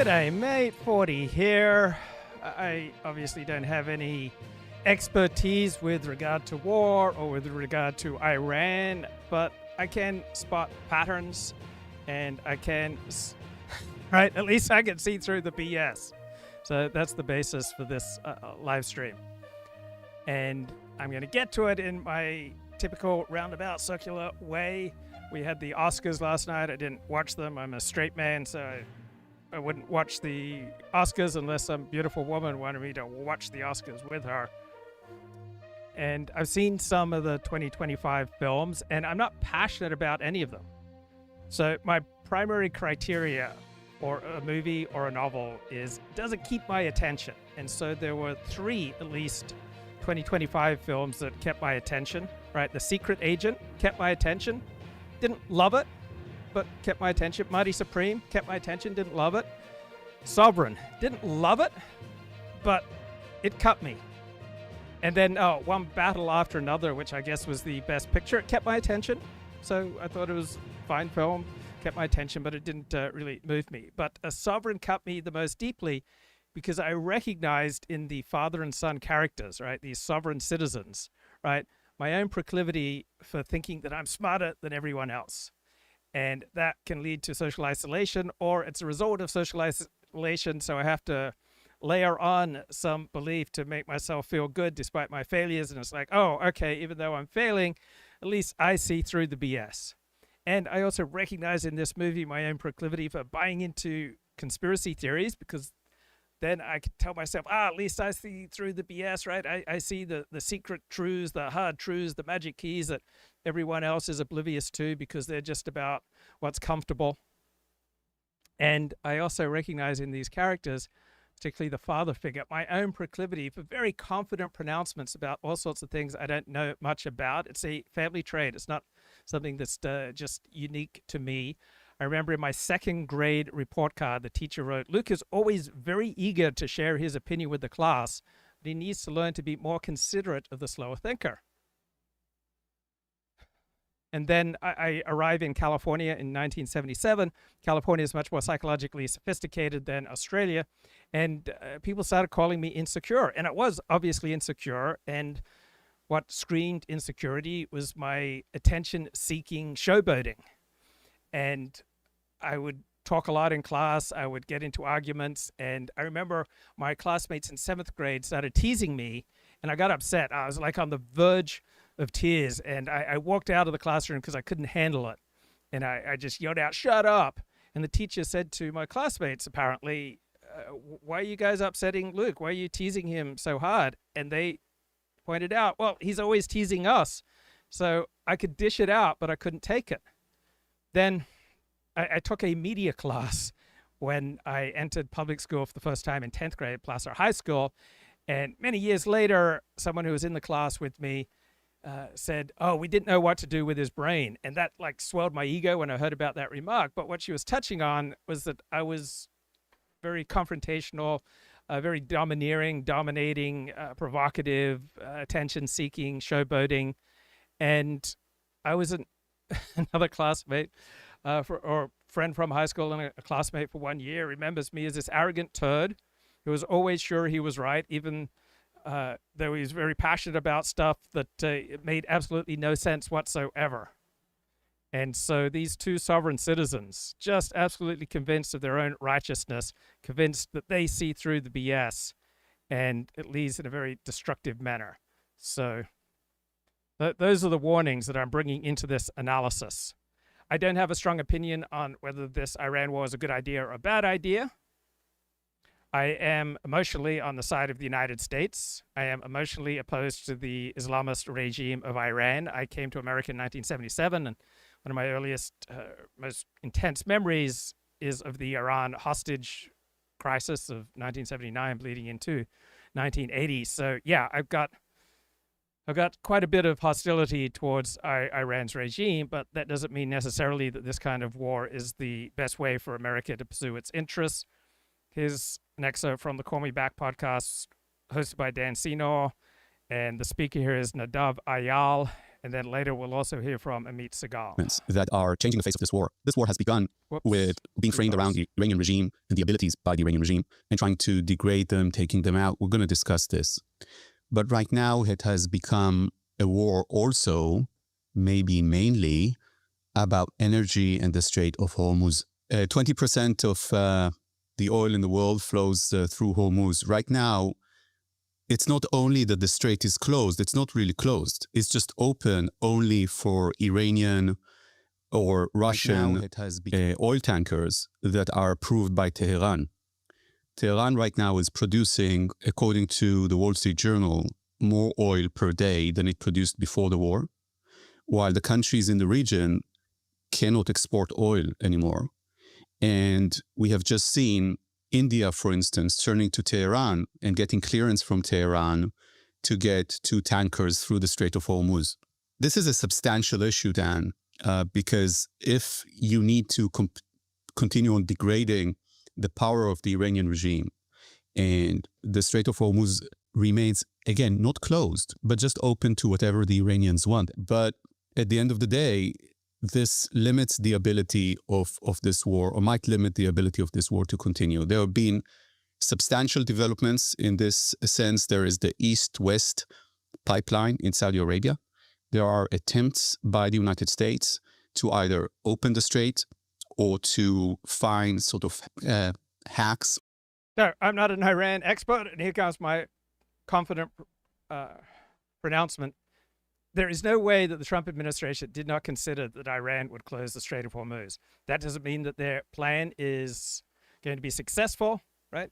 G'day, mate. 40 here. I obviously don't have any expertise with regard to war or with regard to Iran, but I can spot patterns and I can, right, at least I can see through the BS. So that's the basis for this live stream. And I'm going to get to it in my typical roundabout circular way. We had the Oscars last night. I didn't watch them. I'm a straight man, so I wouldn't watch the Oscars unless some beautiful woman wanted me to watch the Oscars with her. And I've seen some of the 2025 films, and I'm not passionate about any of them. So my primary criteria for a movie or a novel is, does it keep my attention? And so there were 3, at least, 2025 films that kept my attention, right? The Secret Agent kept my attention. Didn't love it, but kept my attention. Mighty Supreme kept my attention, didn't love it. Sovereign, didn't love it, but it cut me. And then One Battle After Another, which I guess was the best picture, it kept my attention. So I thought it was a fine film, kept my attention, but it didn't really move me. But Sovereign cut me the most deeply because I recognized in the father and son characters, right, these sovereign citizens, right, my own proclivity for thinking that I'm smarter than everyone else. And that can lead to social isolation, or it's a result of social isolation, so I have to layer on some belief to make myself feel good despite my failures. And it's like, oh, okay, even though I'm failing, at least I see through the BS. And I also recognize in this movie my own proclivity for buying into conspiracy theories, because then I can tell myself, at least I see through the BS, right? I see the secret truths, the hard truths, the magic keys that everyone else is oblivious to because they're just about what's comfortable. And I also recognize in these characters, particularly the father figure, my own proclivity for very confident pronouncements about all sorts of things I don't know much about. It's a family trait. It's not something that's just unique to me. I remember in my 2nd grade report card, the teacher wrote, Luke is always very eager to share his opinion with the class, but he needs to learn to be more considerate of the slower thinker. And then I arrive in California in 1977. California is much more psychologically sophisticated than Australia. And people started calling me insecure. And it was obviously insecure. And what screamed insecurity was my attention-seeking showboating. And I would talk a lot in class. I would get into arguments. And I remember my classmates in 7th grade started teasing me. And I got upset. I was like on the verge of tears, and I walked out of the classroom because I couldn't handle it. And I just yelled out, shut up. And the teacher said to my classmates, apparently, why are you guys upsetting Luke? Why are you teasing him so hard? And they pointed out, well, he's always teasing us. So I could dish it out, but I couldn't take it. Then I took a media class when I entered public school for the first time in 10th grade, Placer High School. And many years later, someone who was in the class with me said, oh, we didn't know what to do with his brain. And that like swelled my ego when I heard about that remark. But what she was touching on was that I was very confrontational, very domineering, dominating, provocative, attention-seeking, showboating. And I was another classmate or friend from high school and a classmate for 1 year remembers me as this arrogant turd who was always sure he was right, even though he was very passionate about stuff that it made absolutely no sense whatsoever. And so these 2 sovereign citizens, just absolutely convinced of their own righteousness, convinced that they see through the BS, and it leads in a very destructive manner. So those are the warnings that I'm bringing into this analysis. I don't have a strong opinion on whether this Iran war is a good idea or a bad idea. I am emotionally on the side of the United States. I am emotionally opposed to the Islamist regime of Iran. I came to America in 1977, and one of my earliest, most intense memories is of the Iran hostage crisis of 1979 bleeding into 1980. So yeah, I've got quite a bit of hostility towards Iran's regime, but that doesn't mean necessarily that this kind of war is the best way for America to pursue its interests. Here's an excerpt from the Call Me Back podcast hosted by Dan Senor, and the speaker here is Nadav Eyal, And then later we'll also hear from Amit Segal. That are changing the face of this war. This war has begun with being framed around the Iranian regime and the abilities by the Iranian regime and trying to degrade them, taking them out. We're going to discuss this. But right now it has become a war also, maybe mainly, about energy and the Strait of Hormuz. 20% of the oil in the world flows through Hormuz. Right now, it's not only that the strait is closed, it's not really closed. It's just open only for Iranian or Russian oil tankers that are approved by Tehran. Tehran right now is producing, according to the Wall Street Journal, more oil per day than it produced before the war, while the countries in the region cannot export oil anymore. And we have just seen India, for instance, turning to Tehran and getting clearance from Tehran to get 2 tankers through the Strait of Hormuz. This is a substantial issue, Dan, because if you need to continue on degrading the power of the Iranian regime, and the Strait of Hormuz remains, again, not closed, but just open to whatever the Iranians want. But at the end of the day, this limits the ability of this war, or might limit the ability of this war to continue. There have been substantial developments in this sense. There is the East-West pipeline in Saudi Arabia. There are attempts by the United States to either open the strait or to find sort of hacks. No, I'm not an Iran expert, and here comes my confident pronouncement. There is no way that the Trump administration did not consider that Iran would close the Strait of Hormuz. That doesn't mean that their plan is going to be successful, right?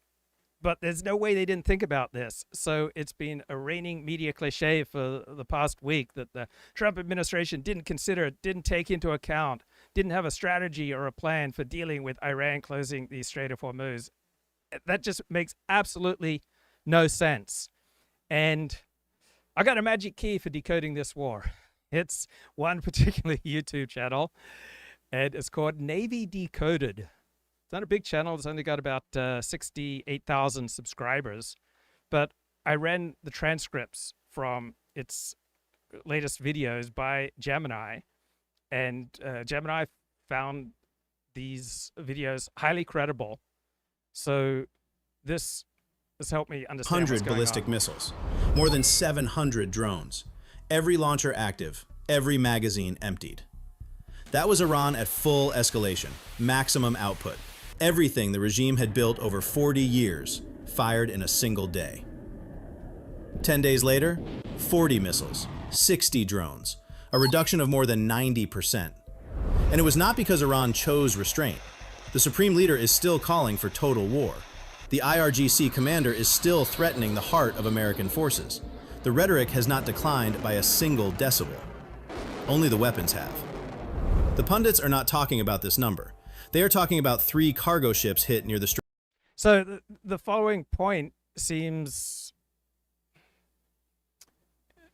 But there's no way they didn't think about this. So it's been a reigning media cliche for the past week that the Trump administration didn't consider it, didn't take into account, didn't have a strategy or a plan for dealing with Iran closing the Strait of Hormuz. That just makes absolutely no sense. And I got a magic key for decoding this war. It's one particular YouTube channel, and it's called Navy Decoded. It's not a big channel. It's only got about 68,000 subscribers. But I ran the transcripts from its latest videos by Gemini, and Gemini found these videos highly credible. So this has helped me understand 100 ballistic missiles, more than 700 drones, every launcher active, every magazine emptied. That was Iran at full escalation, maximum output. Everything the regime had built over 40 years, fired in a single day. 10 days later, 40 missiles, 60 drones, a reduction of more than 90%. And it was not because Iran chose restraint. The supreme leader is still calling for total war. The IRGC commander is still threatening the heart of American forces. The rhetoric has not declined by a single decibel. Only the weapons have. The pundits are not talking about this number. They are talking about 3 cargo ships hit near the Strait. So the following point seems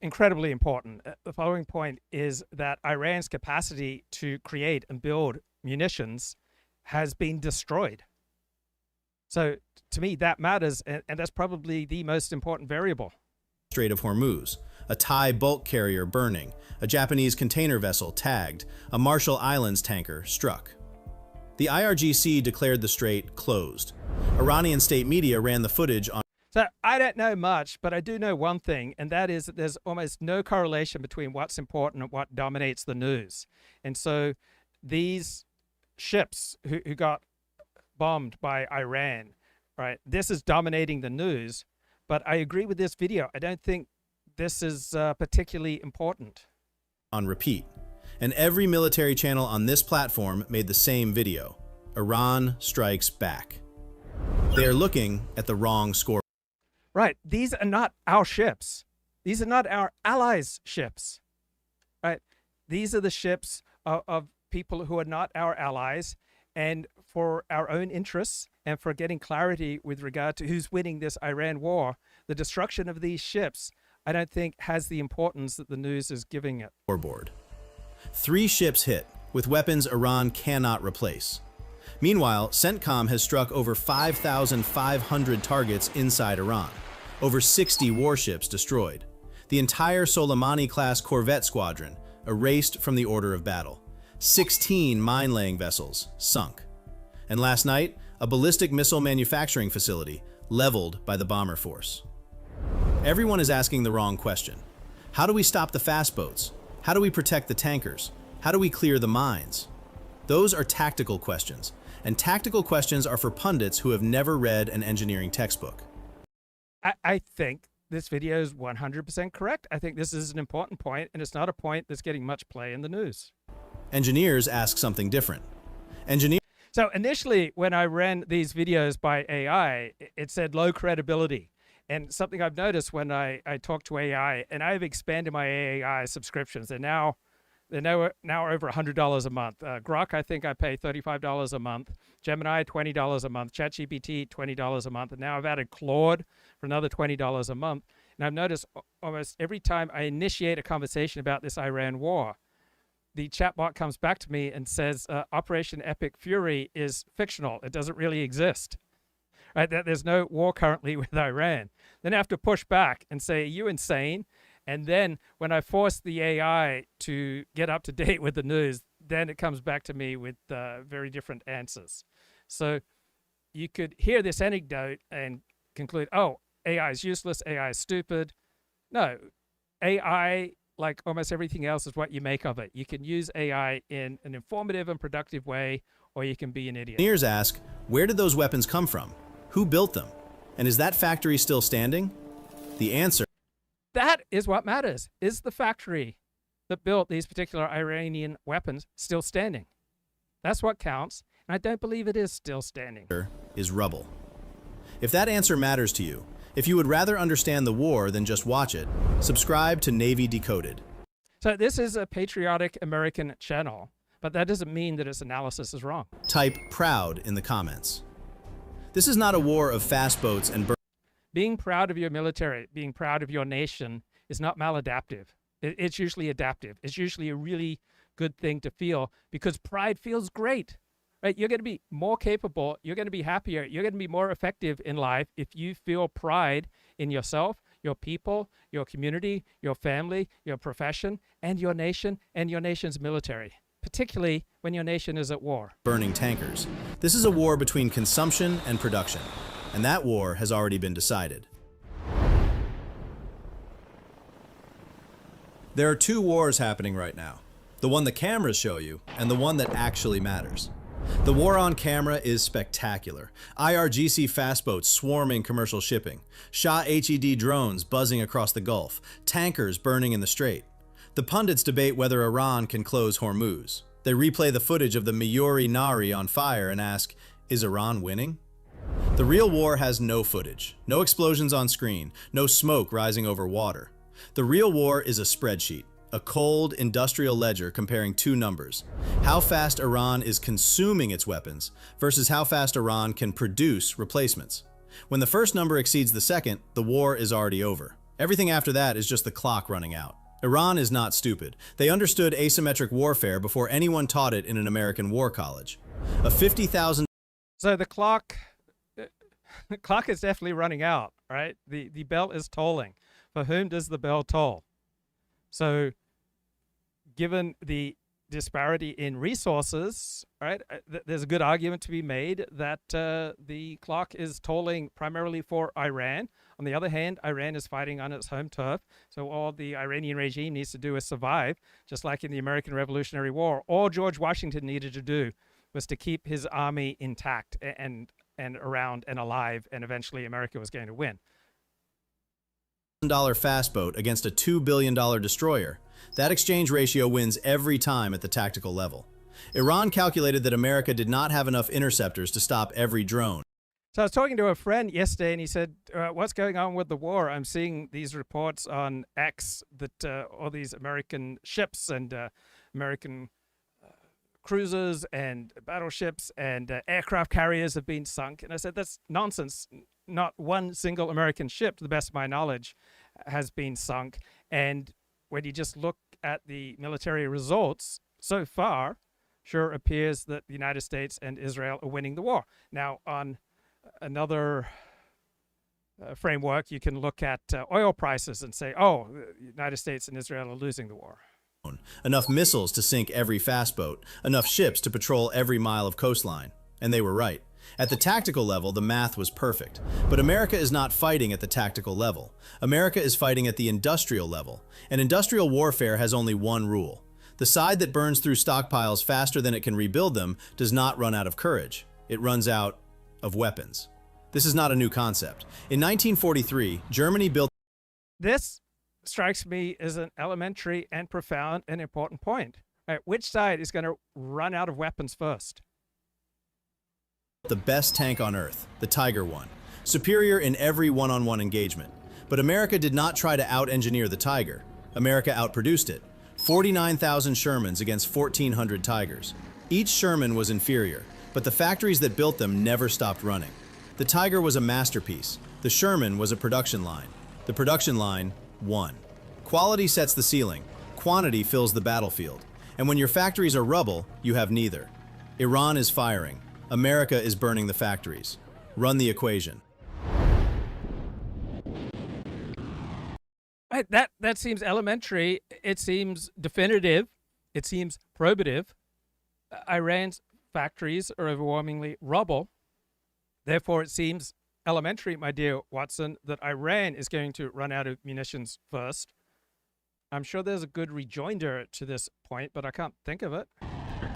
incredibly important. The following point is that Iran's capacity to create and build munitions has been destroyed. So to me, that matters, and that's probably the most important variable. Strait of Hormuz, a Thai bulk carrier burning, a Japanese container vessel tagged, a Marshall Islands tanker struck. The IRGC declared the strait closed. Iranian state media ran the footage on. So I don't know much, but I do know one thing, and that is that there's almost no correlation between what's important and what dominates the news. And so these ships who got bombed by Iran, right? This is dominating the news, but I agree with this video. I don't think this is particularly important. On repeat, and every military channel on this platform made the same video. Iran strikes back. They are looking at the wrong score. Right. These are not our ships. These are not our allies' ships, right? These are the ships of people who are not our allies. And for our own interests and for getting clarity with regard to who's winning this Iran war, the destruction of these ships, I don't think has the importance that the news is giving it. Scoreboard. 3 ships hit with weapons Iran cannot replace. Meanwhile, CENTCOM has struck over 5,500 targets inside Iran, over 60 warships destroyed. The entire Soleimani-class corvette squadron erased from the order of battle. 16 mine-laying vessels sunk. And last night, a ballistic missile manufacturing facility leveled by the bomber force. Everyone is asking the wrong question. How do we stop the fast boats? How do we protect the tankers? How do we clear the mines? Those are tactical questions, and tactical questions are for pundits who have never read an engineering textbook. I think this video is 100% correct. I think this is an important point, and it's not a point that's getting much play in the news. Engineers ask something different. So initially, when I ran these videos by AI, it said low credibility. And something I've noticed when I talk to AI, and I've expanded my AI subscriptions, and now they're now over $100 a month. Grok, I think I pay $35 a month. Gemini, $20 a month. ChatGPT, $20 a month. And now I've added Claude for another $20 a month. And I've noticed almost every time I initiate a conversation about this Iran war, the chatbot comes back to me and says, Operation Epic Fury is fictional. It doesn't really exist. Right? There's no war currently with Iran. Then I have to push back and say, are you insane? And then when I force the AI to get up to date with the news, then it comes back to me with very different answers. So you could hear this anecdote and conclude, oh, AI is useless, AI is stupid. No, AI, like almost everything else, is what you make of it. You can use AI in an informative and productive way, or you can be an idiot. Engineers ask, where did those weapons come from? Who built them? And is that factory still standing? The answer: that is what matters. Is the factory that built these particular Iranian weapons still standing? That's what counts, and I don't believe it is still standing. Is rubble. If that answer matters to you, if you would rather understand the war than just watch it, subscribe to Navy Decoded. So this is a patriotic American channel, but that doesn't mean that its analysis is wrong. Type proud in the comments. This is not a war of fast boats and being proud of your military, being proud of your nation is not maladaptive. It's usually adaptive. It's usually a really good thing to feel because pride feels great, right? You're going to be more capable. You're going to be happier. You're going to be more effective in life if you feel pride in yourself, your people, your community, your family, your profession, and your nation and your nation's military, particularly when your nation is at war. Burning tankers. This is a war between consumption and production, and that war has already been decided. There are two wars happening right now. The one the cameras show you, and the one that actually matters. The war on camera is spectacular. IRGC fast boats swarming commercial shipping, Shah HED drones buzzing across the Gulf, tankers burning in the Strait. The pundits debate whether Iran can close Hormuz. They replay the footage of the Miyori Nari on fire and ask, is Iran winning? The real war has no footage, no explosions on screen, no smoke rising over water. The real war is a spreadsheet, a cold industrial ledger comparing two numbers: how fast Iran is consuming its weapons versus how fast Iran can produce replacements. When the first number exceeds the second, the war is already over. Everything after that is just the clock running out. Iran is not stupid. They understood asymmetric warfare before anyone taught it in an American war college. A 50,000... So the clock is definitely running out, right? The bell is tolling. For whom does the bell toll? So given the disparity in resources, right, there's a good argument to be made that the clock is tolling primarily for Iran. On the other hand, Iran is fighting on its home turf, so all the Iranian regime needs to do is survive, just like in the American Revolutionary War. All George Washington needed to do was to keep his army intact and around and alive, and eventually America was going to win. $1 fast boat against a $2 billion destroyer. That exchange ratio wins every time at the tactical level. Iran calculated that America did not have enough interceptors to stop every drone. So I was talking to a friend yesterday, and he said, what's going on with the war? I'm seeing these reports on X that all these American ships and American cruisers and battleships and aircraft carriers have been sunk. And I said, that's nonsense. Not one single American ship, to the best of my knowledge, has been sunk. And when you just look at the military results so far, sure appears that the United States and Israel are winning the war. Now, on another framework, you can look at oil prices and say, oh, the United States and Israel are losing the war. Enough missiles to sink every fast boat, enough ships to patrol every mile of coastline. And they were right. At the tactical level, the math was perfect. But America is not fighting at the tactical level. America is fighting at the industrial level. And industrial warfare has only one rule. The side that burns through stockpiles faster than it can rebuild them does not run out of courage. It runs out of weapons. This is not a new concept. In 1943, Germany built... This strikes me as an elementary and profound and important point. Which side is going to run out of weapons first? The best tank on Earth, the Tiger I, superior in every one-on-one engagement. But America did not try to out-engineer the Tiger. America outproduced it. 49,000 Shermans against 1,400 Tigers. Each Sherman was inferior, but the factories that built them never stopped running. The Tiger was a masterpiece. The Sherman was a production line. The production line won. Quality sets the ceiling. Quantity fills the battlefield. And when your factories are rubble, you have neither. Iran is firing. America is burning the factories. Run the equation. That seems elementary. It seems definitive. It seems probative. Iran's factories are overwhelmingly rubble. Therefore, it seems elementary, my dear Watson, that Iran is going to run out of munitions first. I'm sure there's a good rejoinder to this point, but I can't think of it.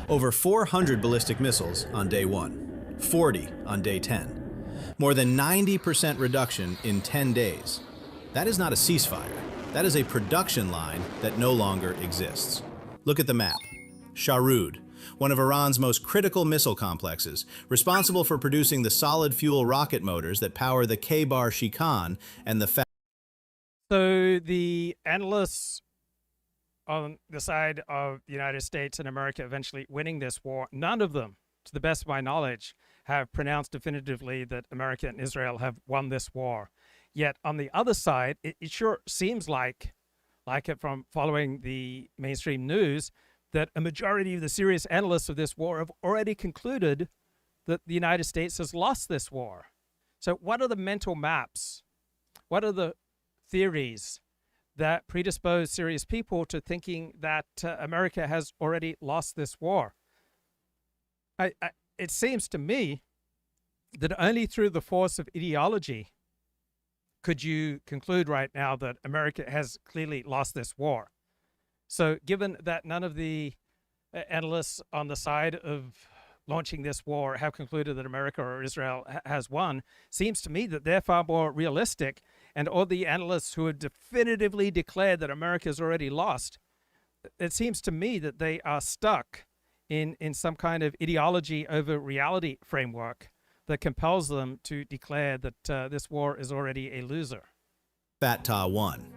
Over 400 ballistic missiles on day 1, 40 on day 10. More than 90% reduction in 10 days. That is not a ceasefire. That is a production line that no longer exists. Look at the map. Sharud, one of Iran's most critical missile complexes, responsible for producing the solid fuel rocket motors that power the K-bar Shikan and the... So the analysts on the side of the United States and America eventually winning this war, none of them, to the best of my knowledge, have pronounced definitively that America and Israel have won this war. Yet on the other side, it sure seems like it from following the mainstream news, that a majority of the serious analysts of this war have already concluded that the United States has lost this war. So what are the mental maps? What are the theories that predispose serious people to thinking that America has already lost this war? It seems to me that only through the force of ideology could you conclude right now that America has clearly lost this war. So given that none of the analysts on the side of launching this war have concluded that America or Israel has won, seems to me that they're far more realistic. And all the analysts who have definitively declared that America has already lost, it seems to me that they are stuck in some kind of ideology over reality framework that compels them to declare that this war is already a loser. Fatah 1.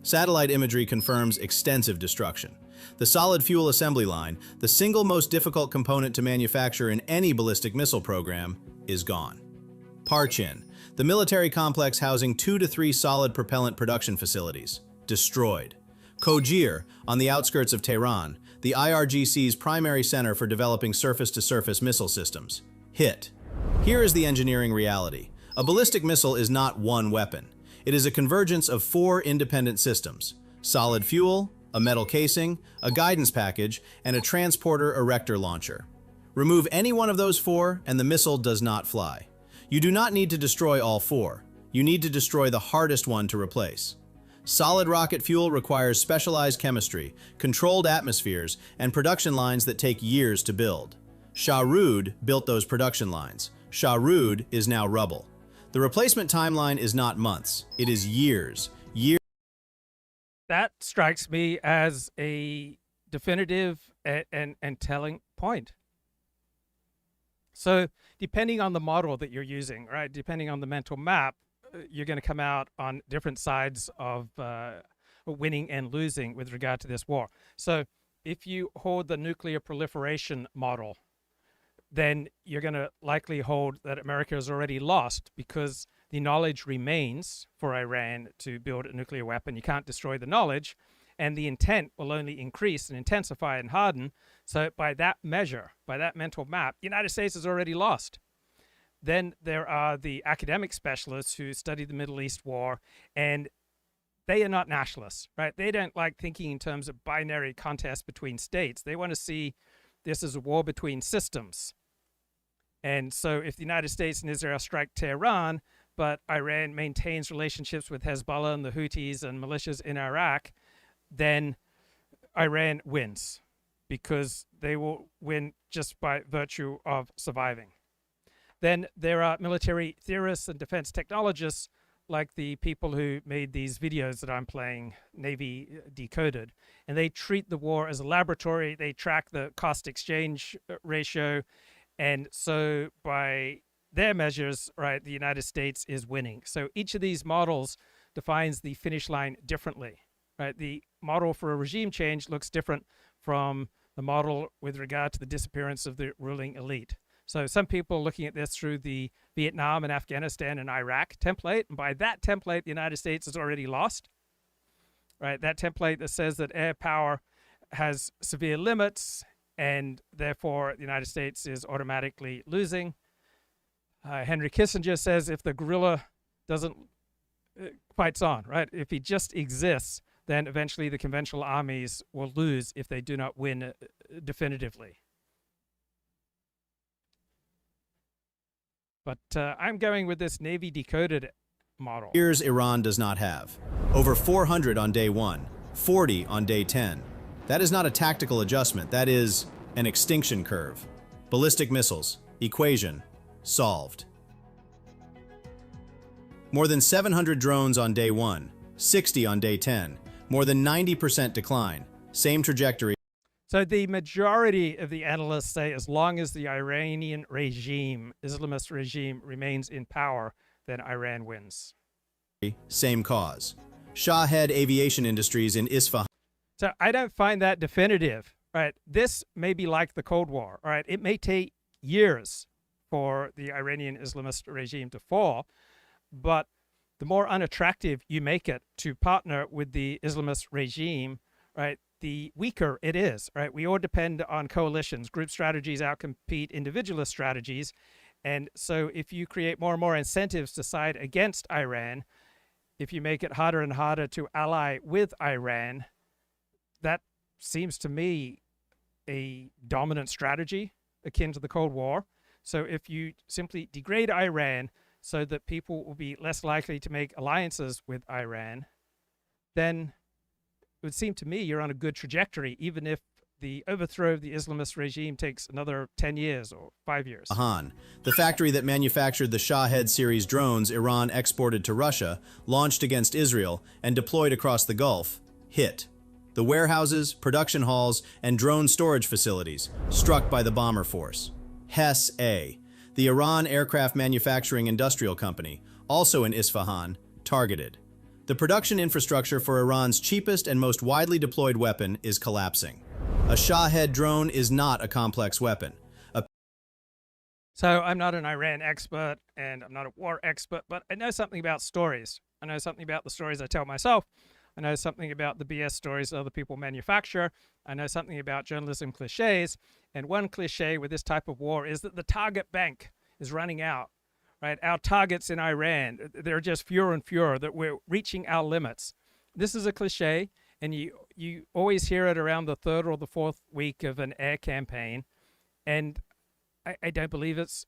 Satellite imagery confirms extensive destruction. The solid fuel assembly line, the single most difficult component to manufacture in any ballistic missile program, is gone. Parchin, the military complex housing 2 to 3 solid propellant production facilities, destroyed. Kojir, on the outskirts of Tehran, the IRGC's primary center for developing surface-to-surface missile systems, hit. Here is the engineering reality. A ballistic missile is not one weapon. It is a convergence of 4 independent systems: solid fuel, a metal casing, a guidance package, and a transporter erector launcher. Remove any one of those 4 and the missile does not fly. You do not need to destroy all 4. You need to destroy the hardest one to replace. Solid rocket fuel requires specialized chemistry, controlled atmospheres, and production lines that take years to build. Sharud built those production lines. Sharud is now rubble. The replacement timeline is not months, it is years. That strikes me as a definitive and telling point. So depending on the model that you're using, right, depending on the mental map, you're going to come out on different sides of winning and losing with regard to this war. So if you hold the nuclear proliferation model, then you're going to likely hold that America has already lost, because the knowledge remains for Iran to build a nuclear weapon. You can't destroy the knowledge, and the intent will only increase and intensify and harden. So by that measure, by that mental map, the United States has already lost. Then there are the academic specialists who study the Middle East war, and they are not nationalists, right? They don't like thinking in terms of binary contests between states. They want to see this as a war between systems. And so if the United States and Israel strike Tehran, but Iran maintains relationships with Hezbollah and the Houthis and militias in Iraq, then Iran wins, because they will win just by virtue of surviving. Then there are military theorists and defense technologists, like the people who made these videos that I'm playing, Navy Decoded, and they treat the war as a laboratory. They track the cost exchange ratio, and so by their measures, right, the United States is winning. So each of these models defines the finish line differently, right? The model for a regime change looks different from the model with regard to the disappearance of the ruling elite. So some people are looking at this through the Vietnam and Afghanistan and Iraq template. And by that template, the United States has already lost, right? That template that says that air power has severe limits, and therefore the United States is automatically losing. Henry Kissinger says if the guerrilla doesn't fights on, right? If he just exists, then eventually the conventional armies will lose if they do not win definitively. But I'm going with this Navy Decoded model. Here's Iran does not have. Over 400 on day 1, 40 on day 10. That is not a tactical adjustment, that is an extinction curve. Ballistic missiles, equation, solved. More than 700 drones on day 1, 60 on day 10. More than 90% decline, same trajectory. So the majority of the analysts say as long as the Iranian regime, Islamist regime, remains in power, then Iran wins. Same cause. Shahed Aviation Industries in Isfahan. So I don't find that definitive, right? This may be like the Cold War, all right? It may take years for the Iranian Islamist regime to fall, but the more unattractive you make it to partner with the Islamist regime, right, the weaker it is, right? We all depend on coalitions. Group strategies outcompete individualist strategies. And so if you create more and more incentives to side against Iran, if you make it harder and harder to ally with Iran, that seems to me a dominant strategy akin to the Cold War. So if you simply degrade Iran so that people will be less likely to make alliances with Iran, then it would seem to me you're on a good trajectory, even if the overthrow of the Islamist regime takes another 10 years or 5 years. The factory that manufactured the Shahed series drones Iran exported to Russia, launched against Israel, and deployed across the Gulf, hit. The warehouses, production halls, and drone storage facilities struck by the bomber force. Hess A, the Iran Aircraft Manufacturing Industrial Company, also in Isfahan, targeted. The production infrastructure for Iran's cheapest and most widely deployed weapon is collapsing. A Shahed drone is not a complex weapon. So I'm not an Iran expert and I'm not a war expert, but I know something about stories. I know something about the stories I tell myself. I know something about the BS stories other people manufacture. I know something about journalism cliches. And one cliche with this type of war is that the target bank is running out, right? Our targets in Iran, they're just fewer and fewer, that we're reaching our limits. This is a cliche, and you always hear it around the third or the fourth week of an air campaign. And I don't believe it's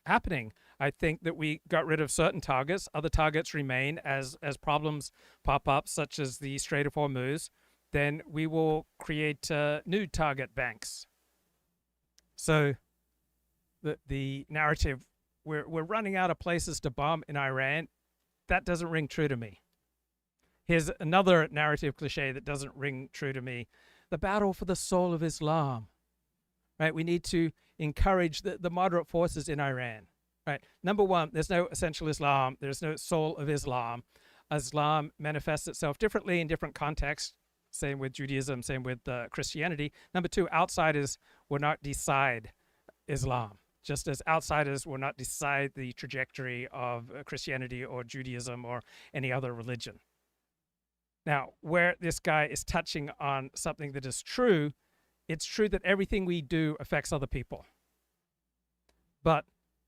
happening. I think that we got rid of certain targets. Other targets remain as problems pop up, such as the Strait of Hormuz. Then we will create new target banks. So the narrative, we're running out of places to bomb in Iran, that doesn't ring true to me. Here's another narrative cliche that doesn't ring true to me. The battle for the soul of Islam. Right? We need to encourage the moderate forces in Iran. Right? Number one, there's no essential Islam. There's no soul of Islam. Islam manifests itself differently in different contexts. Same with Judaism, same with Christianity. Number two, outsiders will not decide Islam, just as outsiders will not decide the trajectory of Christianity or Judaism or any other religion. Now, where this guy is touching on something that is true, it's true that everything we do affects other people. But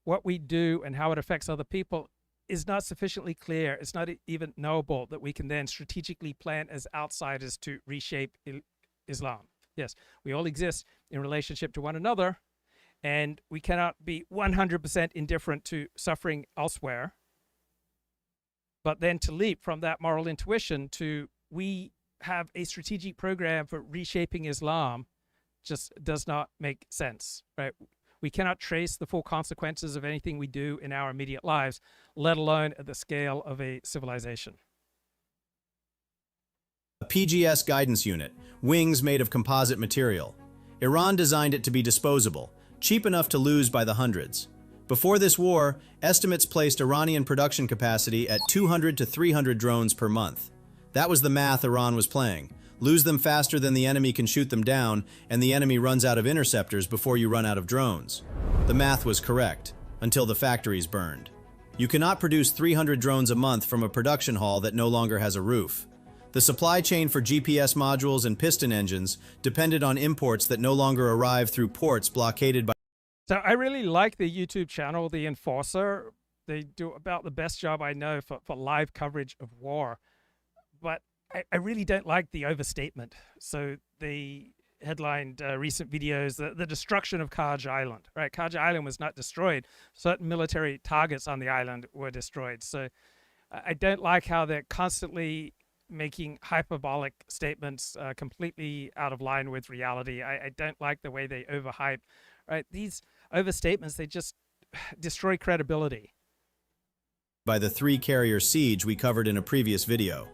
what we do and how it affects other people is not sufficiently clear. It's not even knowable that we can then strategically plan as outsiders to reshape Islam. Yes, we all exist in relationship to one another, and we cannot be 100% indifferent to suffering elsewhere. But then to leap from that moral intuition to we have a strategic program for reshaping Islam just does not make sense, right? We cannot trace the full consequences of anything we do in our immediate lives, let alone at the scale of a civilization. A PGS guidance unit, wings made of composite material. Iran designed it to be disposable, cheap enough to lose by the hundreds. Before this war, estimates placed Iranian production capacity at 200 to 300 drones per month. That was the math Iran was playing. Lose them faster than the enemy can shoot them down, and the enemy runs out of interceptors before you run out of drones. The math was correct, until the factories burned. You cannot produce 300 drones a month from a production hall that no longer has a roof. The supply chain for GPS modules and piston engines depended on imports that no longer arrive through ports blockaded by... So I really like the YouTube channel, The Enforcer. They do about the best job I know for live coverage of war. But I really don't like the overstatement. So they headlined recent videos, the destruction of Kaj Island, right? Kaj Island was not destroyed. Certain military targets on the island were destroyed. So I don't like how they're constantly making hyperbolic statements completely out of line with reality. I don't like the way they overhype, right? These overstatements, they just destroy credibility. By the three-carrier siege we covered in a previous video.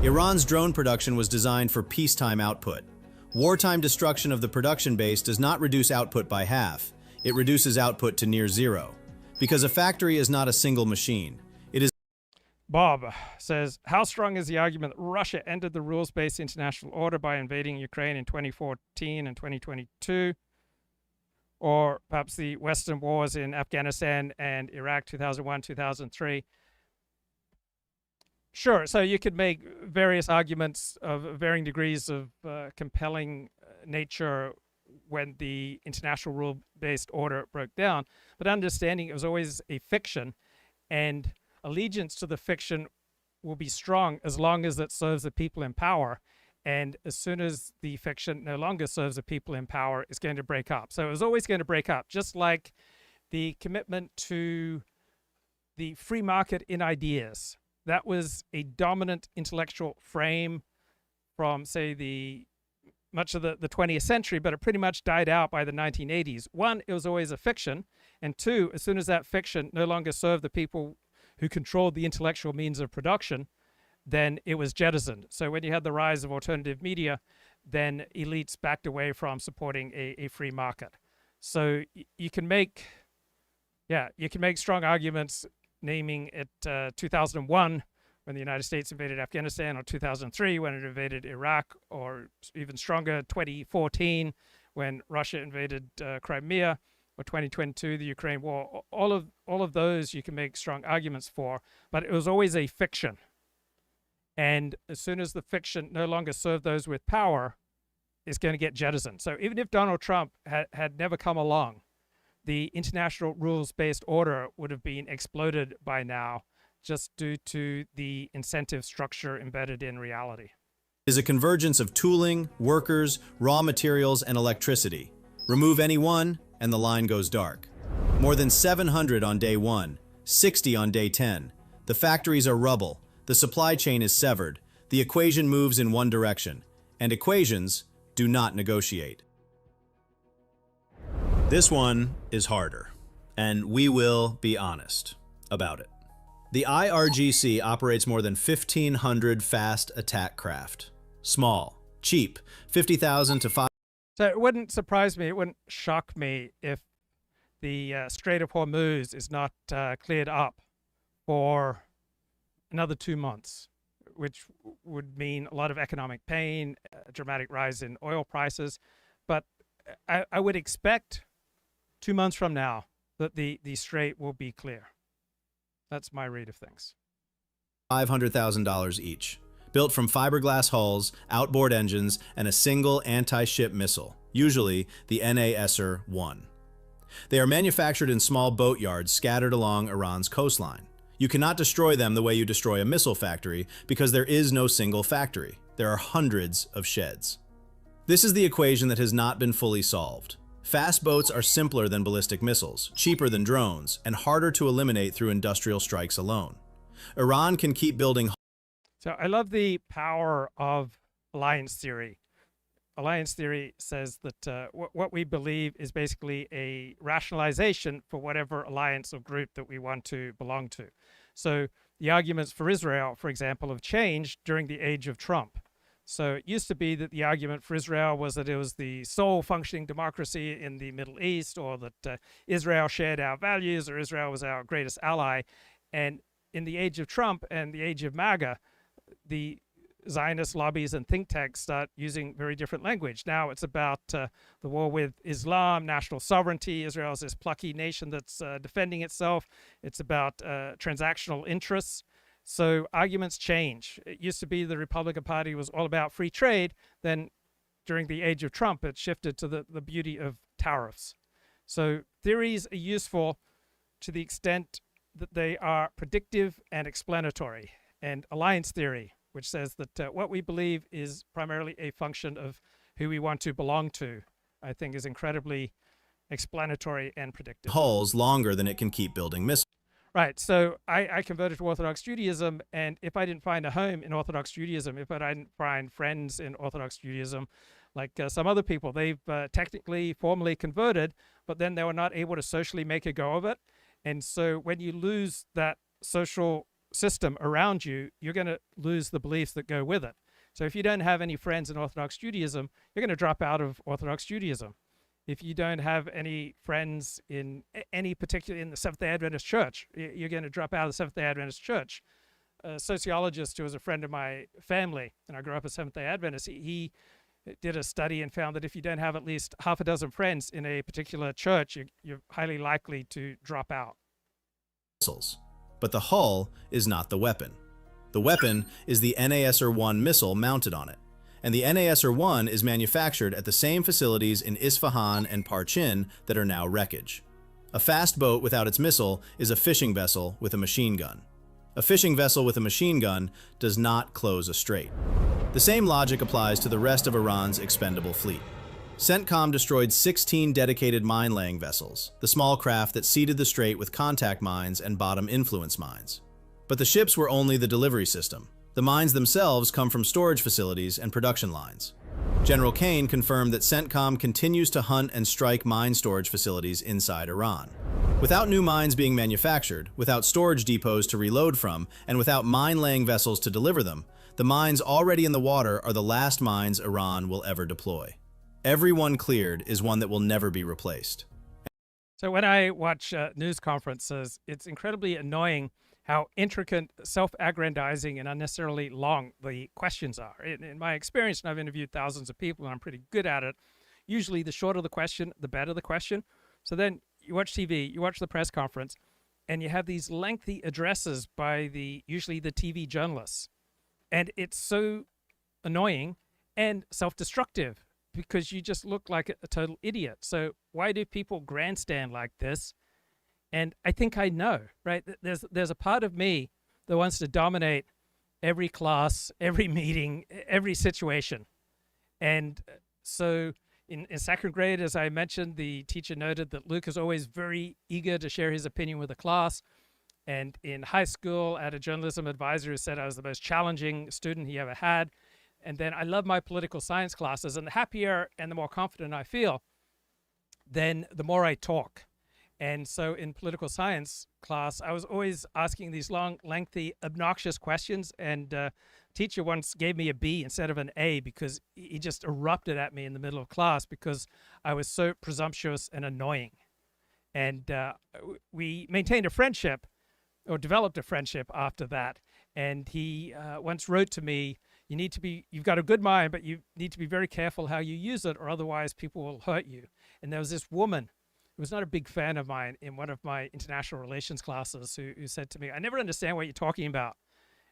Iran's drone production was designed for peacetime output. Wartime destruction of the production base does not reduce output by half. It reduces output to near zero. Because a factory is not a single machine. It is... Bob says, how strong is the argument that Russia ended the rules-based international order by invading Ukraine in 2014 and 2022? Or perhaps the Western wars in Afghanistan and Iraq 2001, 2003? Sure, so you could make various arguments of varying degrees of compelling nature when the international rule-based order broke down, but understanding it was always a fiction, and allegiance to the fiction will be strong as long as it serves the people in power, and as soon as the fiction no longer serves the people in power, it's going to break up. So it was always going to break up, just like the commitment to the free market in ideas. That was a dominant intellectual frame from, say, much of the 20th century, but it pretty much died out by the 1980s. One, it was always a fiction, and two, as soon as that fiction no longer served the people who controlled the intellectual means of production, then it was jettisoned. So when you had the rise of alternative media, then elites backed away from supporting a free market. So you can make strong arguments naming it 2001 when the United States invaded Afghanistan, or 2003 when it invaded Iraq, or even stronger 2014 when Russia invaded Crimea, or 2022 the Ukraine war. All of those you can make strong arguments for, but it was always a fiction. And as soon as the fiction no longer served those with power, it's going to get jettisoned. So even if Donald Trump had never come along, the international rules-based order would have been exploded by now, just due to the incentive structure embedded in reality. Is a convergence of tooling, workers, raw materials, and electricity. Remove any one, and the line goes dark. More than 700 on day 1, 60 on day 10. The factories are rubble. The supply chain is severed. The equation moves in one direction. And equations do not negotiate. This one is harder, and we will be honest about it. The IRGC operates more than 1,500 fast attack craft. Small, cheap, 50,000 to 5. So it wouldn't surprise me, it wouldn't shock me if the Strait of Hormuz is not cleared up for another 2 months, which would mean a lot of economic pain, a dramatic rise in oil prices. But I would expect 2 months from now that the Strait will be clear. That's my read of things. $500,000 each. Built from fiberglass hulls, outboard engines, and a single anti-ship missile, usually the NASR-1. They are manufactured in small boatyards scattered along Iran's coastline. You cannot destroy them the way you destroy a missile factory because there is no single factory. There are hundreds of sheds. This is the equation that has not been fully solved. Fast boats are simpler than ballistic missiles, cheaper than drones, and harder to eliminate through industrial strikes alone. Iran can keep building. So I love the power of alliance theory. Alliance theory says that what we believe is basically a rationalization for whatever alliance or group that we want to belong to. So the arguments for Israel, for example, have changed during the age of Trump. So it used to be that the argument for Israel was that it was the sole functioning democracy in the Middle East, or that Israel shared our values, or Israel was our greatest ally. And in the age of Trump and the age of MAGA, the Zionist lobbies and think tanks start using very different language. Now it's about the war with Islam, national sovereignty. Israel is this plucky nation that's defending itself. It's about transactional interests. So arguments change. It used to be the Republican Party was all about free trade. Then during the age of Trump, it shifted to the beauty of tariffs. So theories are useful to the extent that they are predictive and explanatory. And alliance theory, which says that what we believe is primarily a function of who we want to belong to, I think is incredibly explanatory and predictive. Hulls longer than it can keep building missiles. Right. So I converted to Orthodox Judaism, and if I didn't find a home in Orthodox Judaism, if I didn't find friends in Orthodox Judaism, like some other people, they've technically, formally converted, but then they were not able to socially make a go of it. And so when you lose that social system around you, you're going to lose the beliefs that go with it. So if you don't have any friends in Orthodox Judaism, you're going to drop out of Orthodox Judaism. If you don't have any friends in any particular, in the Seventh-day Adventist Church, you're going to drop out of the Seventh-day Adventist Church. A sociologist who was a friend of my family, and I grew up as Seventh-day Adventist, he did a study and found that if you don't have at least half a dozen friends in a particular church, you're highly likely to drop out. But the hull is not the weapon. The weapon is the NASR-1 missile mounted on it. And the NASR-1 is manufactured at the same facilities in Isfahan and Parchin that are now wreckage. A fast boat without its missile is a fishing vessel with a machine gun. A fishing vessel with a machine gun does not close a strait. The same logic applies to the rest of Iran's expendable fleet. CENTCOM destroyed 16 dedicated mine-laying vessels, the small craft that seeded the strait with contact mines and bottom influence mines. But the ships were only the delivery system. The mines themselves come from storage facilities and production lines. General Kane confirmed that CENTCOM continues to hunt and strike mine storage facilities inside Iran. Without new mines being manufactured, without storage depots to reload from, and without mine-laying vessels to deliver them, the mines already in the water are the last mines Iran will ever deploy. Every one cleared is one that will never be replaced. So when I watch news conferences, it's incredibly annoying how intricate, self-aggrandizing, and unnecessarily long the questions are. In my experience, and I've interviewed thousands of people, and I'm pretty good at it, usually the shorter the question, the better the question. So then you watch TV, you watch the press conference, and you have these lengthy addresses by usually the TV journalists. And it's so annoying and self-destructive because you just look like a total idiot. So why do people grandstand like this? And I think I know, right? There's a part of me that wants to dominate every class, every meeting, every situation. And so in second grade, as I mentioned, the teacher noted that Luke is always very eager to share his opinion with the class. And in high school, I had a journalism advisor who said I was the most challenging student he ever had. And then I love my political science classes. And the happier and the more confident I feel, then the more I talk. And so in political science class, I was always asking these long, lengthy, obnoxious questions. And teacher once gave me a B instead of an A because he just erupted at me in the middle of class because I was so presumptuous and annoying. And we maintained a friendship, or developed a friendship after that. And he once wrote to me, you've got a good mind, but you need to be very careful how you use it, or otherwise people will hurt you. And there was this woman who was not a big fan of mine in one of my international relations classes who said to me, I never understand what you're talking about,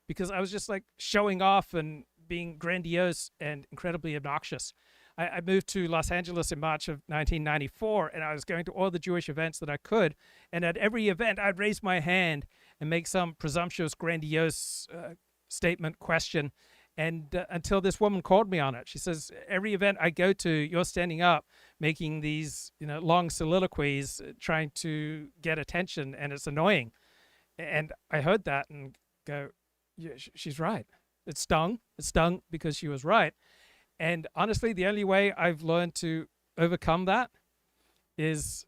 because I was just like showing off and being grandiose and incredibly obnoxious. I moved to Los Angeles in March of 1994, and I was going to all the Jewish events that I could. And at every event, I'd raise my hand and make some presumptuous, grandiose statement, question. And until this woman called me on it. She says, every event I go to, you're standing up, making these long soliloquies, trying to get attention, and it's annoying. And I heard that and go, yeah, she's right. It stung. It stung because she was right. And honestly, the only way I've learned to overcome that is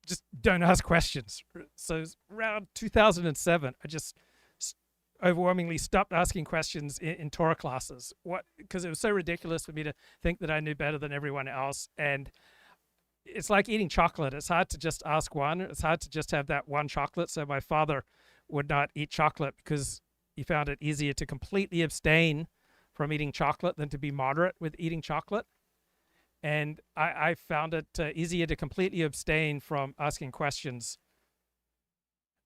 just don't ask questions. So around 2007, I just overwhelmingly stopped asking questions in Torah classes. Because it was so ridiculous for me to think that I knew better than everyone else. And it's like eating chocolate. It's hard to just ask one. It's hard to just have that one chocolate. So my father would not eat chocolate because he found it easier to completely abstain from eating chocolate than to be moderate with eating chocolate. And I found it easier to completely abstain from asking questions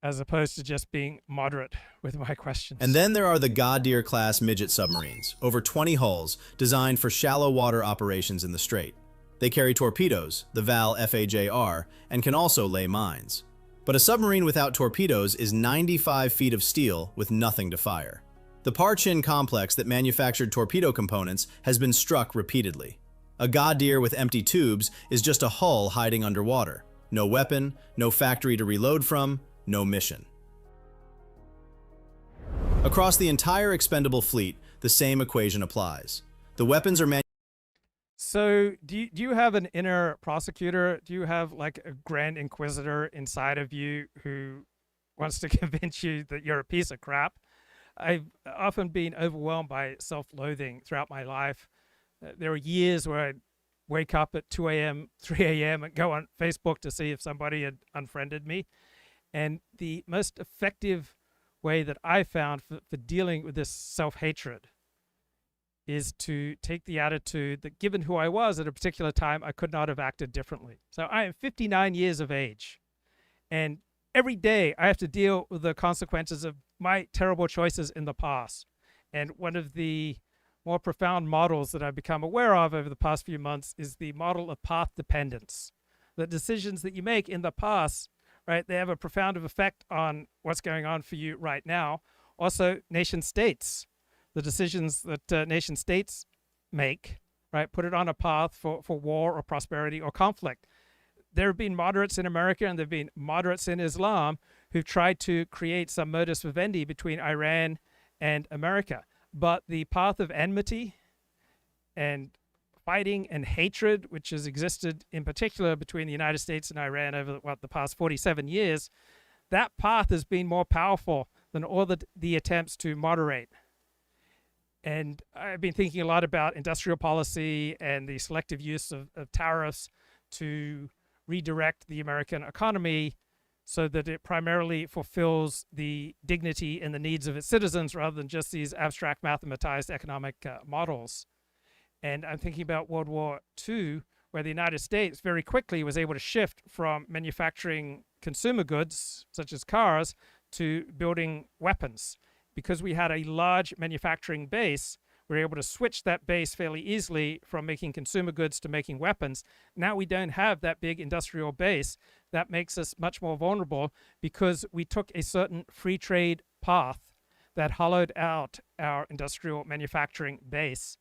as opposed to just being moderate with my questions. And then there are the Ghadir class midget submarines, over 20 hulls, designed for shallow water operations in the Strait. They carry torpedoes, the Val FAJR, and can also lay mines. But a submarine without torpedoes is 95 feet of steel with nothing to fire. The Parchin complex that manufactured torpedo components has been struck repeatedly. A Ghadir with empty tubes is just a hull hiding underwater. No weapon, no factory to reload from, no mission. Across the entire expendable fleet, the same equation applies. The weapons are So do you have an inner prosecutor? Do you have like a grand inquisitor inside of you who wants to convince you that you're a piece of crap? I've often been overwhelmed by self-loathing throughout my life. There were years where I'd wake up at 2 a.m., 3 a.m. and go on Facebook to see if somebody had unfriended me. And the most effective way that I found for dealing with this self-hatred is to take the attitude that given who I was at a particular time, I could not have acted differently. So I am 59 years of age, and every day I have to deal with the consequences of my terrible choices in the past. And one of the more profound models that I've become aware of over the past few months is the model of path dependence. The decisions that you make in the past, right, they have a profound effect on what's going on for you right now. Also, nation states. The decisions that nation states make, right, put it on a path for war or prosperity or conflict. There have been moderates in America and there have been moderates in Islam who've tried to create some modus vivendi between Iran and America. But the path of enmity and fighting and hatred, which has existed in particular between the United States and Iran over the past 47 years, that path has been more powerful than all the attempts to moderate. And I've been thinking a lot about industrial policy and the selective use of tariffs to redirect the American economy so that it primarily fulfills the dignity and the needs of its citizens rather than just these abstract mathematized economic models. And I'm thinking about World War II, where the United States very quickly was able to shift from manufacturing consumer goods, such as cars, to building weapons. Because we had a large manufacturing base, we were able to switch that base fairly easily from making consumer goods to making weapons. Now we don't have that big industrial base. That makes us much more vulnerable because we took a certain free trade path that hollowed out our industrial manufacturing base.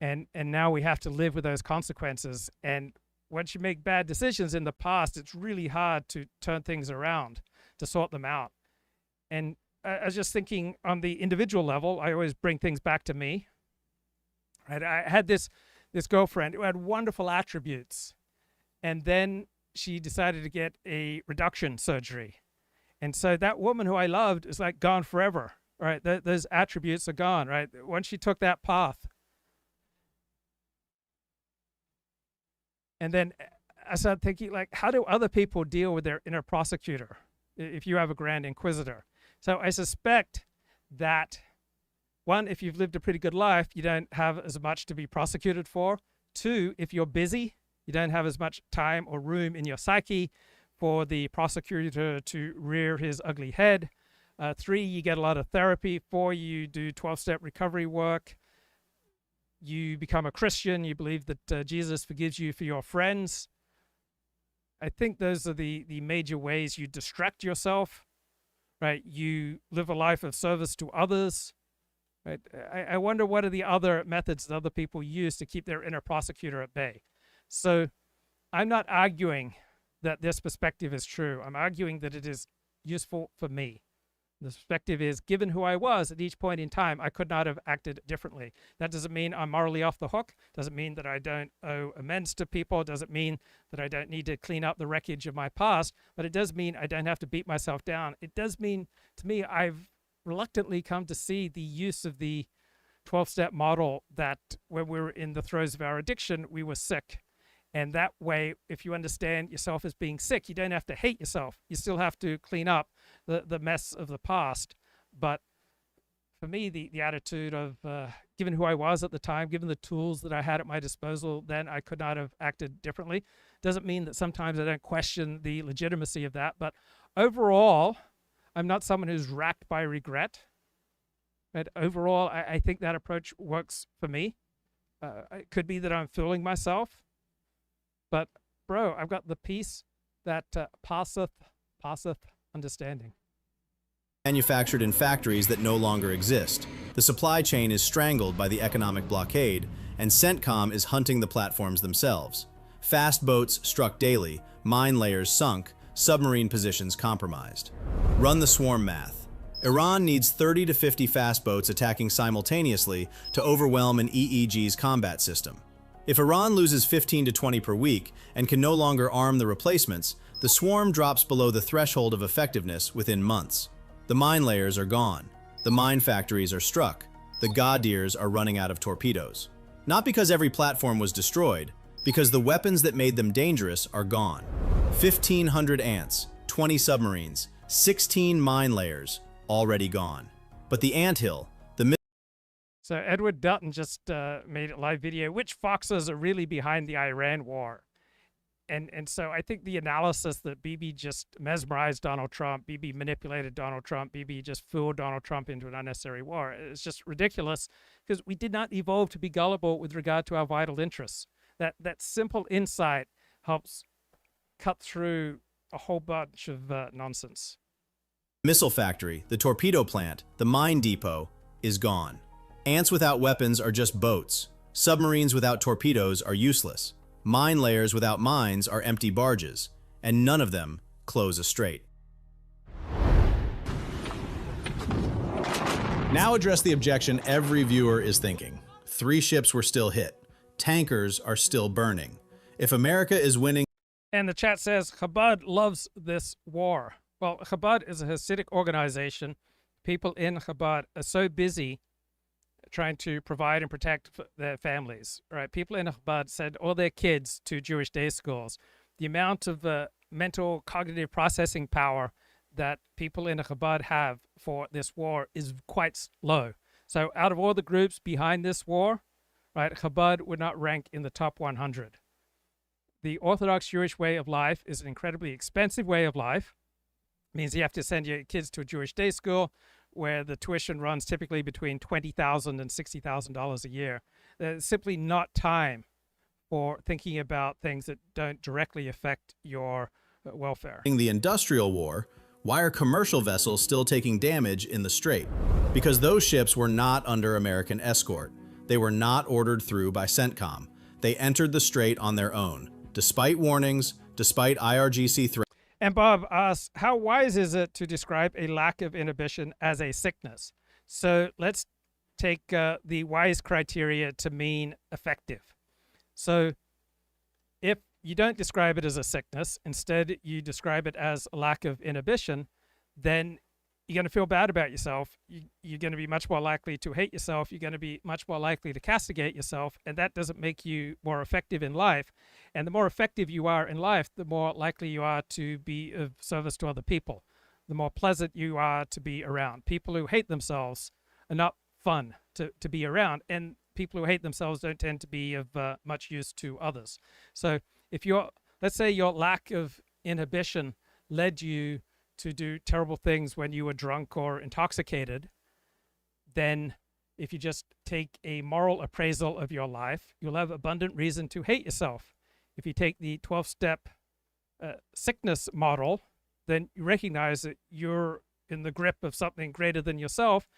And now we have to live with those consequences. And once you make bad decisions in the past, it's really hard to turn things around, to sort them out. And I was just thinking on the individual level, I always bring things back to me. Right? I had this girlfriend who had wonderful attributes, and then she decided to get a reduction surgery. And so that woman who I loved is like gone forever, right? Those attributes are gone, right? Once she took that path. And then I started thinking, like, how do other people deal with their inner prosecutor if you have a grand inquisitor? So I suspect that, one, if you've lived a pretty good life, you don't have as much to be prosecuted for. Two, if you're busy, you don't have as much time or room in your psyche for the prosecutor to rear his ugly head. Three, you get a lot of therapy. Four, you do 12-step recovery work. you become a Christian, you believe that Jesus forgives you for your friends. I think those are the major ways you distract yourself, right? You live a life of service to others, right? I wonder what are the other methods that other people use to keep their inner prosecutor at bay. So I'm not arguing that this perspective is true. I'm arguing that it is useful for me. The perspective is, given who I was at each point in time, I could not have acted differently. That doesn't mean I'm morally off the hook. Doesn't mean that I don't owe amends to people. Doesn't mean that I don't need to clean up the wreckage of my past. But it does mean I don't have to beat myself down. It does mean, to me, I've reluctantly come to see the use of the 12-step model that when we were in the throes of our addiction, we were sick. And that way, if you understand yourself as being sick, you don't have to hate yourself. You still have to clean up the mess of the past. But for me, the attitude of, given who I was at the time, given the tools that I had at my disposal, then I could not have acted differently. Doesn't mean that sometimes I don't question the legitimacy of that. But overall, I'm not someone who's racked by regret. But overall, I think that approach works for me. It could be that I'm fooling myself. But, bro, I've got the peace that passeth understanding. Manufactured in factories that no longer exist. The supply chain is strangled by the economic blockade, and CENTCOM is hunting the platforms themselves. Fast boats struck daily, mine layers sunk, submarine positions compromised. Run the swarm math. Iran needs 30 to 50 fast boats attacking simultaneously to overwhelm an EEG's combat system. If Iran loses 15 to 20 per week and can no longer arm the replacements, the swarm drops below the threshold of effectiveness within months. The mine layers are gone. The mine factories are struck. The Gadirs are running out of torpedoes. Not because every platform was destroyed, because the weapons that made them dangerous are gone. 1,500 ants, 20 submarines, 16 mine layers, already gone. But the anthill, So Edward Dutton just made a live video, which foxes are really behind the Iran war. And so I think the analysis that Bibi just mesmerized Donald Trump, Bibi manipulated Donald Trump, Bibi just fooled Donald Trump into an unnecessary war, is just ridiculous, because we did not evolve to be gullible with regard to our vital interests. That simple insight helps cut through a whole bunch of nonsense. missile factory, the torpedo plant, the mine depot is gone. Ants without weapons are just boats. Submarines without torpedoes are useless. Mine layers without mines are empty barges, and none of them close a strait. Now address the objection every viewer is thinking. 3 ships were still hit. Tankers are still burning. If America is winning... And the chat says, Chabad loves this war. Well, Chabad is a Hasidic organization. People in Chabad are so busy trying to provide and protect their families, right? People in Chabad send all their kids to Jewish day schools. The amount of mental cognitive processing power that people in Chabad have for this war is quite low. So out of all the groups behind this war, right, Chabad would not rank in the top 100. The Orthodox Jewish way of life is an incredibly expensive way of life. It means you have to send your kids to a Jewish day school, where the tuition runs typically between $20,000 and $60,000 a year. There's simply not time for thinking about things that don't directly affect your welfare. The industrial war, why are commercial vessels still taking damage in the Strait? Because those ships were not under American escort. They were not ordered through by CENTCOM. They entered the Strait on their own, despite warnings, despite IRGC threats. And Bob asks, how wise is it to describe a lack of inhibition as a sickness? So let's take the wise criteria to mean effective. So if you don't describe it as a sickness, instead you describe it as a lack of inhibition, then you're going to feel bad about yourself. You're going to be much more likely to hate yourself. You're going to be much more likely to castigate yourself, and that doesn't make you more effective in life. And the more effective you are in life, the more likely you are to be of service to other people, the more pleasant you are to be around. People who hate themselves are not fun to be around, and people who hate themselves don't tend to be of much use to others. So if let's say your lack of inhibition led you to do terrible things when you were drunk or intoxicated, then if you just take a moral appraisal of your life, you'll have abundant reason to hate yourself. If you take the 12-step sickness model, then you recognize that you're in the grip of something greater than yourself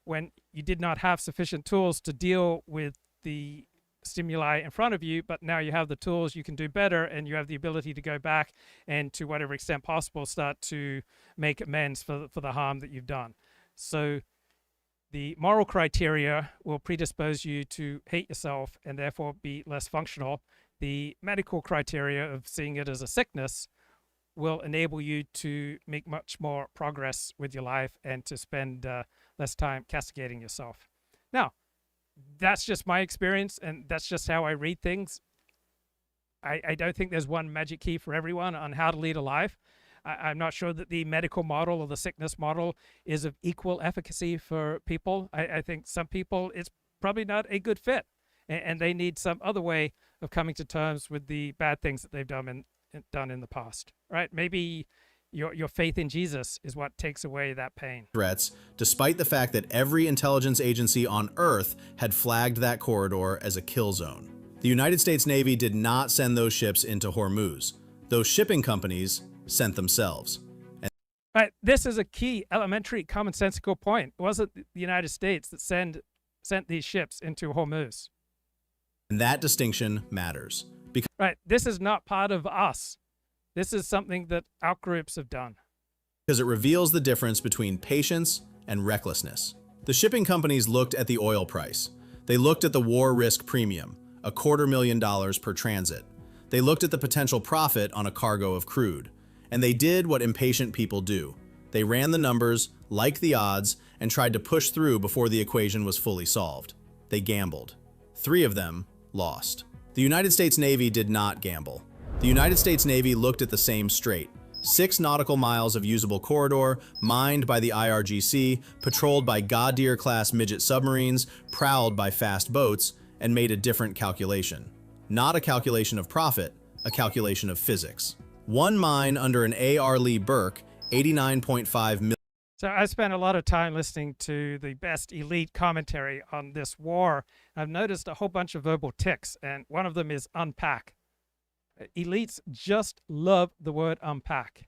when you did not have sufficient tools to deal with the stimuli in front of you, but now you have the tools, you can do better, and you have the ability to go back and, to whatever extent possible, start to make amends for the harm that you've done. So the moral criteria will predispose you to hate yourself and therefore be less functional. The medical criteria of seeing it as a sickness will enable you to make much more progress with your life and to spend less time castigating yourself. Now, that's just my experience, and that's just how I read things. I don't think there's one magic key for everyone on how to lead a life. I'm not sure that the medical model or the sickness model is of equal efficacy for people. I think some people, it's probably not a good fit, and they need some other way of coming to terms with the bad things that they've done in the past, right? Maybe your faith in Jesus is what takes away that pain. Threats, despite the fact that every intelligence agency on Earth had flagged that corridor as a kill zone. The United States Navy did not send those ships into Hormuz. Those shipping companies sent themselves. Right, this is a key, elementary, commonsensical point. It wasn't the United States that sent these ships into Hormuz. And that distinction matters. Right, this is not part of us. This is something that outgroups have done. Because it reveals the difference between patience and recklessness. The shipping companies looked at the oil price. They looked at the war risk premium, $250,000 per transit. They looked at the potential profit on a cargo of crude. And they did what impatient people do. They ran the numbers, liked the odds, and tried to push through before the equation was fully solved. They gambled. 3 of them lost. The United States Navy did not gamble. The United States Navy looked at the same strait. 6 nautical miles of usable corridor, mined by the IRGC, patrolled by Gaudier-class midget submarines, prowled by fast boats, and made a different calculation. Not a calculation of profit, a calculation of physics. One mine under an A.R. Lee Burke, 89.5 million. So I spent a lot of time listening to the best elite commentary on this war. I've noticed a whole bunch of verbal tics, and one of them is unpack. Elites just love the word unpack.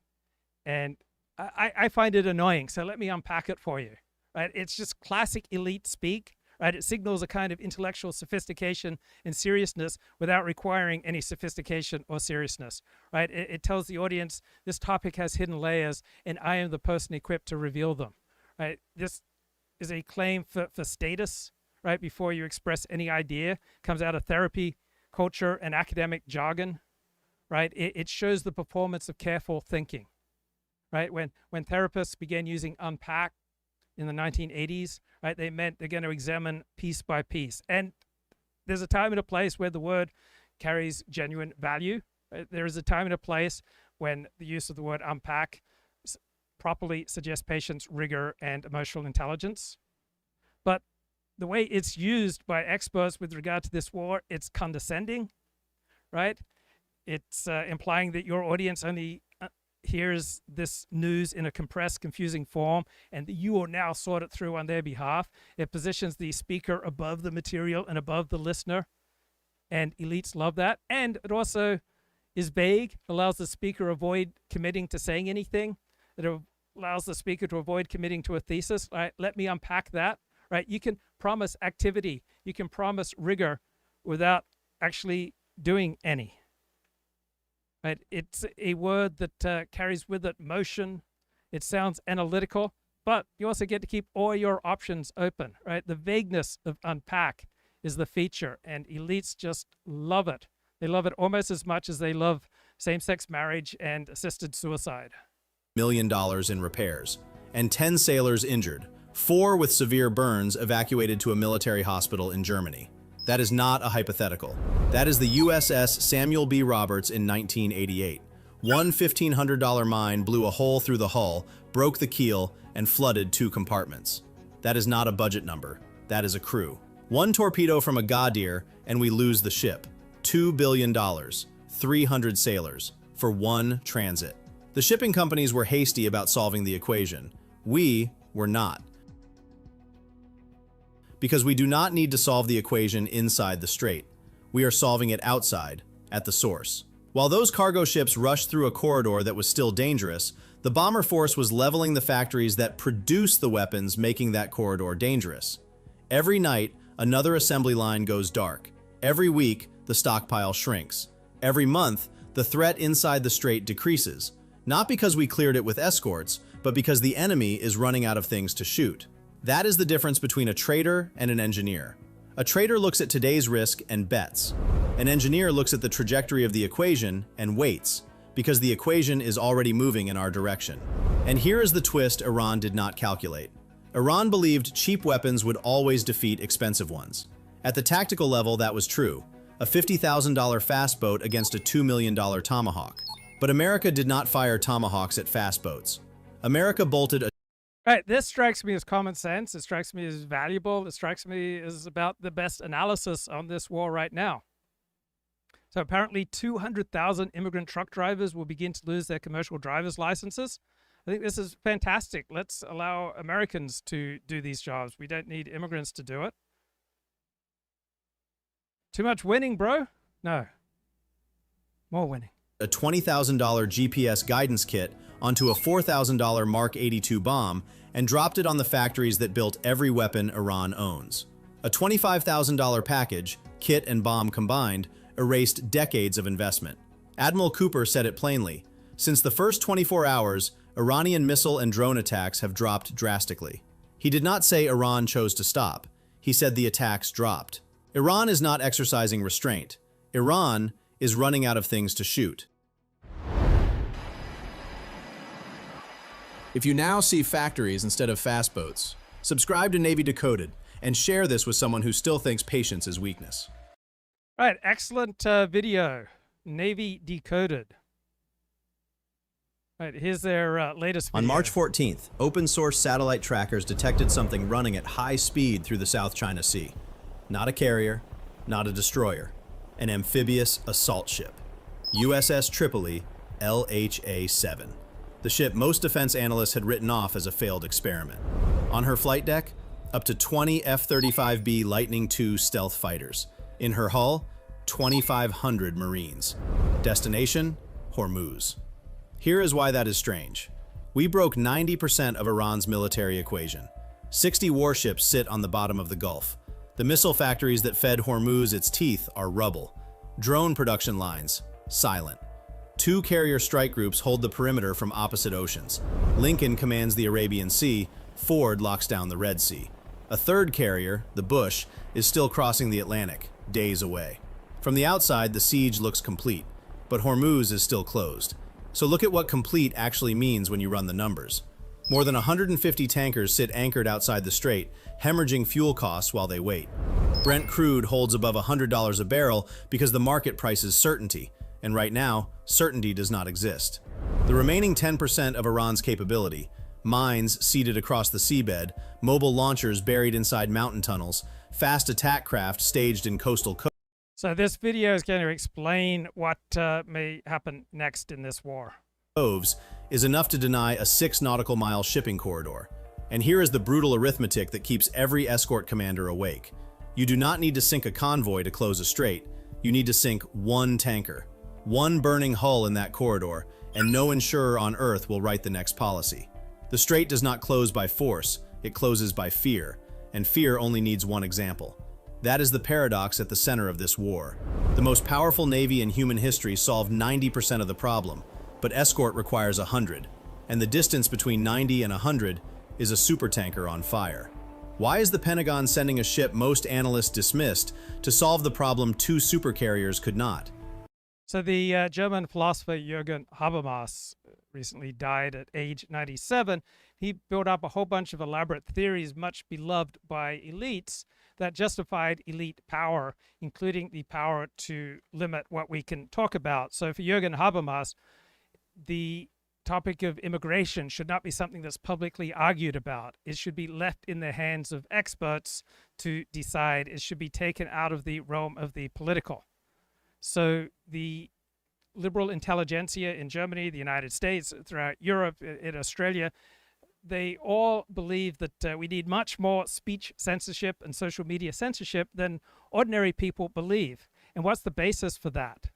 And I find it annoying, so let me unpack it for you. Right? It's just classic elite speak. Right? It signals a kind of intellectual sophistication and seriousness without requiring any sophistication or seriousness. Right? It tells the audience this topic has hidden layers, and I am the person equipped to reveal them. Right? This is a claim for status. Right? Before you express any idea, comes out of therapy, culture, and academic jargon. Right? It shows the performance of careful thinking. Right? When therapists began using unpack in the 1980s, right, they meant they're going to examine piece by piece. And there's a time and a place where the word carries genuine value. Right? There is a time and a place when the use of the word unpack properly suggests patience, rigor, and emotional intelligence. But the way it's used by experts with regard to this war, it's condescending, right? It's implying that your audience only hears this news in a compressed, confusing form, and that you will now sort it through on their behalf. It positions the speaker above the material and above the listener, and elites love that. And it also is vague, allows the speaker to avoid committing to saying anything. It allows the speaker to avoid committing to a thesis. Right? Let me unpack that. Right? You can promise activity, you can promise rigor without actually doing any. Right? It's a word that carries with it motion. It sounds analytical, but you also get to keep all your options open. Right? The vagueness of unpack is the feature, and elites just love it. They love it almost as much as they love same-sex marriage and assisted suicide. $1 million in repairs, and 10 sailors injured, 4 with severe burns evacuated to a military hospital in Germany. That is not a hypothetical. That is the USS Samuel B. Roberts in 1988. One $1,500 mine blew a hole through the hull, broke the keel, and flooded 2 compartments. That is not a budget number. That is a crew. One torpedo from a Gaudier, and we lose the ship. $2 billion, 300 sailors, for 1 transit. The shipping companies were hasty about solving the equation. We were not. Because we do not need to solve the equation inside the strait. We are solving it outside, at the source. While those cargo ships rushed through a corridor that was still dangerous, the bomber force was leveling the factories that produce the weapons, making that corridor dangerous. Every night, another assembly line goes dark. Every week, the stockpile shrinks. Every month, the threat inside the strait decreases, not because we cleared it with escorts, but because the enemy is running out of things to shoot. That is the difference between a trader and an engineer. A trader looks at today's risk and bets. An engineer looks at the trajectory of the equation and waits, because the equation is already moving in our direction. And here is the twist Iran did not calculate. Iran believed cheap weapons would always defeat expensive ones. At the tactical level, that was true. A $50,000 fast boat against a $2 million Tomahawk. But America did not fire Tomahawks at fast boats. America bolted a Right, this strikes me as common sense. It strikes me as valuable. It strikes me as about the best analysis on this war right now. So apparently 200,000 immigrant truck drivers will begin to lose their commercial driver's licenses. I think this is fantastic. Let's allow Americans to do these jobs. We don't need immigrants to do it. Too much winning, bro? No. More winning. A $20,000 GPS guidance kit onto a $4,000 Mark 82 bomb and dropped it on the factories that built every weapon Iran owns. A $25,000 package, kit and bomb combined, erased decades of investment. Admiral Cooper said it plainly. Since the first 24 hours, Iranian missile and drone attacks have dropped drastically. He did not say Iran chose to stop. He said the attacks dropped. Iran is not exercising restraint. Iran is running out of things to shoot. If you now see factories instead of fast boats, subscribe to Navy Decoded and share this with someone who still thinks patience is weakness. Right, excellent video. Navy Decoded. Right, here's their latest video. On March 14th, open-source satellite trackers detected something running at high speed through the South China Sea. Not a carrier, not a destroyer. An amphibious assault ship. USS Tripoli, LHA-7. The ship most defense analysts had written off as a failed experiment. On her flight deck, up to 20 F-35B Lightning II stealth fighters. In her hull, 2,500 Marines. Destination, Hormuz. Here is why that is strange. We broke 90% of Iran's military equation. 60 warships sit on the bottom of the Gulf. The missile factories that fed Hormuz its teeth are rubble. Drone production lines, silent. 2 carrier strike groups hold the perimeter from opposite oceans. Lincoln commands the Arabian Sea, Ford locks down the Red Sea. A third carrier, the Bush, is still crossing the Atlantic, days away. From the outside, the siege looks complete, but Hormuz is still closed. So look at what complete actually means when you run the numbers. More than 150 tankers sit anchored outside the strait, hemorrhaging fuel costs while they wait. Brent crude holds above $100 a barrel because the market prices certainty, and right now, certainty does not exist. The remaining 10% of Iran's capability, mines seated across the seabed, mobile launchers buried inside mountain tunnels, fast attack craft staged in coastal coves. So this video is going to explain what may happen next in this war. Is enough to deny a 6 nautical mile shipping corridor. And here is the brutal arithmetic that keeps every escort commander awake. You do not need to sink a convoy to close a strait. You need to sink one tanker. One burning hull in that corridor, and no insurer on earth will write the next policy. The strait does not close by force, it closes by fear, and fear only needs one example. That is the paradox at the center of this war. The most powerful navy in human history solved 90% of the problem, but escort requires 100, and the distance between 90 and 100 is a supertanker on fire. Why is the Pentagon sending a ship most analysts dismissed to solve the problem 2 supercarriers could not? So the German philosopher Jürgen Habermas recently died at age 97. He built up a whole bunch of elaborate theories much beloved by elites that justified elite power, including the power to limit what we can talk about. So for Jürgen Habermas, the topic of immigration should not be something that's publicly argued about. It should be left in the hands of experts to decide. It should be taken out of the realm of the political. So the liberal intelligentsia in Germany, the United States, throughout Europe, in Australia, they all believe that we need much more speech censorship and social media censorship than ordinary people believe. And what's the basis for that?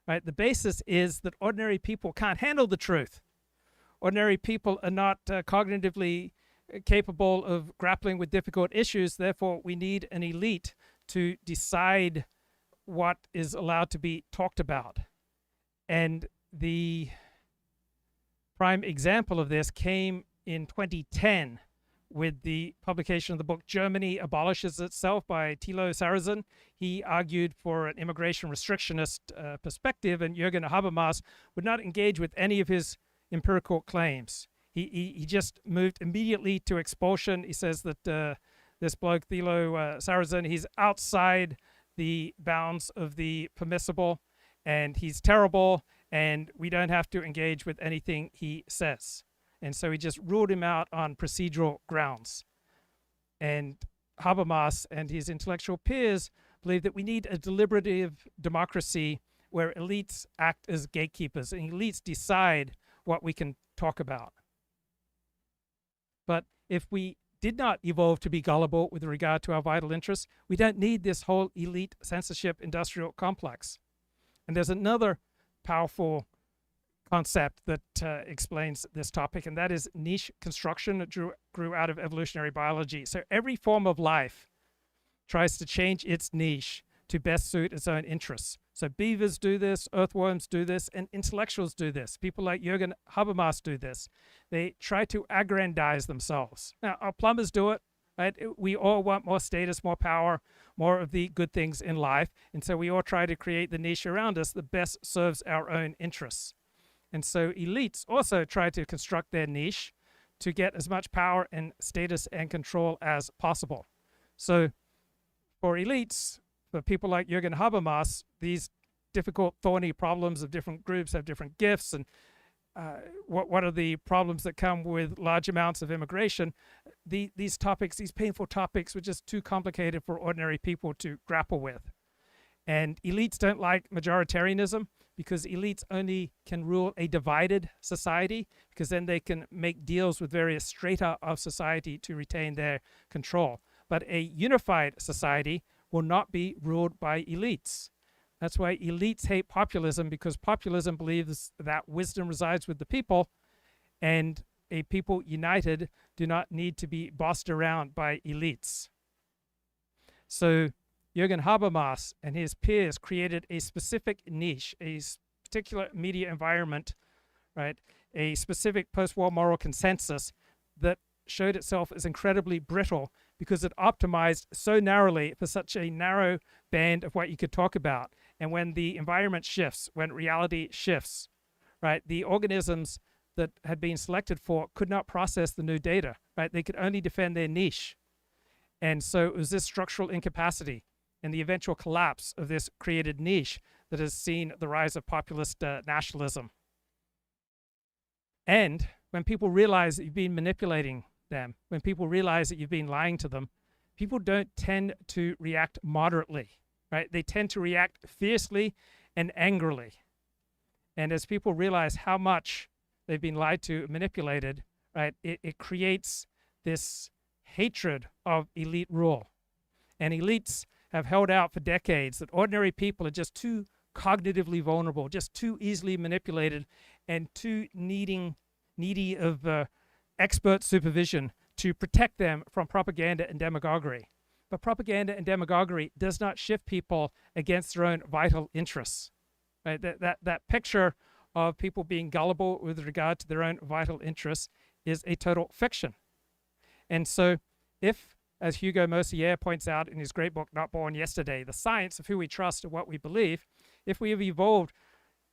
Right? The basis is that ordinary people can't handle the truth. Ordinary people are not cognitively capable of grappling with difficult issues. Therefore, we need an elite to decide what is allowed to be talked about. And the prime example of this came in 2010 with the publication of the book Germany Abolishes Itself by Thilo Sarrazin. He argued for an immigration restrictionist perspective, and Jürgen Habermas would not engage with any of his empirical claims. He just moved immediately to expulsion. He says that this bloke, Thilo Sarrazin, he's outside the bounds of the permissible, and he's terrible, and we don't have to engage with anything he says. And so he just ruled him out on procedural grounds. And Habermas and his intellectual peers believe that we need a deliberative democracy where elites act as gatekeepers and elites decide what we can talk about. But if we did not evolve to be gullible with regard to our vital interests, we don't need this whole elite censorship industrial complex. And there's another powerful concept that explains this topic, and that is niche construction that grew out of evolutionary biology. So every form of life tries to change its niche to best suit its own interests. So beavers do this, earthworms do this, and intellectuals do this. People like Jürgen Habermas do this. They try to aggrandize themselves. Now, our plumbers do it, right? We all want more status, more power, more of the good things in life. And so we all try to create the niche around us that best serves our own interests. And so elites also try to construct their niche to get as much power and status and control as possible. So for elites, for people like Jürgen Habermas, these difficult, thorny problems of different groups have different gifts. And what are the problems that come with large amounts of immigration? These topics, these painful topics, were just too complicated for ordinary people to grapple with. And elites don't like majoritarianism because elites only can rule a divided society, because then they can make deals with various strata of society to retain their control. But a unified society will not be ruled by elites. That's why elites hate populism, because populism believes that wisdom resides with the people, and a people united do not need to be bossed around by elites. So Jürgen Habermas and his peers created a specific niche, a particular media environment, right? A specific post-war moral consensus that showed itself as incredibly brittle because it optimized so narrowly for such a narrow band of what you could talk about. And when the environment shifts, when reality shifts, right, the organisms that had been selected for could not process the new data, right? They could only defend their niche. And so it was this structural incapacity and the eventual collapse of this created niche that has seen the rise of populist nationalism. And when people realize that you've been manipulating them, when people realize that you've been lying to them, people don't tend to react moderately, right? They tend to react fiercely and angrily. And as people realize how much they've been lied to, manipulated, right, it creates this hatred of elite rule. And elites have held out for decades that ordinary people are just too cognitively vulnerable, just too easily manipulated, and too needy of expert supervision to protect them from propaganda and demagoguery. But propaganda and demagoguery does not shift people against their own vital interests. Right? That picture of people being gullible with regard to their own vital interests is a total fiction. And so if, as Hugo Mercier points out in his great book, Not Born Yesterday, the science of who we trust and what we believe, if we have evolved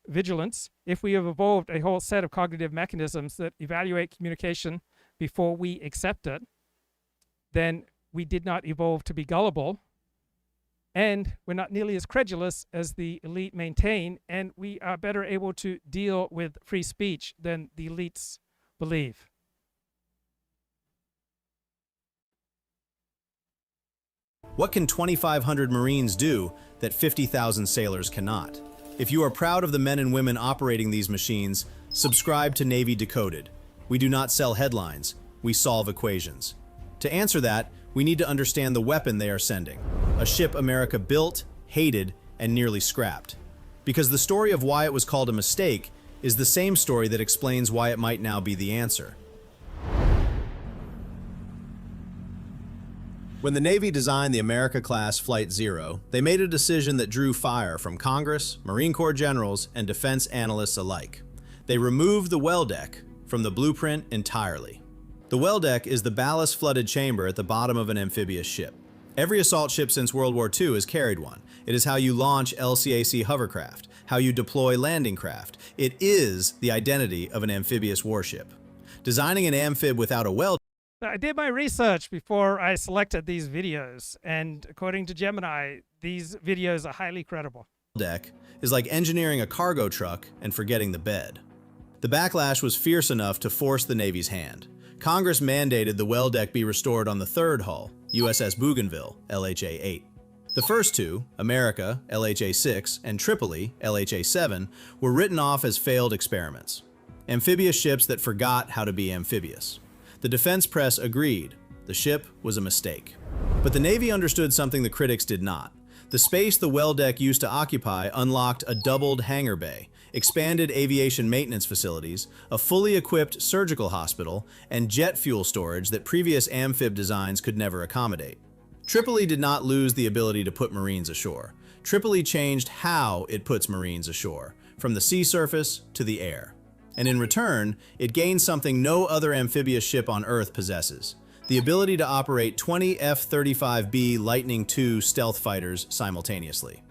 vigilance, if we have evolved a whole set of cognitive mechanisms that evaluate communication before we accept it, then we did not evolve to be gullible, and we're not nearly as credulous as the elite maintain, and we are better able to deal with free speech than the elites believe. What can 2,500 Marines do that 50,000 sailors cannot? If you are proud of the men and women operating these machines, subscribe to Navy Decoded. We do not sell headlines. we solve equations. To answer that, we need to understand the weapon they are sending, a ship America built, hated, and nearly scrapped. Because the story of why it was called a mistake is the same story that explains why it might now be the answer. When the Navy designed the America-class Flight Zero, they made a decision that drew fire from Congress, Marine Corps generals, and defense analysts alike. They removed the well deck from the blueprint entirely. The well deck is the ballast-flooded chamber at the bottom of an amphibious ship. Every assault ship since World War II has carried one. It is how you launch LCAC hovercraft, how you deploy landing craft. It is the identity of an amphibious warship. Designing an amphib without a well I did my research before I selected these videos, and according to Gemini, these videos are highly credible. Deck is like engineering a cargo truck and forgetting the bed. The backlash was fierce enough to force the Navy's hand. Congress mandated the well deck be restored on the third hull, USS Bougainville, LHA-8. The first two, America, LHA-6, and Tripoli, LHA-7, were written off as failed experiments. Amphibious ships that forgot how to be amphibious. The defense press agreed. The ship was a mistake. But the Navy understood something the critics did not. The space the well deck used to occupy unlocked a doubled hangar bay, expanded aviation maintenance facilities, a fully equipped surgical hospital, and jet fuel storage that previous amphib designs could never accommodate. Tripoli did not lose the ability to put Marines ashore. Tripoli changed how it puts Marines ashore, from the sea surface to the air. And in return, it gained something no other amphibious ship on Earth possesses: the ability to operate 20 F-35B Lightning II stealth fighters simultaneously.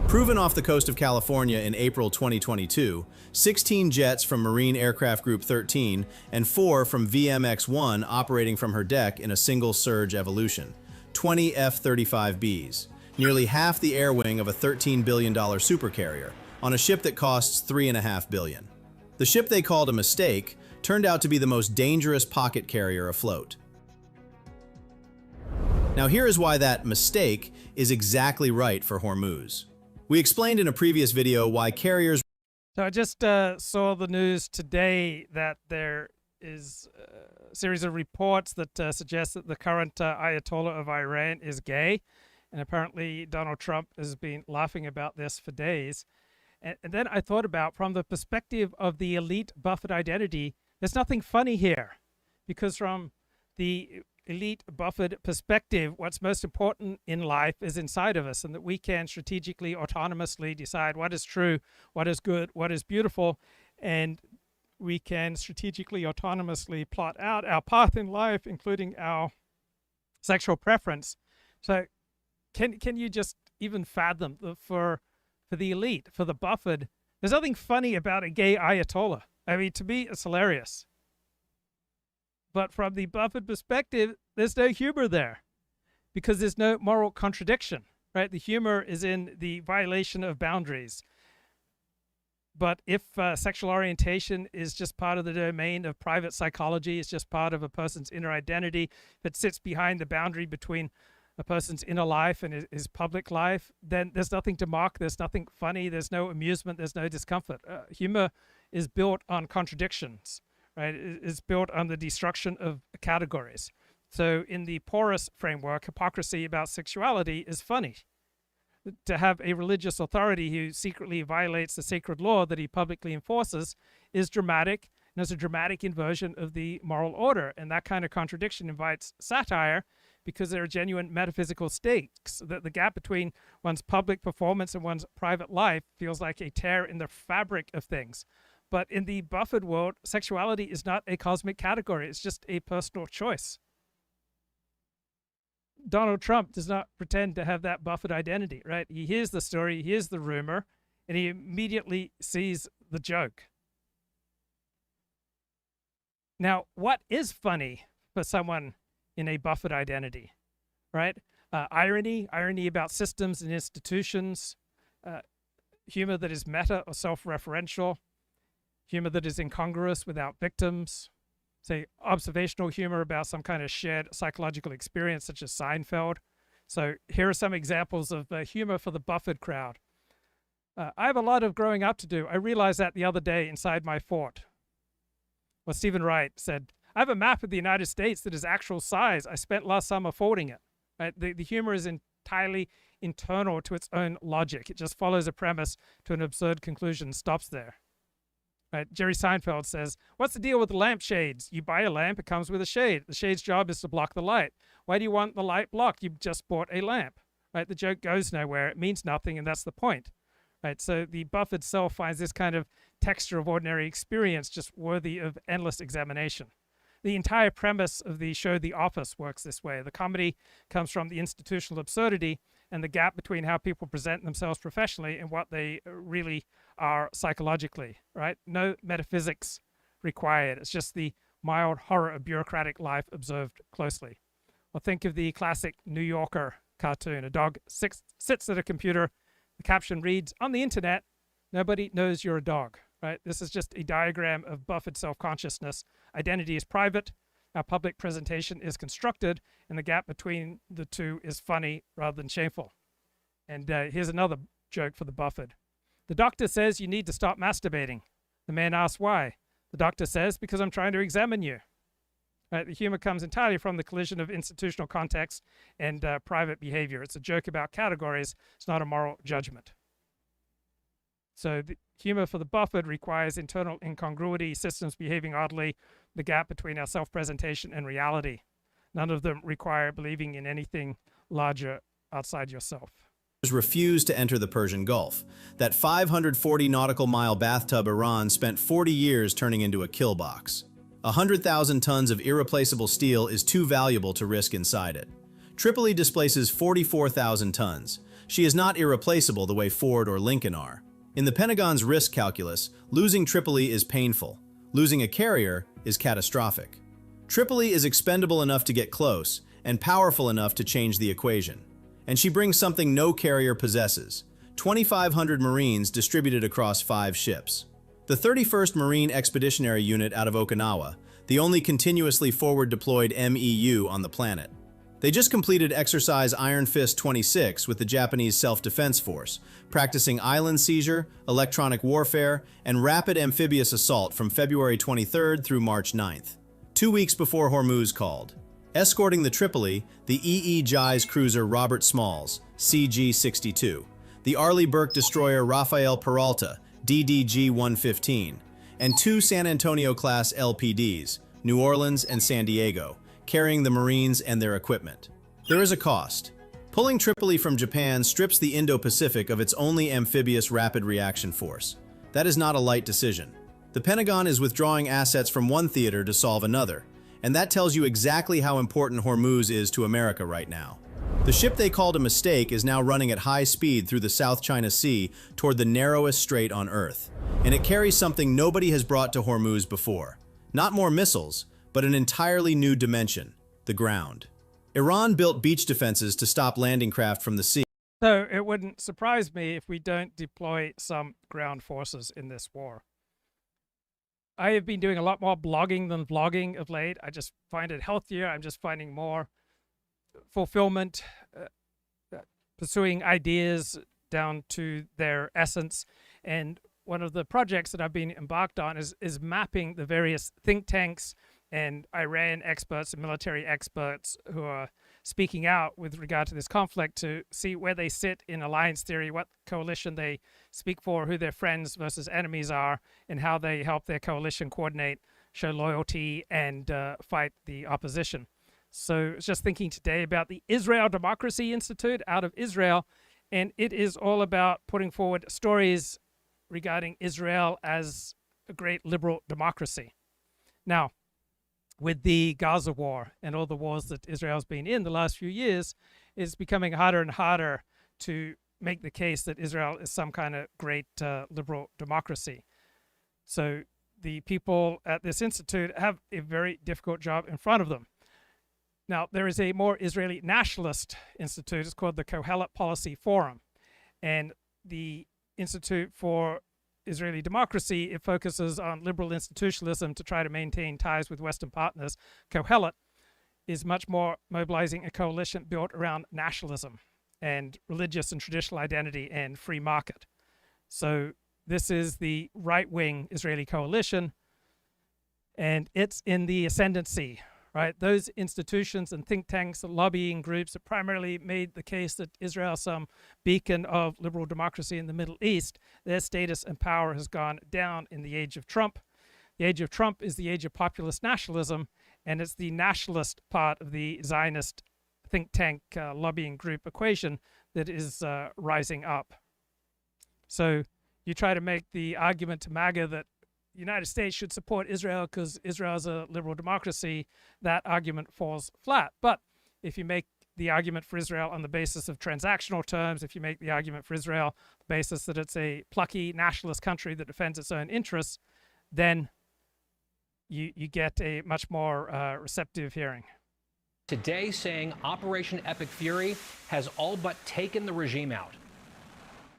Proven off the coast of California in April 2022, 16 jets from Marine Aircraft Group 13 and 4 from VMX-1 operating from her deck in a single surge evolution. 20 F-35Bs, nearly half the air wing of a $13 billion supercarrier, on a ship that costs $3.5 billion. The ship they called a mistake turned out to be the most dangerous pocket carrier afloat. Now here is why that mistake is exactly right for Hormuz. We explained in a previous video why carriers... So I just saw the news today that there is a series of reports that suggest that the current Ayatollah of Iran is gay. And apparently Donald Trump has been laughing about this for days. And then I thought about, from the perspective of the elite Buffett identity, there's nothing funny here. Because from the elite Buffett perspective, what's most important in life is inside of us, and that we can strategically, autonomously decide what is true, what is good, what is beautiful, and we can strategically, autonomously plot out our path in life, including our sexual preference. So can you just even fathom for the elite, for the Buffett, there's nothing funny about a gay Ayatollah. I mean, to me, it's hilarious. But from the Buffett perspective, there's no humor there because there's no moral contradiction, right? The humor is in the violation of boundaries. But if sexual orientation is just part of the domain of private psychology, it's just part of a person's inner identity, if it sits behind the boundary between a person's inner life and his public life, then there's nothing to mock, there's nothing funny, there's no amusement, there's no discomfort. Humor is built on contradictions, right? It is built on the destruction of categories. So in the porous framework, hypocrisy about sexuality is funny. To have a religious authority who secretly violates the sacred law that he publicly enforces is dramatic, and it's a dramatic inversion of the moral order. And that kind of contradiction invites satire, because there are genuine metaphysical stakes. That the gap between one's public performance and one's private life feels like a tear in the fabric of things. But in the Buffett world, sexuality is not a cosmic category. It's just a personal choice. Donald Trump does not pretend to have that Buffett identity, right? He hears the story, he hears the rumor, and he immediately sees the joke. Now, what is funny for someone in a Buffett identity, right? Irony about systems and institutions, humor that is meta or self-referential, humor that is incongruous without victims, say observational humor about some kind of shared psychological experience such as Seinfeld. So here are some examples of humor for the Buffett crowd. I have a lot of growing up to do. I realized that the other day inside my fort. Well, Stephen Wright said, I have a map of the United States that is actual size. I spent last summer forwarding it. Right? The humor is entirely internal to its own logic. It just follows a premise to an absurd conclusion and stops there. Right? Jerry Seinfeld says, what's the deal with the lampshades? You buy a lamp, it comes with a shade. The shade's job is to block the light. Why do you want the light blocked? You've just bought a lamp. Right? The joke goes nowhere. It means nothing, and that's the point. Right? So the buff itself finds this kind of texture of ordinary experience just worthy of endless examination. The entire premise of the show The Office works this way. The comedy comes from the institutional absurdity and the gap between how people present themselves professionally and what they really are psychologically, right? No metaphysics required. It's just the mild horror of bureaucratic life observed closely. Well, think of the classic New Yorker cartoon. A dog sits at a computer. The caption reads, on the internet, nobody knows you're a dog, right? This is just a diagram of buffered self-consciousness. Identity is private. Our public presentation is constructed, and the gap between the two is funny rather than shameful. And here's another joke for the buffered. The doctor says you need to stop masturbating. The man asks why. The doctor says, because I'm trying to examine you. The humor comes entirely from the collision of institutional context and private behavior. It's a joke about categories. It's not a moral judgment. So the humor for the buffered requires internal incongruity, systems behaving oddly, the gap between our self-presentation and reality. None of them require believing in anything larger outside yourself. Refused to enter the Persian Gulf. That 540 nautical mile bathtub Iran spent 40 years turning into a kill box. 100,000 tons of irreplaceable steel is too valuable to risk inside it. Tripoli displaces 44,000 tons. She is not irreplaceable the way Ford or Lincoln are. In the Pentagon's risk calculus, losing Tripoli is painful. Losing a carrier is catastrophic. Tripoli is expendable enough to get close and powerful enough to change the equation. And she brings something no carrier possesses: 2,500 Marines distributed across 5 ships. The 31st Marine Expeditionary Unit out of Okinawa, the only continuously forward-deployed MEU on the planet. They just completed exercise Iron Fist 26 with the Japanese Self-Defense Force, practicing island seizure, electronic warfare, and rapid amphibious assault from February 23rd through March 9th, 2 weeks before Hormuz called. Escorting the Tripoli, the E.E. Jais cruiser Robert Smalls, CG-62, the Arleigh Burke destroyer Rafael Peralta, DDG-115, and 2 San Antonio-class LPDs, New Orleans and San Diego, carrying the Marines and their equipment. There is a cost. Pulling Tripoli from Japan strips the Indo-Pacific of its only amphibious rapid reaction force. That is not a light decision. The Pentagon is withdrawing assets from one theater to solve another, and that tells you exactly how important Hormuz is to America right now. The ship they called a mistake is now running at high speed through the South China Sea toward the narrowest strait on Earth, and it carries something nobody has brought to Hormuz before. Not more missiles, but an entirely new dimension: the ground. Iran built beach defenses to stop landing craft from the sea. So it wouldn't surprise me if we don't deploy some ground forces in this war. I have been doing a lot more blogging than vlogging of late. I just find it healthier. I'm just finding more fulfillment, pursuing ideas down to their essence. And one of the projects that I've been embarked on is mapping the various think tanks and Iran experts and military experts who are speaking out with regard to this conflict to see where they sit in alliance theory, what coalition they speak for, who their friends versus enemies are, and how they help their coalition coordinate, show loyalty, and fight the opposition. So I was just thinking today about the Israel Democracy Institute out of Israel, and it is all about putting forward stories regarding Israel as a great liberal democracy. Now, with the Gaza war and all the wars that Israel's been in the last few years, it's becoming harder and harder to make the case that Israel is some kind of great liberal democracy. So the people at this institute have a very difficult job in front of them. Now, there is a more Israeli nationalist institute. It's called the Kohelet Policy Forum. And the Institute for Israeli Democracy, it focuses on liberal institutionalism to try to maintain ties with Western partners. Kohelet is much more mobilizing a coalition built around nationalism and religious and traditional identity and free market. So this is the right-wing Israeli coalition. and it's in the ascendancy, right? Those institutions and think tanks and lobbying groups that primarily made the case that Israel is some beacon of liberal democracy in the Middle East, their status and power has gone down in the age of Trump. The age of Trump is the age of populist nationalism, and it's the nationalist part of the Zionist think tank lobbying group equation that is rising up. So you try to make the argument to MAGA that the United States should support Israel because Israel is a liberal democracy, that argument falls flat. But if you make the argument for Israel on the basis of transactional terms, if you make the argument for Israel on the basis that it's a plucky nationalist country that defends its own interests, then you get a much more receptive hearing. Today saying Operation Epic Fury has all but taken the regime out.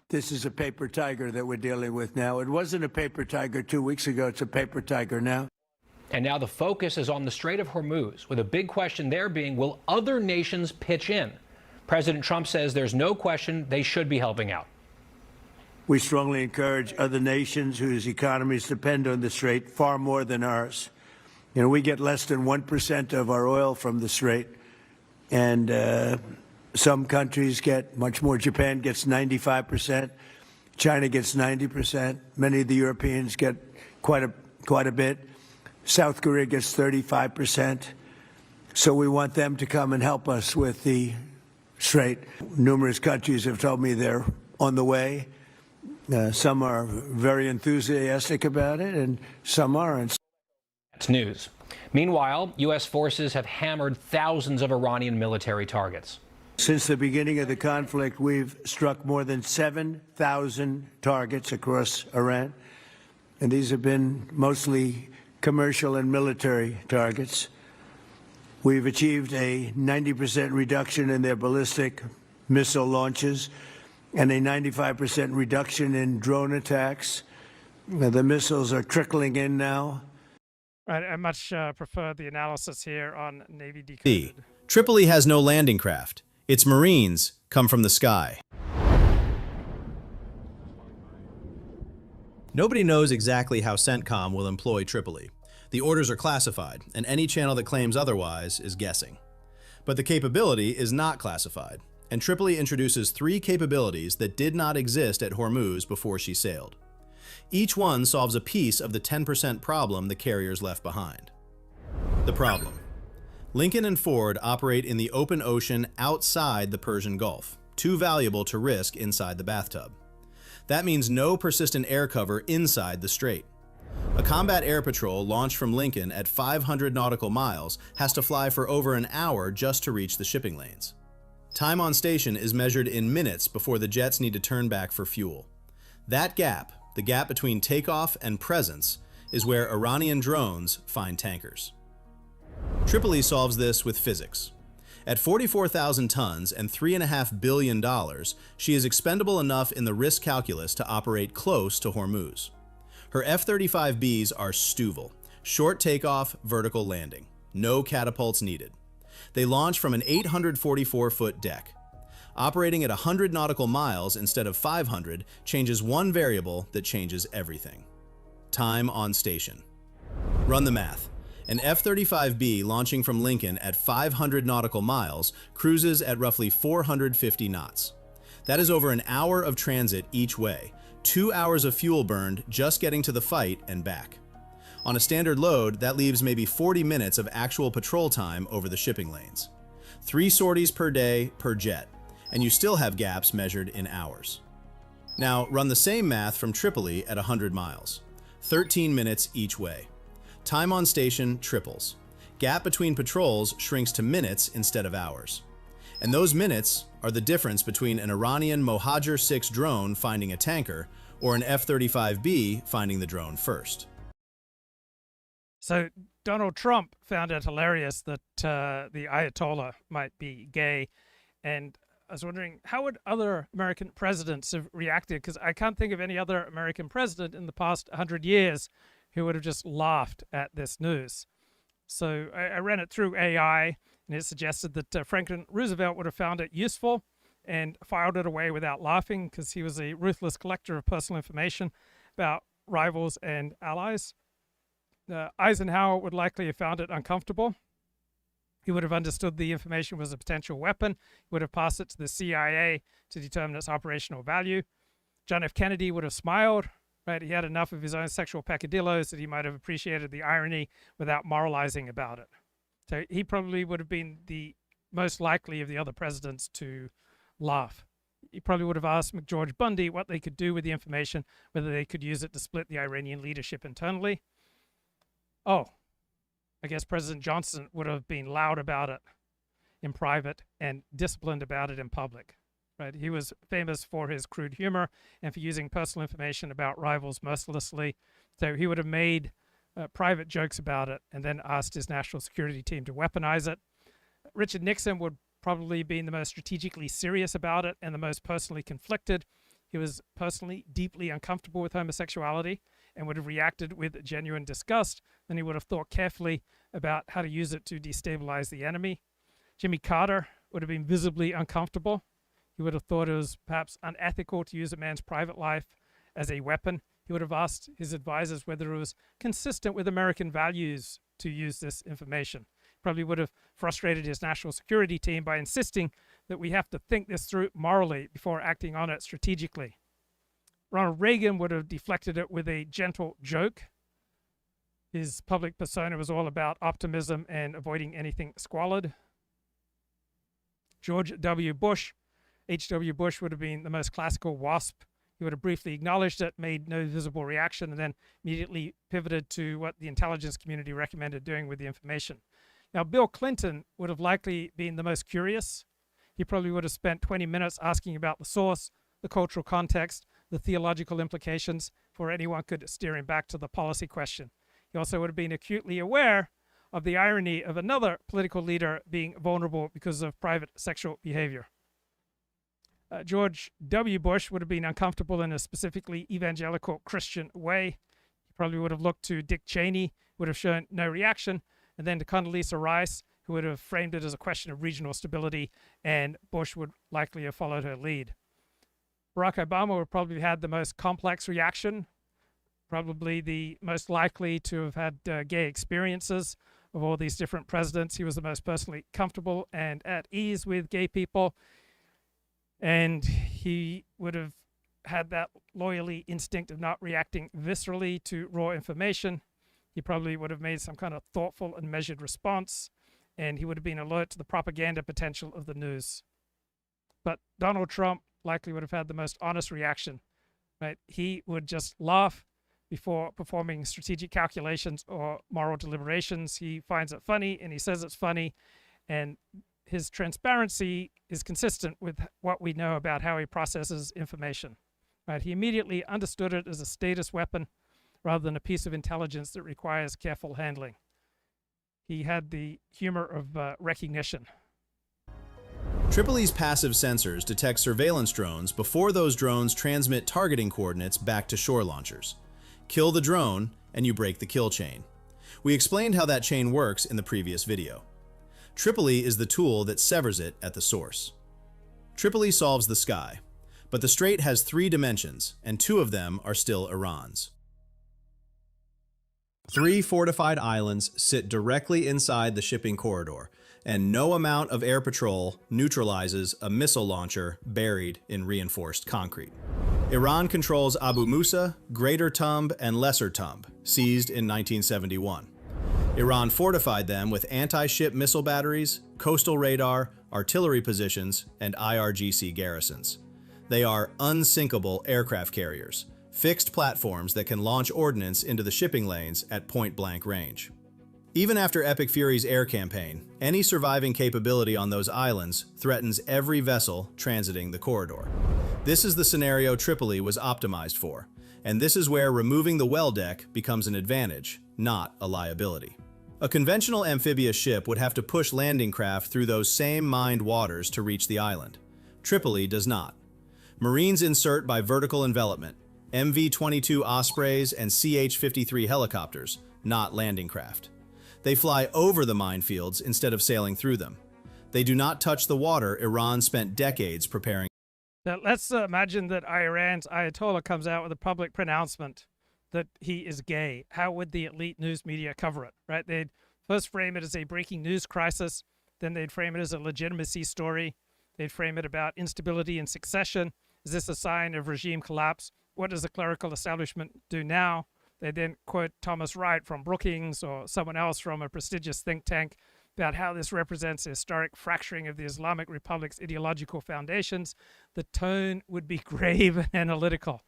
This is a paper tiger that we're dealing with now. It wasn't a paper tiger 2 weeks ago. It's a paper tiger now. And now the focus is on the Strait of Hormuz, with a big question there being, will other nations pitch in? President Trump says there's no question they should be helping out. We strongly encourage other nations whose economies depend on the Strait far more than ours. You know, we get less than 1% of our oil from the Strait, and some countries get much more. Japan gets 95%. China gets 90%. Many of the Europeans get quite a bit. South Korea gets 35%. So we want them to come and help us with the Strait. Numerous countries have told me they're on the way. Some are very enthusiastic about it, and some aren't. That's news. Meanwhile, U.S. forces have hammered thousands of Iranian military targets. Since the beginning of the conflict, we've struck more than 7,000 targets across Iran, and these have been mostly commercial and military targets. We've achieved a 90% reduction in their ballistic missile launches and a 95% reduction in drone attacks. The missiles are trickling in now. I much prefer the analysis here on Navy Decoded. Tripoli has no landing craft. Its Marines come from the sky. Nobody knows exactly how CENTCOM will employ Tripoli. The orders are classified, and any channel that claims otherwise is guessing. But the capability is not classified, and Tripoli introduces 3 capabilities that did not exist at Hormuz before she sailed. Each one solves a piece of the 10% problem the carriers left behind. The problem. Lincoln and Ford operate in the open ocean outside the Persian Gulf, too valuable to risk inside the bathtub. That means no persistent air cover inside the strait. A combat air patrol launched from Lincoln at 500 nautical miles has to fly for over an hour just to reach the shipping lanes. Time on station is measured in minutes before the jets need to turn back for fuel. That gap, the gap between takeoff and presence, is where Iranian drones find tankers. Tripoli solves this with physics. At 44,000 tons and $3.5 billion, she is expendable enough in the risk calculus to operate close to Hormuz. Her F-35Bs are Stüvel, short takeoff, vertical landing. No catapults needed. They launch from an 844-foot deck. Operating at 100 nautical miles instead of 500 changes one variable that changes everything. Time on station. Run the math. An F-35B launching from Lincoln at 500 nautical miles cruises at roughly 450 knots. That is over an hour of transit each way, 2 hours of fuel burned just getting to the fight and back. On a standard load, that leaves maybe 40 minutes of actual patrol time over the shipping lanes. 3 sorties per day per jet, and you still have gaps measured in hours. Now, run the same math from Tripoli at 100 miles. 13 minutes each way. Time on station triples. Gap between patrols shrinks to minutes instead of hours. And those minutes are the difference between an Iranian Mohajer 6 drone finding a tanker or an F-35B finding the drone first. So Donald Trump found it hilarious that the Ayatollah might be gay, and I was wondering, how would other American presidents have reacted? Because I can't think of any other American president in the past 100 years who would have just laughed at this news. So I ran it through AI, and it suggested that Franklin Roosevelt would have found it useful and filed it away without laughing because he was a ruthless collector of personal information about rivals and allies. Eisenhower would likely have found it uncomfortable. He would have understood the information was a potential weapon. He would have passed it to the CIA to determine its operational value. John F. Kennedy would have smiled. Right? He had enough of his own sexual peccadillos that he might have appreciated the irony without moralizing about it. So he probably would have been the most likely of the other presidents to laugh. He probably would have asked McGeorge Bundy what they could do with the information, whether they could use it to split the Iranian leadership internally. Oh, I guess President Johnson would have been loud about it in private and disciplined about it in public. Right? He was famous for his crude humor and for using personal information about rivals mercilessly. So he would have made private jokes about it and then asked his national security team to weaponize it. Richard Nixon would probably been the most strategically serious about it and the most personally conflicted. He was personally deeply uncomfortable with homosexuality and would have reacted with genuine disgust. Then he would have thought carefully about how to use it to destabilize the enemy. Jimmy Carter would have been visibly uncomfortable. He would have thought it was perhaps unethical to use a man's private life as a weapon. He would have asked his advisors whether it was consistent with American values to use this information. Probably would have frustrated his national security team by insisting that we have to think this through morally before acting on it strategically. Ronald Reagan would have deflected it with a gentle joke. His public persona was all about optimism and avoiding anything squalid. George W. Bush, H.W. Bush would have been the most classical WASP. He would have briefly acknowledged it, made no visible reaction, and then immediately pivoted to what the intelligence community recommended doing with the information. Now, Bill Clinton would have likely been the most curious. He probably would have spent 20 minutes asking about the source, the cultural context, the theological implications, before anyone could steer him back to the policy question. He also would have been acutely aware of the irony of another political leader being vulnerable because of private sexual behavior. George W. Bush would have been uncomfortable in a specifically evangelical Christian way. He probably would have looked to Dick Cheney, would have shown no reaction, and then to Condoleezza Rice, who would have framed it as a question of regional stability, and Bush would likely have followed her lead. Barack Obama would probably have had the most complex reaction, probably the most likely to have had gay experiences of all these different presidents. He was the most personally comfortable and at ease with gay people. And he would have had that loyally instinct of not reacting viscerally to raw information. He probably would have made some kind of thoughtful and measured response, and he would have been alert to the propaganda potential of the news. But Donald Trump likely would have had the most honest reaction. Right? He would just laugh before performing strategic calculations or moral deliberations. He finds it funny, and he says it's funny, and his transparency is consistent with what we know about how he processes information. Right? He immediately understood it as a status weapon rather than a piece of intelligence that requires careful handling. He had the humor of recognition. Tripoli's passive sensors detect surveillance drones before those drones transmit targeting coordinates back to shore launchers. Kill the drone, and you break the kill chain. We explained how that chain works in the previous video. Tripoli is the tool that severs it at the source. Tripoli solves the sky, but the Strait has 3 dimensions, and 2 of them are still Iran's. 3 fortified islands sit directly inside the shipping corridor, and no amount of air patrol neutralizes a missile launcher buried in reinforced concrete. Iran controls Abu Musa, Greater Tumb, and Lesser Tumb, seized in 1971. Iran fortified them with anti-ship missile batteries, coastal radar, artillery positions, and IRGC garrisons. They are unsinkable aircraft carriers, fixed platforms that can launch ordnance into the shipping lanes at point-blank range. Even after Epic Fury's air campaign, any surviving capability on those islands threatens every vessel transiting the corridor. This is the scenario Tripoli was optimized for, and this is where removing the well deck becomes an advantage, not a liability. A conventional amphibious ship would have to push landing craft through those same mined waters to reach the island. Tripoli does not. Marines insert by vertical envelopment, MV-22 Ospreys and CH-53 helicopters, not landing craft. They fly over the minefields instead of sailing through them. They do not touch the water Iran spent decades preparing. Now, let's imagine that Iran's Ayatollah comes out with a public pronouncement that he is gay, how would the elite news media cover it, right? They'd first frame it as a breaking news crisis, then they'd frame it as a legitimacy story, they'd frame it about instability and succession. Is this a sign of regime collapse? What does the clerical establishment do now? They then quote Thomas Wright from Brookings or someone else from a prestigious think tank about how this represents a historic fracturing of the Islamic Republic's ideological foundations. The tone would be grave and analytical.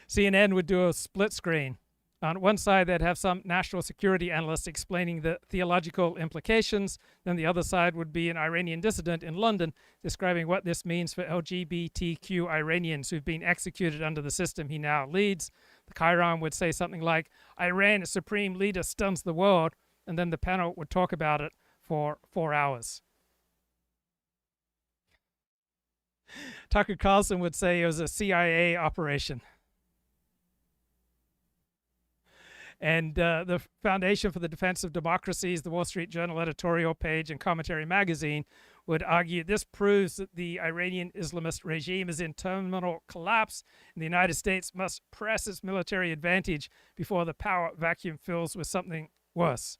CNN would do a split screen. On one side, they'd have some national security analysts explaining the theological implications. Then the other side would be an Iranian dissident in London describing what this means for LGBTQ Iranians who've been executed under the system he now leads. The Chiron would say something like, Iran's supreme leader stuns the world, and then the panel would talk about it for 4 hours. Tucker Carlson would say it was a CIA operation. And the Foundation for the Defense of Democracies, the Wall Street Journal editorial page, and Commentary magazine would argue this proves that the Iranian Islamist regime is in terminal collapse, and the United States must press its military advantage before the power vacuum fills with something worse.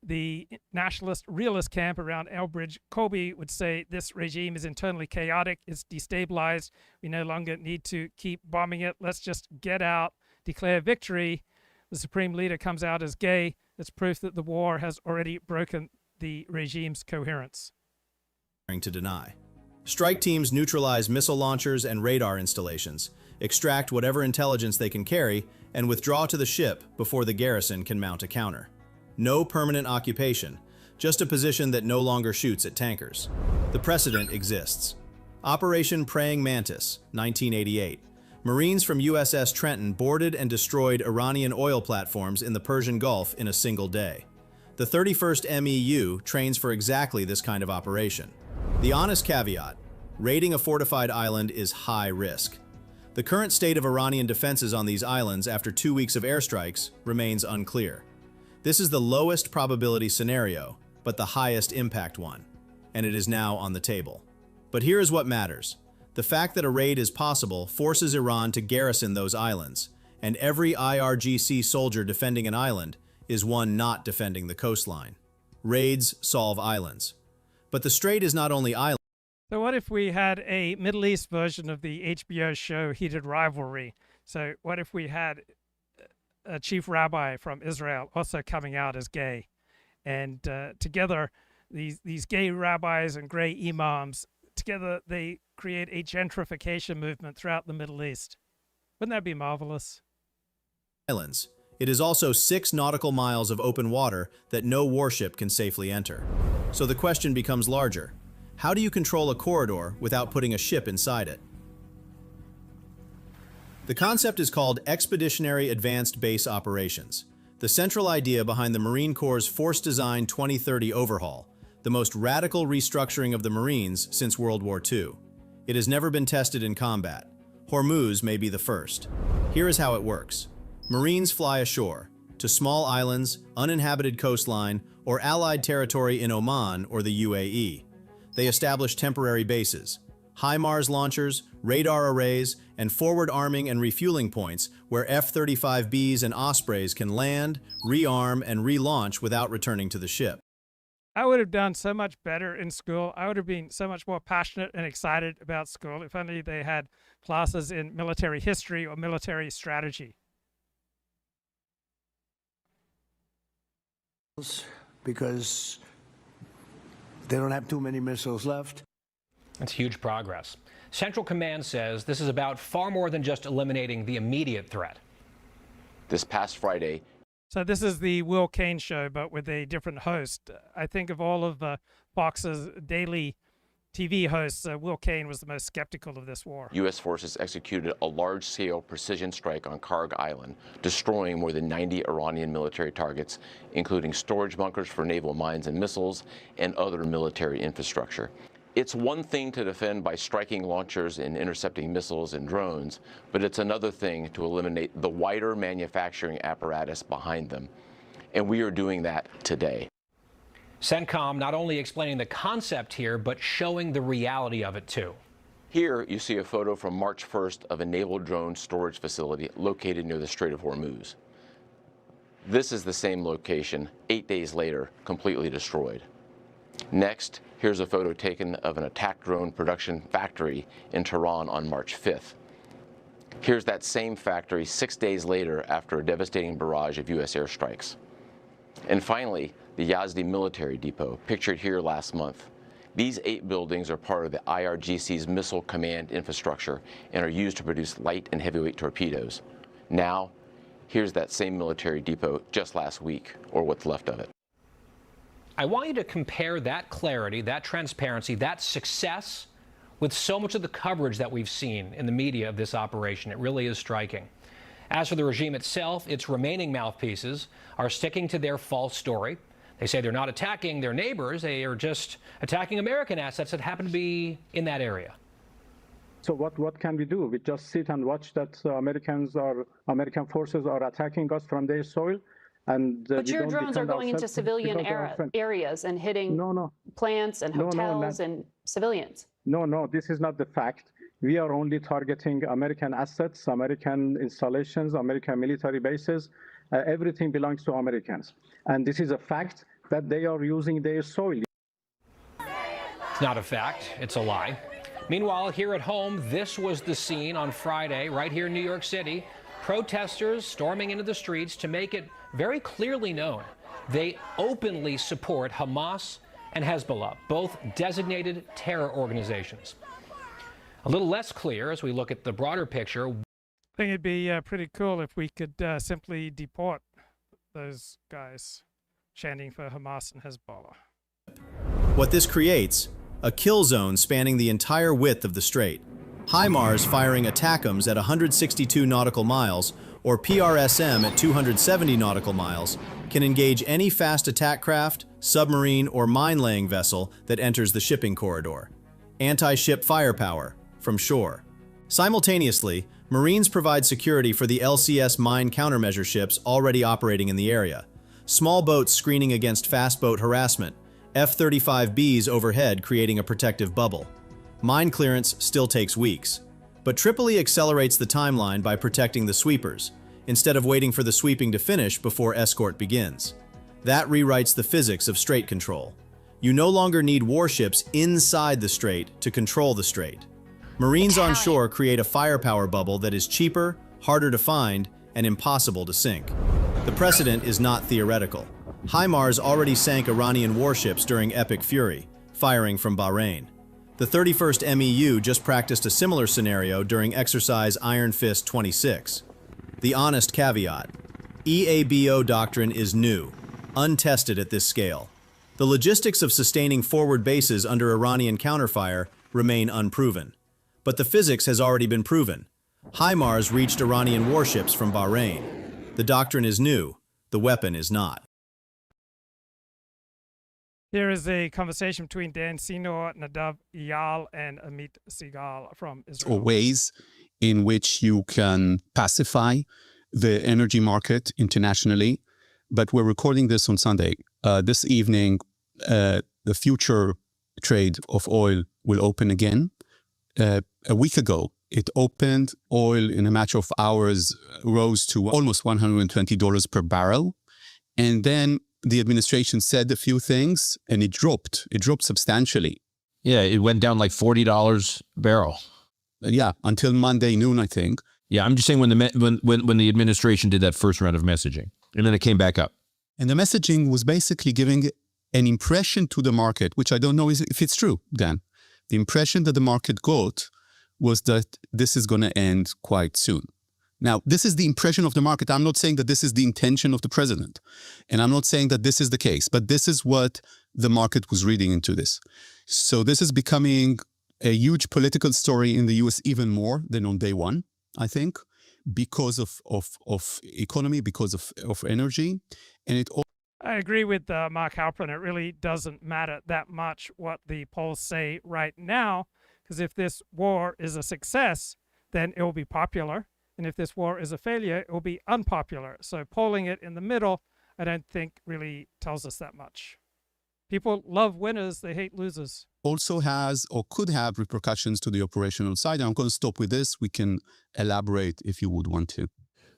The nationalist realist camp around Elbridge Colby would say this regime is internally chaotic, it's destabilized, we no longer need to keep bombing it, let's just get out, declare victory. The supreme leader comes out as gay. It's proof that the war has already broken the regime's coherence. To deny. Strike teams neutralize missile launchers and radar installations, extract whatever intelligence they can carry, and withdraw to the ship before the garrison can mount a counter. No permanent occupation, just a position that no longer shoots at tankers. The precedent exists. Operation Praying Mantis, 1988. Marines from USS Trenton boarded and destroyed Iranian oil platforms in the Persian Gulf in a single day. The 31st MEU trains for exactly this kind of operation. The honest caveat, raiding a fortified island is high risk. The current state of Iranian defenses on these islands after 2 weeks of airstrikes remains unclear. This is the lowest probability scenario, but the highest impact one, and it is now on the table. But here is what matters. The fact that a raid is possible forces Iran to garrison those islands, and every IRGC soldier defending an island is one not defending the coastline. Raids solve islands. But the Strait is not only islands. So what if we had a Middle East version of the HBO show Heated Rivalry? So what if we had a chief rabbi from Israel also coming out as gay, and together these gay rabbis and gay imams, together they create a gentrification movement throughout the Middle East. Wouldn't that be marvelous? Islands. It is also 6 nautical miles of open water that no warship can safely enter. So the question becomes larger. How do you control a corridor without putting a ship inside it? The concept is called Expeditionary Advanced Base Operations, the central idea behind the Marine Corps' Force Design 2030 overhaul, the most radical restructuring of the Marines since World War II. It has never been tested in combat. Hormuz may be the first. Here is how it works. Marines fly ashore, to small islands, uninhabited coastline, or Allied territory in Oman or the UAE. They establish temporary bases, HIMARS launchers, radar arrays, and forward arming and refueling points where F-35Bs and Ospreys can land, rearm, and relaunch without returning to the ship. I would have done so much better in school. I would have been so much more passionate and excited about school if only they had classes in military history or military strategy. Because they don't have too many missiles left. That's huge progress. Central Command says this is about far more than just eliminating the immediate threat. This past Friday. So this is the Will Cain show, but with a different host. I think of all of Fox's daily TV hosts, Will Cain was the most skeptical of this war. U.S. forces executed a large-scale precision strike on Karg Island, destroying more than 90 Iranian military targets, including storage bunkers for naval mines and missiles and other military infrastructure. It's one thing to defend by striking launchers and intercepting missiles and drones, but it's another thing to eliminate the wider manufacturing apparatus behind them. And we are doing that today. CENTCOM not only explaining the concept here, but showing the reality of it too. Here you see a photo from March 1st of a naval drone storage facility located near the Strait of Hormuz. This is the same location 8 days later, completely destroyed. Next, here's a photo taken of an attack drone production factory in Tehran on March 5th. Here's that same factory 6 days later after a devastating barrage of U.S. airstrikes. And finally, the Yazdi military depot, pictured here last month. These 8 buildings are part of the IRGC's missile command infrastructure and are used to produce light and heavyweight torpedoes. Now, here's that same military depot just last week, or what's left of it. I want you to compare that clarity, that transparency, that success with so much of the coverage that we've seen in the media of this operation. It really is striking. As for the regime itself, its remaining mouthpieces are sticking to their false story. They say they're not attacking their neighbors, they are just attacking American assets that happen to be in that area. So what can we do? We just sit and watch that American forces are attacking us from their soil? And but your drones are going into civilian areas and hitting plants and hotels and civilians. No, this is not the fact. We are only targeting American assets, American installations, American military bases. Everything belongs to Americans. And this is a fact that they are using their soil. It's not a fact, it's a lie. Meanwhile, here at home, this was the scene on Friday, right here in New York City. Protesters storming into the streets to make it very clearly known they openly support Hamas and Hezbollah, both designated terror organizations. A little less clear as we look at the broader picture. I think it'd be pretty cool if we could simply deport those guys chanting for Hamas and Hezbollah. What this creates, a kill zone spanning the entire width of the strait. HIMARS firing ATACMS at 162 nautical miles or PRSM at 270 nautical miles can engage any fast attack craft, submarine, or mine-laying vessel that enters the shipping corridor. Anti-ship firepower from shore. Simultaneously, Marines provide security for the LCS mine countermeasure ships already operating in the area. Small boats screening against fast boat harassment, F-35Bs overhead creating a protective bubble. Mine clearance still takes weeks. But Tripoli accelerates the timeline by protecting the sweepers, instead of waiting for the sweeping to finish before escort begins. That rewrites the physics of strait control. You no longer need warships inside the strait to control the strait. Marines on shore create a firepower bubble that is cheaper, harder to find, and impossible to sink. The precedent is not theoretical. HIMARS already sank Iranian warships during Epic Fury, firing from Bahrain. The 31st MEU just practiced a similar scenario during exercise Iron Fist 26. The honest caveat: EABO doctrine is new, untested at this scale. The logistics of sustaining forward bases under Iranian counterfire remain unproven. But the physics has already been proven. HIMARS reached Iranian warships from Bahrain. The doctrine is new, the weapon is not. Here is a conversation between Dan Senor, Nadav, Eyal, and Amit Segal from Israel. Ways in which you can pacify the energy market internationally. But we're recording this on Sunday. This evening, the future trade of oil will open again. A week ago, it opened. Oil in a matter of hours rose to almost $120 per barrel. And then the administration said a few things and it dropped. It dropped substantially. Yeah, it went down like $40 a barrel. Yeah, until Monday noon, I think. Yeah, I'm just saying when the administration did that first round of messaging, and then it came back up. And the messaging was basically giving an impression to the market, which I don't know if it's true, Dan. The impression that the market got was that this is going to end quite soon. Now, this is the impression of the market. I'm not saying that this is the intention of the president. And I'm not saying that this is the case, but this is what the market was reading into this. So this is becoming a huge political story in the US even more than on day one, I think, because of economy, because of energy. And it all I agree with Mark Halperin. It really doesn't matter that much what the polls say right now, because if this war is a success, then it will be popular. And if this war is a failure, it will be unpopular. So polling it in the middle, I don't think really tells us that much. People love winners, they hate losers. Also has or could have repercussions to the operational side. I'm going to stop with this. We can elaborate if you would want to.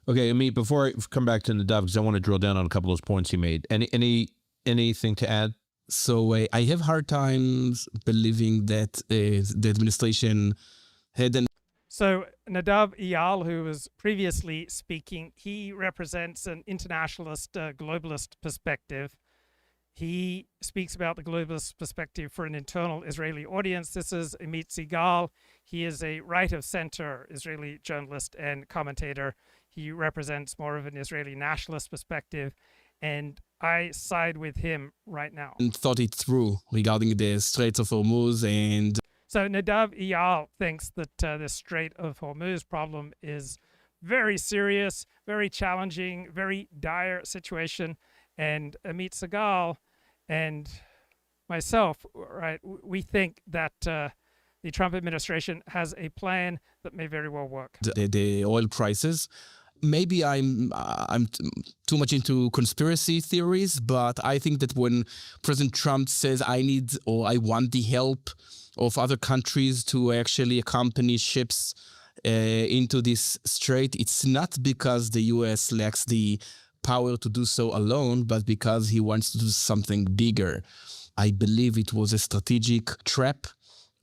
Okay, Amit, before I come back to Nadav, because I want to drill down on a couple of those points you made. Anything to add? So I have hard times believing that the administration had an... So Nadav Eyal, who was previously speaking, he represents an internationalist, globalist perspective. He speaks about the globalist perspective for an internal Israeli audience. This is Amit Segal. He is a right-of-center Israeli journalist and commentator. He represents more of an Israeli nationalist perspective, and I side with him right now. And thought it through regarding the Strait of Hormuz and... So Nadav Eyal thinks that the Strait of Hormuz problem is very serious, very challenging, very dire situation, and Amit Segal and myself, right, we think that the Trump administration has a plan that may very well work. The oil prices. Maybe I'm too much into conspiracy theories, but I think that when President Trump says I need or I want the help of other countries to actually accompany ships into this strait, it's not because the U.S. lacks the power to do so alone, but because he wants to do something bigger. I believe it was a strategic trap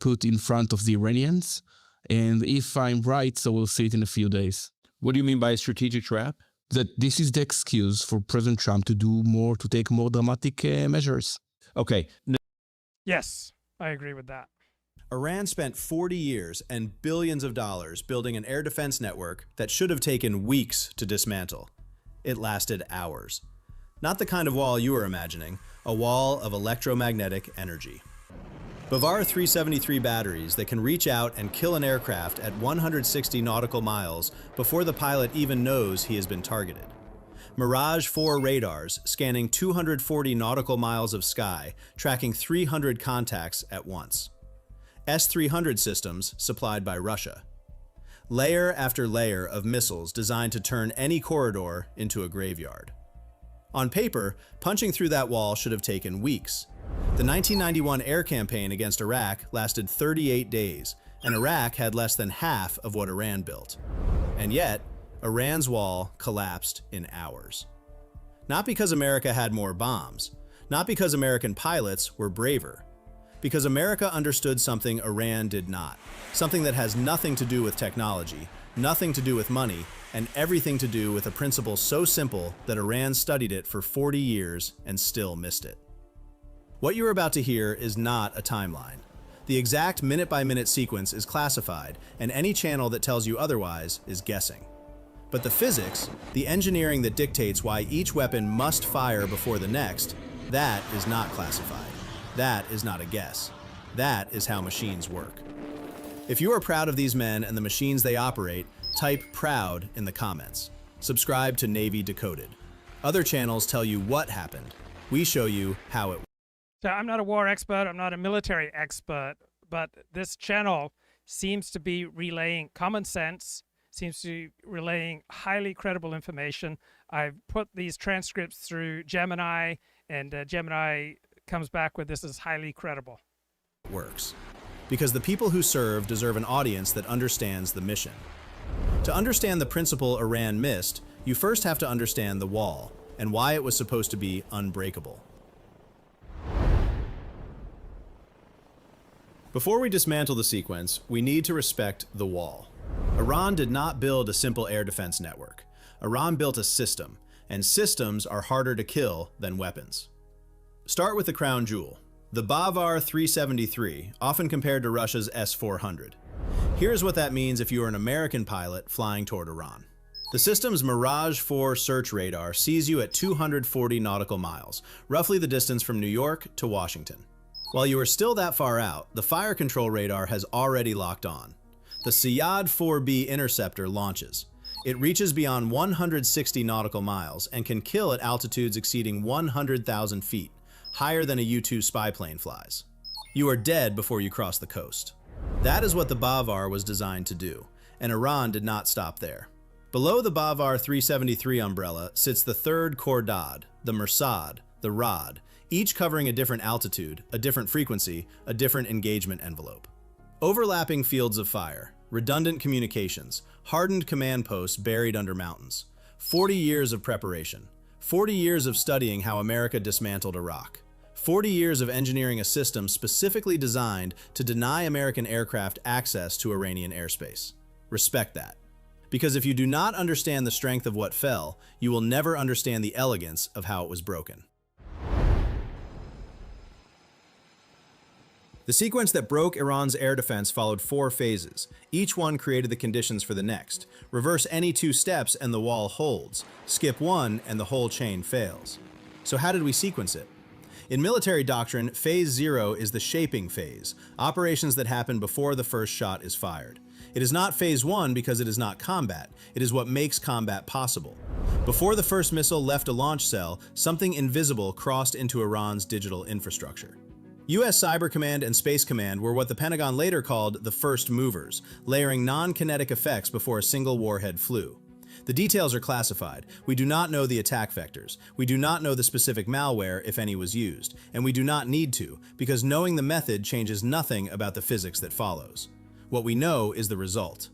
put in front of the Iranians, and if I'm right, so we'll see it in a few days. What do you mean by a strategic trap? That this is the excuse for President Trump to do more, to take more dramatic measures. Okay. Yes, I agree with that. Iran spent 40 years and billions of dollars building an air defense network that should have taken weeks to dismantle. It lasted hours. Not the kind of wall you were imagining, a wall of electromagnetic energy. Bavar 373 batteries that can reach out and kill an aircraft at 160 nautical miles before the pilot even knows he has been targeted. Mirage 4 radars scanning 240 nautical miles of sky, tracking 300 contacts at once. S-300 systems supplied by Russia. Layer after layer of missiles designed to turn any corridor into a graveyard. On paper, punching through that wall should have taken weeks. The 1991 air campaign against Iraq lasted 38 days, and Iraq had less than half of what Iran built. And yet, Iran's wall collapsed in hours. Not because America had more bombs, not because American pilots were braver, because America understood something Iran did not, something that has nothing to do with technology, nothing to do with money, and everything to do with a principle so simple that Iran studied it for 40 years and still missed it. What you're about to hear is not a timeline. The exact minute-by-minute sequence is classified, and any channel that tells you otherwise is guessing. But the physics, the engineering that dictates why each weapon must fire before the next, that is not classified. That is not a guess. That is how machines work. If you are proud of these men and the machines they operate, type "proud" in the comments. Subscribe to Navy Decoded. Other channels tell you what happened. We show you how it works. So I'm not a war expert, I'm not a military expert, but this channel seems to be relaying common sense, seems to be relaying highly credible information. I've put these transcripts through Gemini, and Gemini comes back with this is highly credible. Works. Because the people who serve deserve an audience that understands the mission. To understand the principle Iran missed, you first have to understand the wall and why it was supposed to be unbreakable. Before we dismantle the sequence, we need to respect the wall. Iran did not build a simple air defense network. Iran built a system, and systems are harder to kill than weapons. Start with the crown jewel, the Bavar 373, often compared to Russia's S-400. Here's what that means if you are an American pilot flying toward Iran. The system's Mirage 4 search radar sees you at 240 nautical miles, roughly the distance from New York to Washington. While you are still that far out, the fire control radar has already locked on. The Siyad 4B interceptor launches. It reaches beyond 160 nautical miles and can kill at altitudes exceeding 100,000 feet, higher than a U-2 spy plane flies. You are dead before you cross the coast. That is what the Bavar was designed to do, and Iran did not stop there. Below the Bavar 373 umbrella sits the third Khordad, the Mersad, the Rad, each covering a different altitude, a different frequency, a different engagement envelope. Overlapping fields of fire, redundant communications, hardened command posts buried under mountains. 40 years of preparation. 40 years of studying how America dismantled Iraq. 40 years of engineering a system specifically designed to deny American aircraft access to Iranian airspace. Respect that. Because if you do not understand the strength of what fell, you will never understand the elegance of how it was broken. The sequence that broke Iran's air defense followed 4 phases. Each one created the conditions for the next. Reverse any 2 steps and the wall holds. Skip 1 and the whole chain fails. So how did we sequence it? In military doctrine, phase 0 is the shaping phase, operations that happen before the first shot is fired. It is not phase 1 because it is not combat. It is what makes combat possible. Before the first missile left a launch cell, something invisible crossed into Iran's digital infrastructure. U.S. Cyber Command and Space Command were what the Pentagon later called the first movers, layering non-kinetic effects before a single warhead flew. The details are classified. We do not know the attack vectors. We do not know the specific malware, if any was used. And we do not need to, because knowing the method changes nothing about the physics that follows. What we know is the result.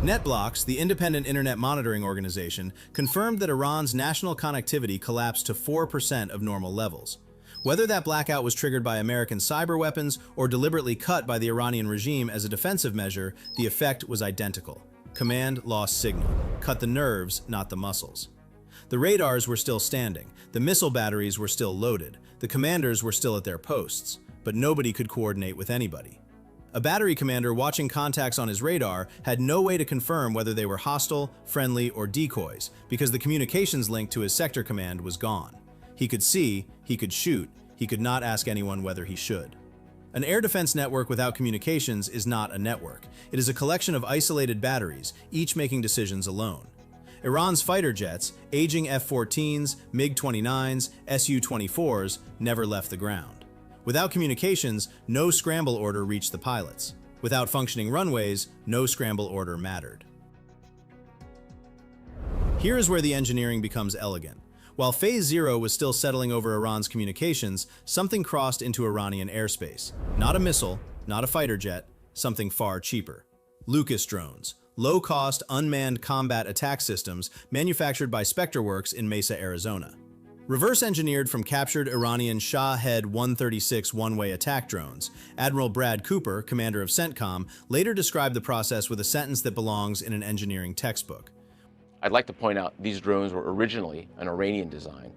NetBlocks, the independent internet monitoring organization, confirmed that Iran's national connectivity collapsed to 4% of normal levels. Whether that blackout was triggered by American cyber weapons or deliberately cut by the Iranian regime as a defensive measure, the effect was identical. Command lost signal. Cut the nerves, not the muscles. The radars were still standing. The missile batteries were still loaded. The commanders were still at their posts, but nobody could coordinate with anybody. A battery commander watching contacts on his radar had no way to confirm whether they were hostile, friendly, or decoys because the communications link to his sector command was gone. He could see, he could shoot, he could not ask anyone whether he should. An air defense network without communications is not a network. It is a collection of isolated batteries, each making decisions alone. Iran's fighter jets, aging F-14s, MiG-29s, Su-24s, never left the ground. Without communications, no scramble order reached the pilots. Without functioning runways, no scramble order mattered. Here is where the engineering becomes elegant. While Phase 0 was still settling over Iran's communications, something crossed into Iranian airspace. Not a missile, not a fighter jet, something far cheaper. Lucas drones, low-cost, unmanned combat attack systems manufactured by SpectreWorks in Mesa, Arizona. Reverse-engineered from captured Iranian Shahed 136 one-way attack drones, Admiral Brad Cooper, commander of CENTCOM, later described the process with a sentence that belongs in an engineering textbook. I'd like to point out these drones were originally an Iranian design.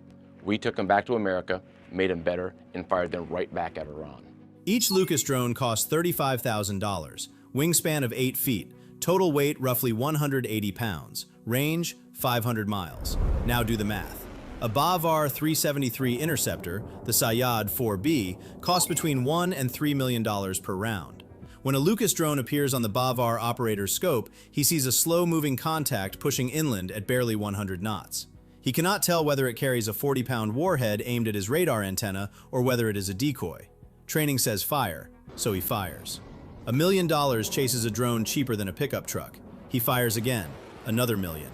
We took them back to America, made them better, and fired them right back at Iran. Each Lucas drone cost $35,000, wingspan of 8 feet, total weight roughly 180 pounds, range 500 miles. Now do the math. A Bavar 373 interceptor, the Sayyad 4B, costs between $1 and $3 million per round. When a Lucas drone appears on the Bavar operator's scope, he sees a slow-moving contact pushing inland at barely 100 knots. He cannot tell whether it carries a 40-pound warhead aimed at his radar antenna or whether it is a decoy. Training says fire, so he fires. $1 million chases a drone cheaper than a pickup truck. He fires again, another $1 million.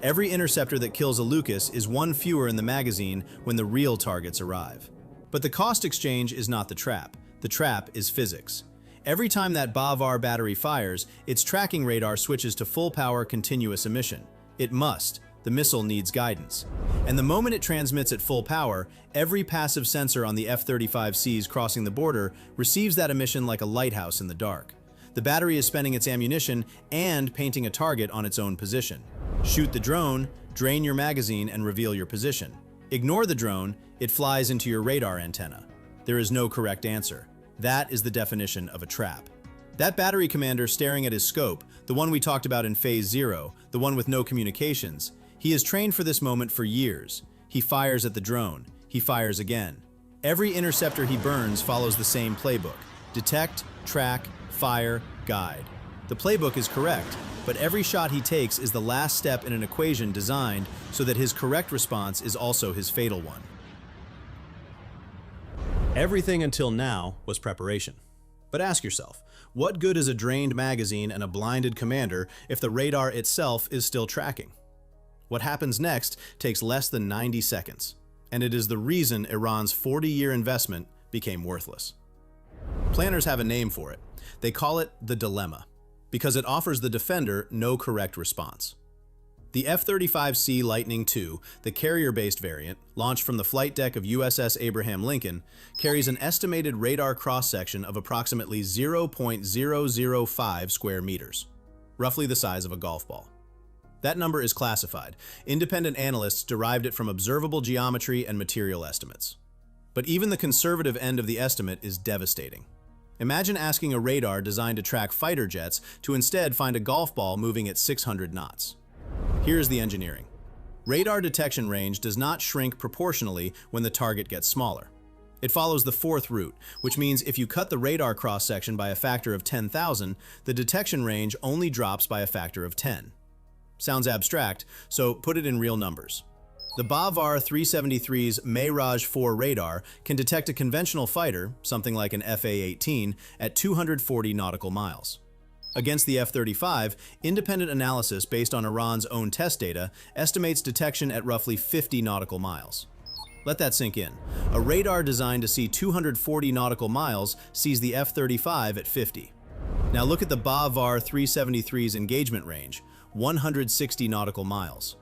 Every interceptor that kills a Lucas is one fewer in the magazine when the real targets arrive. But the cost exchange is not the trap. The trap is physics. Every time that Bavar battery fires, its tracking radar switches to full-power continuous emission. It must. The missile needs guidance. And the moment it transmits at full power, every passive sensor on the F-35Cs crossing the border receives that emission like a lighthouse in the dark. The battery is spending its ammunition and painting a target on its own position. Shoot the drone, drain your magazine, and reveal your position. Ignore the drone, it flies into your radar antenna. There is no correct answer. That is the definition of a trap. That battery commander staring at his scope, the one we talked about in Phase 0, the one with no communications, he has trained for this moment for years. He fires at the drone. He fires again. Every interceptor he burns follows the same playbook. Detect, track, fire, guide. The playbook is correct, but every shot he takes is the last step in an equation designed so that his correct response is also his fatal one. Everything until now was preparation. But ask yourself, what good is a drained magazine and a blinded commander if the radar itself is still tracking? What happens next takes less than 90 seconds. and it is the reason Iran's 40-year investment became worthless. Planners have a name for it. They call it the dilemma, because it offers the defender no correct response. The F-35C Lightning II, the carrier-based variant, launched from the flight deck of USS Abraham Lincoln, carries an estimated radar cross-section of approximately 0.005 square meters, roughly the size of a golf ball. That number is classified. Independent analysts derived it from observable geometry and material estimates. But even the conservative end of the estimate is devastating. Imagine asking a radar designed to track fighter jets to instead find a golf ball moving at 600 knots. Here's the engineering. Radar detection range does not shrink proportionally when the target gets smaller. It follows the fourth route, which means if you cut the radar cross-section by a factor of 10,000, the detection range only drops by a factor of 10. Sounds abstract, so put it in real numbers. The Bavar 373's Meiraj 4 radar can detect a conventional fighter, something like an FA-18, at 240 nautical miles. Against the F-35, independent analysis based on Iran's own test data estimates detection at roughly 50 nautical miles. Let that sink in. A radar designed to see 240 nautical miles sees the F-35 at 50. Now look at the Bavar 373's engagement range, 160 nautical miles.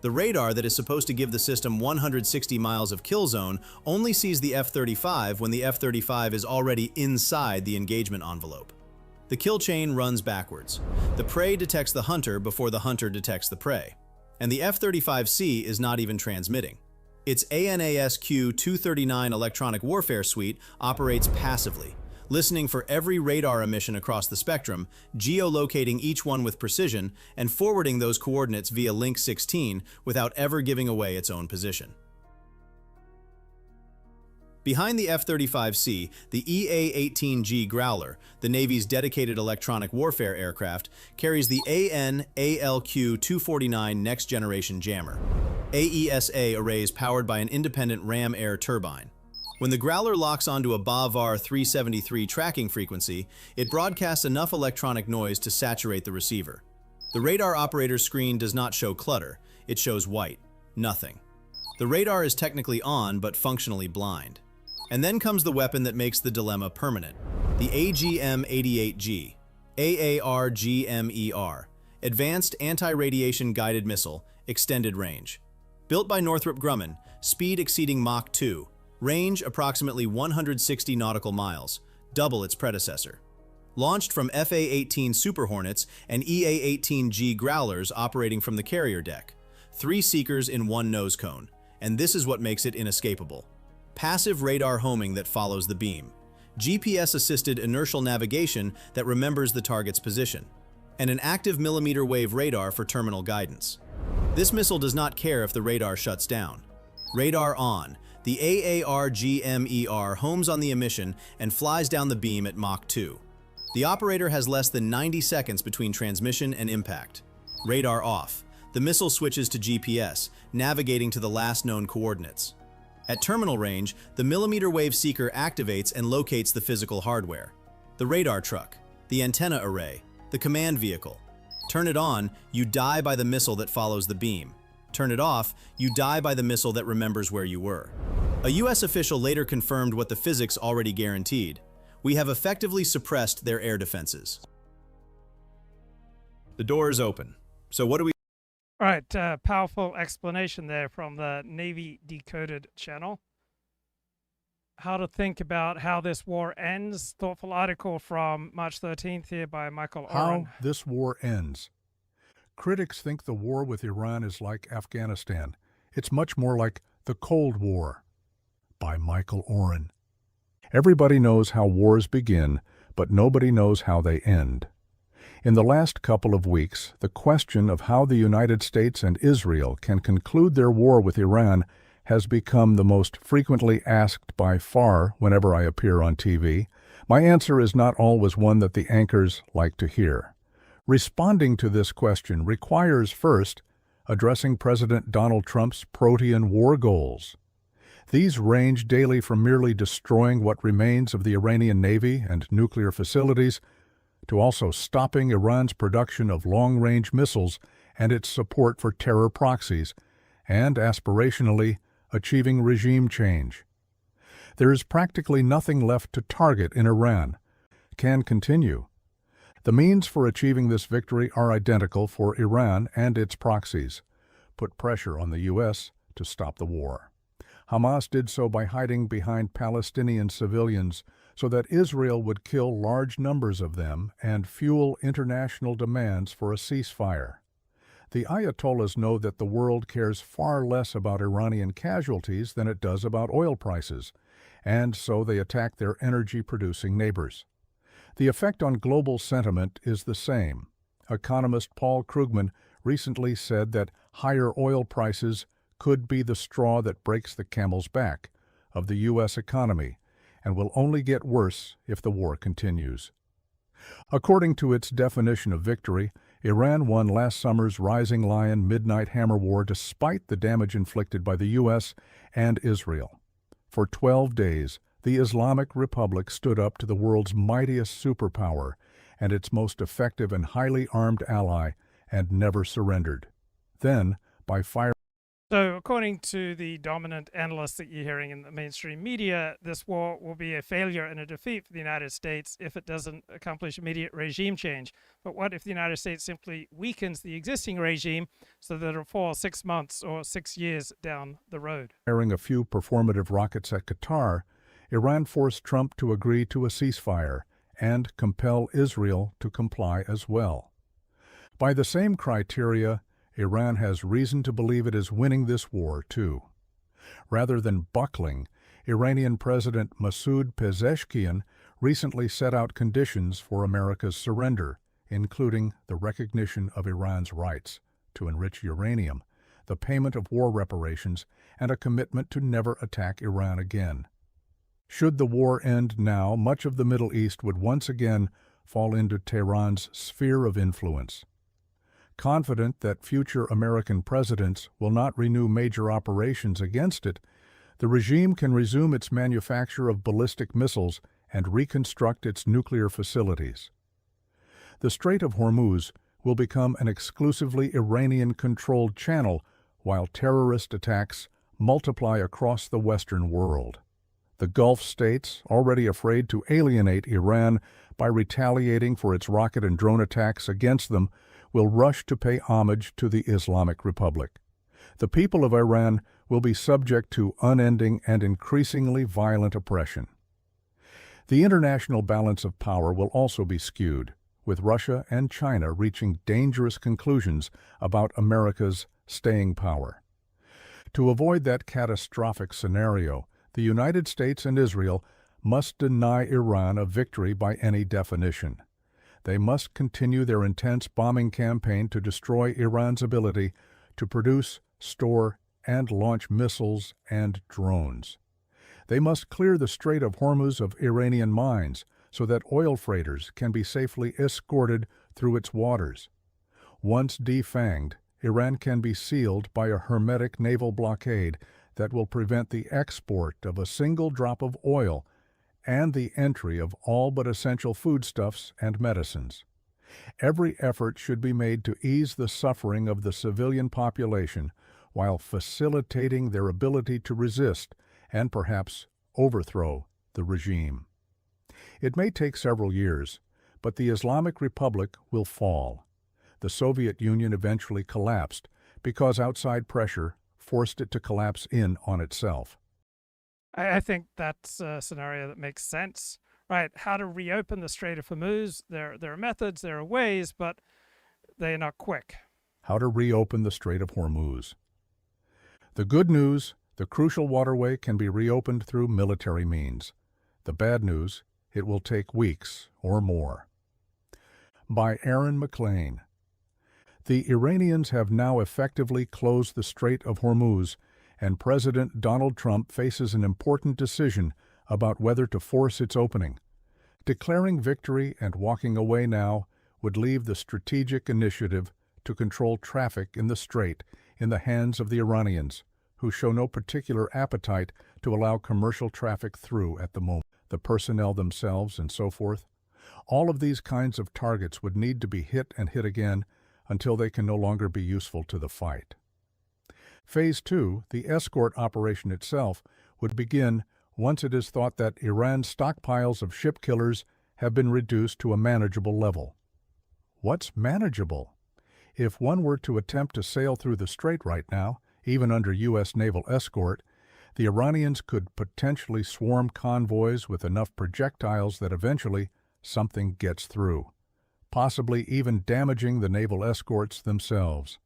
The radar that is supposed to give the system 160 miles of kill zone only sees the F-35 when the F-35 is already inside the engagement envelope. The kill chain runs backwards. The prey detects the hunter before the hunter detects the prey. And the F-35C is not even transmitting. Its ANASQ-239 electronic warfare suite operates passively, listening for every radar emission across the spectrum, geolocating each one with precision, and forwarding those coordinates via Link 16 without ever giving away its own position. Behind the F-35C, the EA-18G Growler, the Navy's dedicated electronic warfare aircraft, carries the AN/ALQ-249 Next Generation Jammer, AESA arrays powered by an independent ram air turbine. When the Growler locks onto a Bavar 373 tracking frequency, it broadcasts enough electronic noise to saturate the receiver. The radar operator's screen does not show clutter, it shows white, nothing. The radar is technically on, but functionally blind. And then comes the weapon that makes the dilemma permanent, the AGM-88G, AARGMER, Advanced Anti-Radiation Guided Missile, Extended Range. Built by Northrop Grumman, speed exceeding Mach 2, range approximately 160 nautical miles, double its predecessor. Launched from FA-18 Super Hornets and EA-18G Growlers operating from the carrier deck. 3 seekers in 1 nose cone, and this is what makes it inescapable. Passive radar homing that follows the beam, GPS-assisted inertial navigation that remembers the target's position, and an active millimeter wave radar for terminal guidance. This missile does not care if the radar shuts down. Radar on, the AARGMER homes on the emission and flies down the beam at Mach 2. The operator has less than 90 seconds between transmission and impact. Radar off, the missile switches to GPS, navigating to the last known coordinates. At terminal range, the millimeter wave seeker activates and locates the physical hardware. The radar truck, the antenna array, the command vehicle. Turn it on, you die by the missile that follows the beam. Turn it off, you die by the missile that remembers where you were. A US official later confirmed what the physics already guaranteed. We have effectively suppressed their air defenses. The door is open. So what do we... All right, powerful explanation there from the Navy Decoded channel. How to think about how this war ends. Thoughtful article from March 13th here by Michael Oren. How this war ends. Critics think the war with Iran is like Afghanistan. It's much more like the Cold War. By Michael Oren. Everybody knows how wars begin, but nobody knows how they end. In the last couple of weeks, the question of how the United States and Israel can conclude their war with Iran has become the most frequently asked by far whenever I appear on TV. My answer is not always one that the anchors like to hear. Responding to this question requires first addressing President Donald Trump's Protean war goals. These range daily from merely destroying what remains of the Iranian Navy and nuclear facilities to also stopping Iran's production of long-range missiles and its support for terror proxies, and aspirationally, achieving regime change. There is practically nothing left to target in Iran. Can continue. The means for achieving this victory are identical for Iran and its proxies. Put pressure on the U.S. to stop the war. Hamas did so by hiding behind Palestinian civilians so that Israel would kill large numbers of them and fuel international demands for a ceasefire. The Ayatollahs know that the world cares far less about Iranian casualties than it does about oil prices, and so they attack their energy-producing neighbors. The effect on global sentiment is the same. Economist Paul Krugman recently said that higher oil prices could be the straw that breaks the camel's back of the U.S. economy and will only get worse if the war continues. According to its definition of victory, Iran won last summer's Rising Lion Midnight Hammer War despite the damage inflicted by the U.S. and Israel. For 12 days, the Islamic Republic stood up to the world's mightiest superpower and its most effective and highly armed ally and never surrendered. Then, by fire. So, according to the dominant analysts that you're hearing in the mainstream media, this war will be a failure and a defeat for the United States if it doesn't accomplish immediate regime change. But what if the United States simply weakens the existing regime so that it'll fall 6 months or 6 years down the road? Firing a few performative rockets at Qatar, Iran forced Trump to agree to a ceasefire and compel Israel to comply as well. By the same criteria, Iran has reason to believe it is winning this war, too. Rather than buckling, Iranian President Masoud Pezeshkian recently set out conditions for America's surrender, including the recognition of Iran's rights to enrich uranium, the payment of war reparations, and a commitment to never attack Iran again. Should the war end now, much of the Middle East would once again fall into Tehran's sphere of influence. Confident that future American presidents will not renew major operations against it, the regime can resume its manufacture of ballistic missiles and reconstruct its nuclear facilities. The Strait of Hormuz will become an exclusively Iranian-controlled channel while terrorist attacks multiply across the Western world. The Gulf states, already afraid to alienate Iran by retaliating for its rocket and drone attacks against them, will rush to pay homage to the Islamic Republic. The people of Iran will be subject to unending and increasingly violent oppression. The international balance of power will also be skewed, with Russia and China reaching dangerous conclusions about America's staying power. To avoid that catastrophic scenario, the United States and Israel must deny Iran a victory by any definition. They must continue their intense bombing campaign to destroy Iran's ability to produce, store, and launch missiles and drones. They must clear the Strait of Hormuz of Iranian mines so that oil freighters can be safely escorted through its waters. Once defanged, Iran can be sealed by a hermetic naval blockade that will prevent the export of a single drop of oil and the entry of all but essential foodstuffs and medicines. Every effort should be made to ease the suffering of the civilian population while facilitating their ability to resist and perhaps overthrow the regime. It may take several years, but the Islamic Republic will fall. The Soviet Union eventually collapsed because outside pressure forced it to collapse in on itself. I think that's a scenario that makes sense. Right, how to reopen the Strait of Hormuz, there are methods, there are ways, but they're not quick. How to reopen the Strait of Hormuz. The good news, the crucial waterway can be reopened through military means. The bad news, it will take weeks or more. By Aaron McLean. The Iranians have now effectively closed the Strait of Hormuz, and President Donald Trump faces an important decision about whether to force its opening. Declaring victory and walking away now would leave the strategic initiative to control traffic in the strait in the hands of the Iranians, who show no particular appetite to allow commercial traffic through at the moment. The personnel themselves and so forth. All of these kinds of targets would need to be hit and hit again until they can no longer be useful to the fight. Phase 2, the escort operation itself, would begin once it is thought that Iran's stockpiles of ship killers have been reduced to a manageable level. What's manageable? If one were to attempt to sail through the Strait right now, even under U.S. naval escort, the Iranians could potentially swarm convoys with enough projectiles that eventually something gets through, possibly even damaging the naval escorts themselves.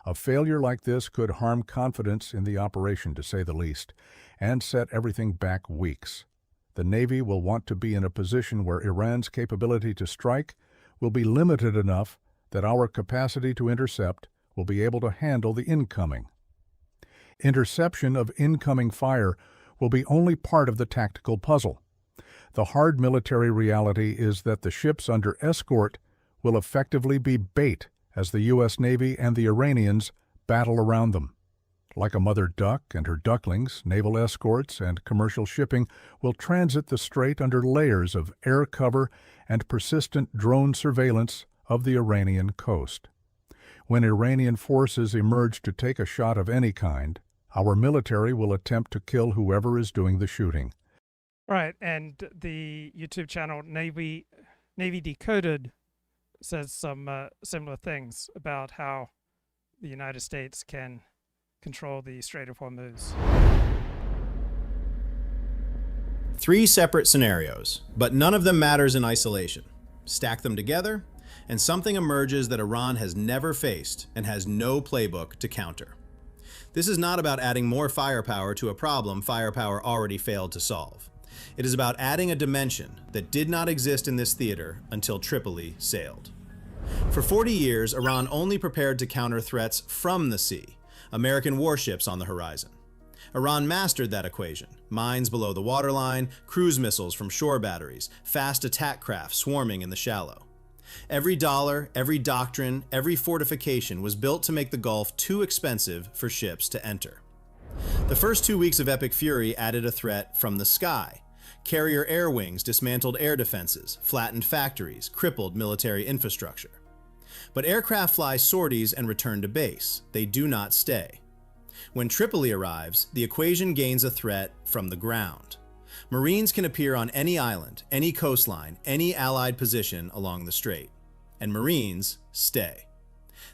A failure like this could harm confidence in the operation, to say the least, and set everything back weeks. The Navy will want to be in a position where Iran's capability to strike will be limited enough that our capacity to intercept will be able to handle the incoming. Interception of incoming fire will be only part of the tactical puzzle. The hard military reality is that the ships under escort will effectively be bait as the U.S. Navy and the Iranians battle around them. Like a mother duck and her ducklings, naval escorts and commercial shipping will transit the Strait under layers of air cover and persistent drone surveillance of the Iranian coast. When Iranian forces emerge to take a shot of any kind, our military will attempt to kill whoever is doing the shooting. Right, and the YouTube channel Navy Decoded says some similar things about how the United States can control the Strait of Hormuz. 3 separate scenarios, but none of them matters in isolation. Stack them together, and something emerges that Iran has never faced and has no playbook to counter. This is not about adding more firepower to a problem firepower already failed to solve. It is about adding a dimension that did not exist in this theater until Tripoli sailed. For 40 years, Iran only prepared to counter threats from the sea, American warships on the horizon. Iran mastered that equation: mines below the waterline, cruise missiles from shore batteries, fast attack craft swarming in the shallow. Every dollar, every doctrine, every fortification was built to make the Gulf too expensive for ships to enter. The first 2 weeks of epic fury added a threat from the sky. Carrier air wings dismantled air defenses, flattened factories, crippled military infrastructure. But aircraft fly sorties and return to base. They do not stay. When Tripoli arrives, the equation gains a threat from the ground. Marines can appear on any island, any coastline, any Allied position along the Strait. And Marines stay.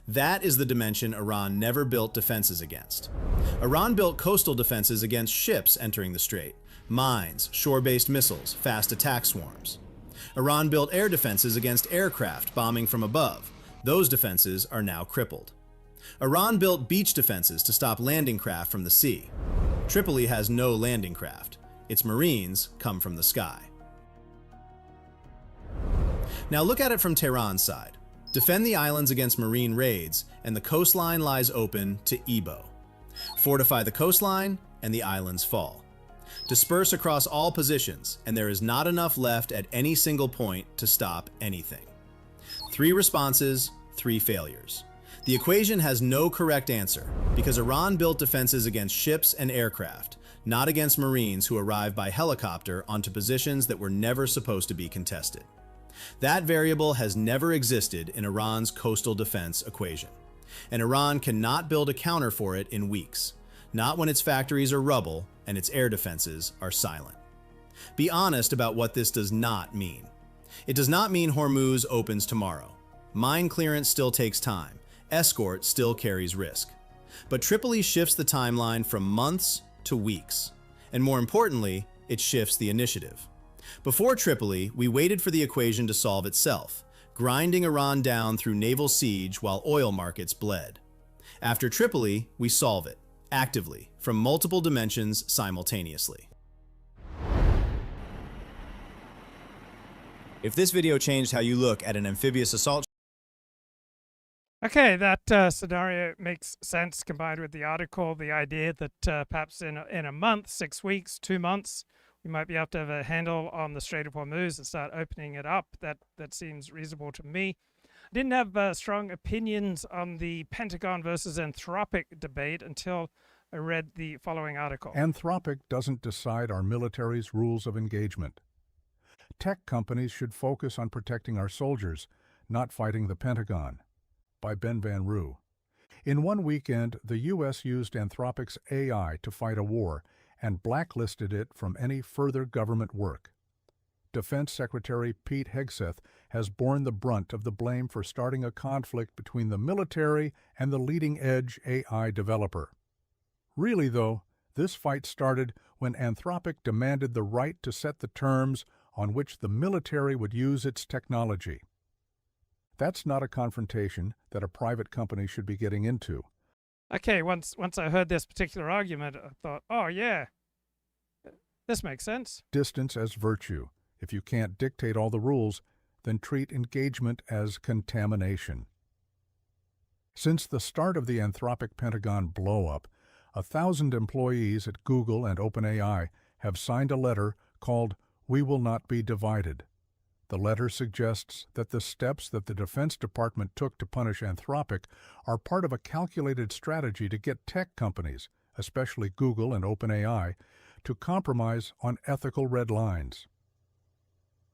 That is the dimension Iran never built defenses against. Iran built coastal defenses against ships entering the Strait, mines, shore-based missiles, fast attack swarms. Iran built air defenses against aircraft bombing from above. Those defenses are now crippled. Iran built beach defenses to stop landing craft from the sea. Tripoli has no landing craft. Its Marines come from the sky. Now look at it from Tehran's side. Defend the islands against Marine raids, and the coastline lies open to Ebo. Fortify the coastline, and the islands fall. Disperse across all positions, and there is not enough left at any single point to stop anything. 3 responses, 3 failures. The equation has no correct answer, because Iran built defenses against ships and aircraft, not against Marines who arrived by helicopter onto positions that were never supposed to be contested. That variable has never existed in Iran's coastal defense equation, and Iran cannot build a counter for it in weeks, not when its factories are rubble and its air defenses are silent. Be honest about what this does not mean. It does not mean Hormuz opens tomorrow. Mine clearance still takes time. Escort still carries risk. But Tripoli shifts the timeline from months to weeks. And more importantly, it shifts the initiative. Before Tripoli, we waited for the equation to solve itself, grinding Iran down through naval siege while oil markets bled. After Tripoli, we solve it, actively, from multiple dimensions simultaneously. If this video changed how you look at an amphibious assault... Okay, that scenario makes sense combined with the article, the idea that perhaps in a month, 6 weeks, 2 months, we might be able to have a handle on the Strait of Hormuz and start opening it up. That seems reasonable to me. I didn't have strong opinions on the Pentagon versus Anthropic debate until I read the following article. Anthropic doesn't decide our military's rules of engagement. Tech companies should focus on protecting our soldiers, not fighting the Pentagon. By Ben Van Roo. In one weekend, the U.S. used Anthropic's AI to fight a war and blacklisted it from any further government work. Defense Secretary Pete Hegseth has borne the brunt of the blame for starting a conflict between the military and the leading-edge AI developer. Really, though, this fight started when Anthropic demanded the right to set the terms on which the military would use its technology. That's not a confrontation that a private company should be getting into. Okay, once I heard this particular argument, I thought, oh yeah, this makes sense. Distance as virtue. If you can't dictate all the rules, then treat engagement as contamination. Since the start of the Anthropic Pentagon blow-up, 1,000 employees at Google and OpenAI have signed a letter called "We Will Not Be Divided." The letter suggests that the steps that the Defense Department took to punish Anthropic are part of a calculated strategy to get tech companies, especially Google and OpenAI, to compromise on ethical red lines.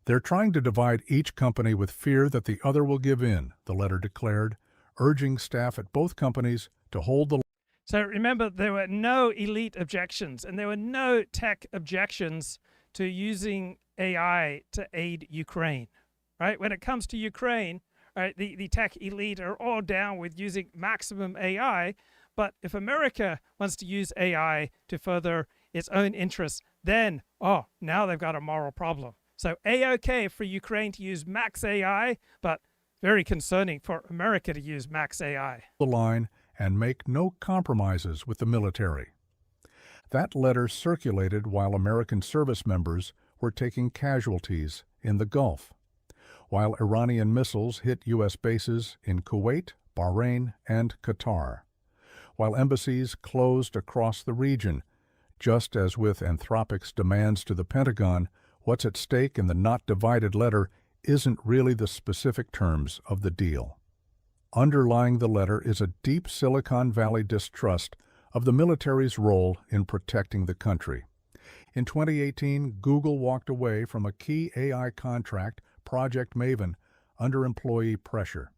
They're trying to divide each company with fear that the other will give in, the letter declared, urging staff at both companies to hold the... So remember, there were no elite objections, and there were no tech objections to using AI to aid Ukraine, right? When it comes to Ukraine, right, the tech elite are all down with using maximum AI, but if America wants to use AI to further its own interests, then, oh, now they've got a moral problem. So A-OK for Ukraine to use max AI, but very concerning for America to use max AI. ...the line and make no compromises with the military. That letter circulated while American service members were taking casualties in the Gulf, while Iranian missiles hit U.S. bases in Kuwait, Bahrain, and Qatar, while embassies closed across the region. Just as with Anthropic's demands to the Pentagon, what's at stake in the not divided letter isn't really the specific terms of the deal. Underlying the letter is a deep Silicon Valley distrust of the military's role in protecting the country. In 2018, Google walked away from a key AI contract, Project Maven, under employee pressure.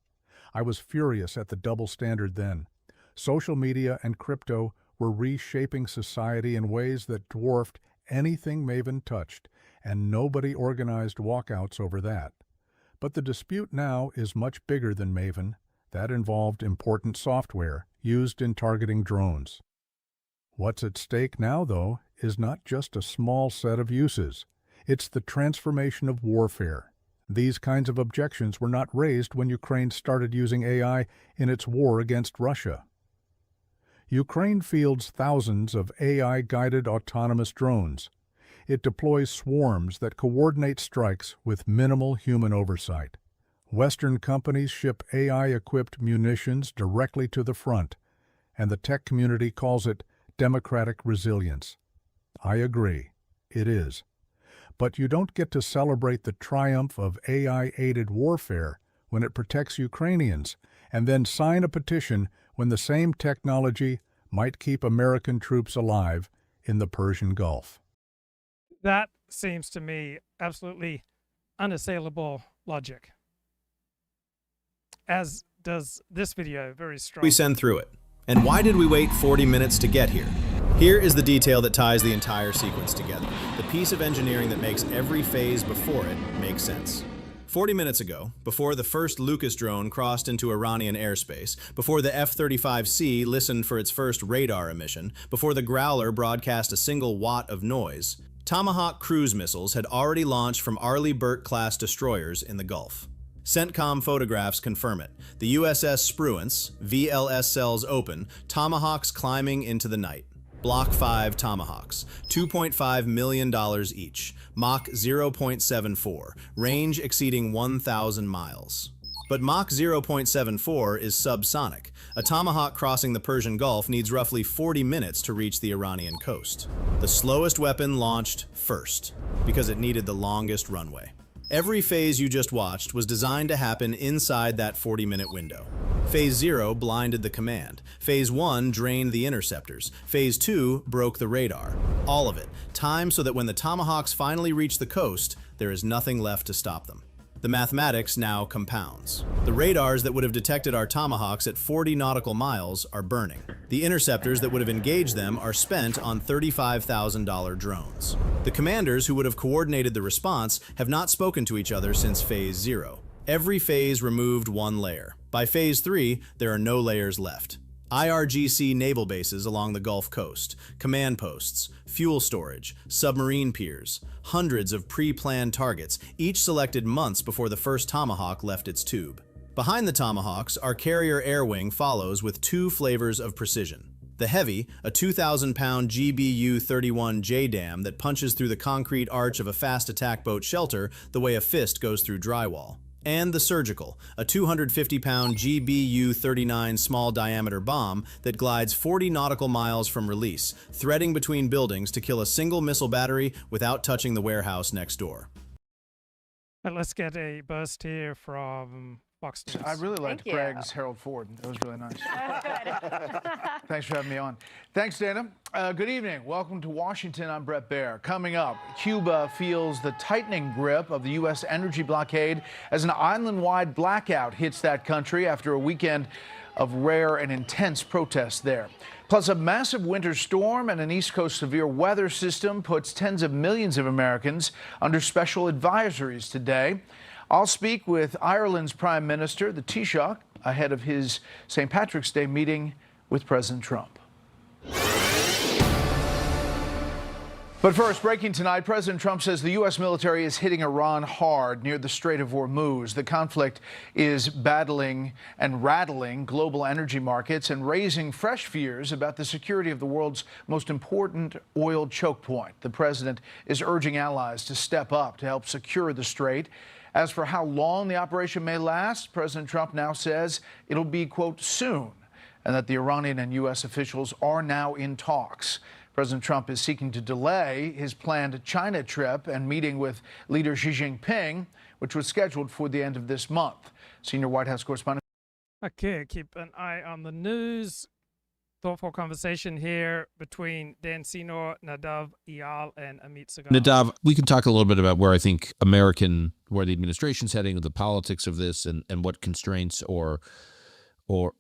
I was furious at the double standard then. Social media and crypto were reshaping society in ways that dwarfed anything Maven touched, and nobody organized walkouts over that. But the dispute now is much bigger than Maven. That involved important software used in targeting drones. What's at stake now, though, is not just a small set of uses. It's the transformation of warfare. These kinds of objections were not raised when Ukraine started using AI in its war against Russia. Ukraine fields thousands of AI-guided autonomous drones. It deploys swarms that coordinate strikes with minimal human oversight. Western companies ship AI-equipped munitions directly to the front, and the tech community calls it democratic resilience. I agree, it is. But you don't get to celebrate the triumph of AI-aided warfare when it protects Ukrainians, and then sign a petition when the same technology might keep American troops alive in the Persian Gulf. That seems to me absolutely unassailable logic, as does this video very strong. We send through it. And why did we wait 40 minutes to get here? Here is the detail that ties the entire sequence together, the piece of engineering that makes every phase before it make sense. 40 minutes ago, before the first Lucas drone crossed into Iranian airspace, before the F-35C listened for its first radar emission, before the Growler broadcast a single watt of noise, Tomahawk cruise missiles had already launched from Arleigh Burke-class destroyers in the Gulf. CENTCOM photographs confirm it. The USS Spruance, VLS cells open, Tomahawks climbing into the night. Block 5 Tomahawks, $2.5 million each, Mach 0.74, range exceeding 1,000 miles. But Mach 0.74 is subsonic. A Tomahawk crossing the Persian Gulf needs roughly 40 minutes to reach the Iranian coast. The slowest weapon launched first, because it needed the longest runway. Every phase you just watched was designed to happen inside that 40-minute window. Phase 0 blinded the command. Phase 1 drained the interceptors. Phase 2 broke the radar. All of it, timed so that when the Tomahawks finally reach the coast, there is nothing left to stop them. The mathematics now compounds. The radars that would have detected our Tomahawks at 40 nautical miles are burning. The interceptors that would have engaged them are spent on $35,000 drones. The commanders who would have coordinated the response have not spoken to each other since Phase 0. Every phase removed one layer. By Phase 3, there are no layers left. IRGC naval bases along the Gulf Coast, command posts, fuel storage, submarine piers, hundreds of pre-planned targets, each selected months before the first Tomahawk left its tube. Behind the Tomahawks, our carrier air wing follows with two flavors of precision. The heavy, a 2,000-pound GBU-31 JDAM that punches through the concrete arch of a fast attack boat shelter the way a fist goes through drywall. And the surgical, a 250-pound GBU-39 small-diameter bomb that glides 40 nautical miles from release, threading between buildings to kill a single missile battery without touching the warehouse next door. Let's get a burst here from Fox News. I really liked Greg's Harold Ford. That was really nice. Thanks for having me on. Thanks, Dana. Good evening. Welcome to Washington. I'm Brett Baer. Coming up, Cuba feels the tightening grip of the U.S. energy blockade as an island-wide blackout hits that country after a weekend of rare and intense protests there. Plus, a massive winter storm and an East Coast severe weather system puts tens of millions of Americans under special advisories today. I'll speak with Ireland's Prime Minister, the Taoiseach, ahead of his St. Patrick's Day meeting with President Trump. But first, breaking tonight, President Trump says the U.S. military is hitting Iran hard near the Strait of Hormuz. The conflict is battling and rattling global energy markets and raising fresh fears about the security of the world's most important oil choke point. The president is urging allies to step up to help secure the strait. As for how long the operation may last, President Trump now says it'll be, quote, soon, and that the Iranian and U.S. officials are now in talks. President Trump is seeking to delay his planned China trip and meeting with leader Xi Jinping, which was scheduled for the end of this month. Senior White House correspondent. Okay, keep an eye on the news. Thoughtful conversation here between Dan Senor, Nadav, Eyal, and Amit Segal. Nadav, we can talk a little bit about where I think where the administration's heading, the politics of this, and what constraints or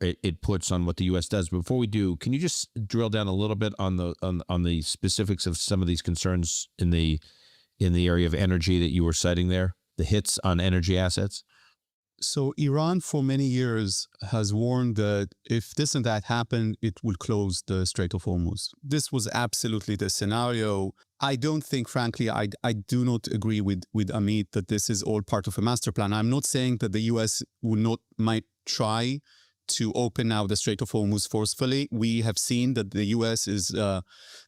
it puts on what the U.S. does. But before we do, can you just drill down a little bit on the specifics of some of these concerns in the area of energy that you were citing there, the hits on energy assets? So Iran for many years has warned that if this and that happen, it will close the Strait of Hormuz. This was absolutely the scenario. I don't think, frankly, I do not agree with Amit that this is all part of a master plan. I'm not saying that the U.S. might try to open now the Strait of Hormuz forcefully. We have seen that the U.S. is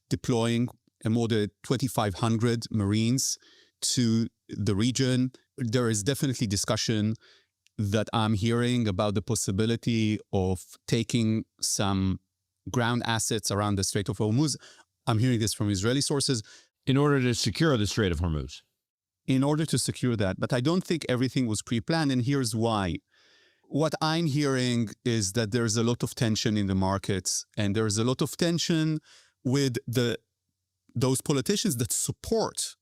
deploying more than 2,500 Marines to the region. There is definitely discussion that I'm hearing about the possibility of taking some ground assets around the Strait of Hormuz. I'm hearing this from Israeli sources. In order to secure the Strait of Hormuz? In order to secure that. But I don't think everything was pre-planned, and here's why. What I'm hearing is that there's a lot of tension in the markets, and there's a lot of tension with those politicians that support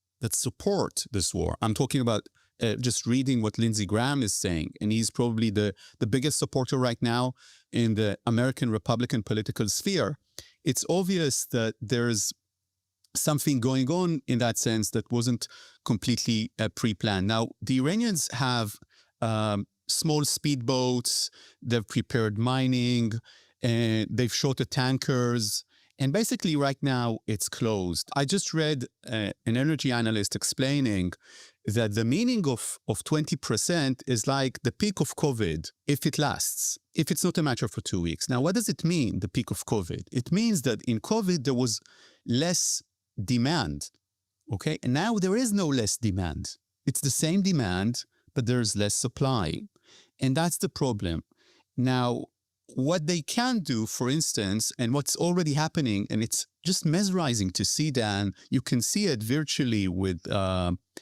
this war. I'm talking about just reading what Lindsey Graham is saying, and he's probably the biggest supporter right now in the American Republican political sphere. It's obvious that there's something going on in that sense that wasn't completely pre-planned. Now, the Iranians have small speedboats, they've prepared mining, and they've shot at tankers. And basically right now it's closed. I just read an energy analyst explaining that the meaning of 20% is like the peak of COVID, if it lasts, if it's not a matter for 2 weeks. Now, what does it mean, the peak of COVID? It means that in COVID, there was less demand, okay? And now there is no less demand. It's the same demand, but there's less supply. And that's the problem. Now, what they can do, for instance, and what's already happening, and it's just mesmerizing to see, Dan, you can see it virtually with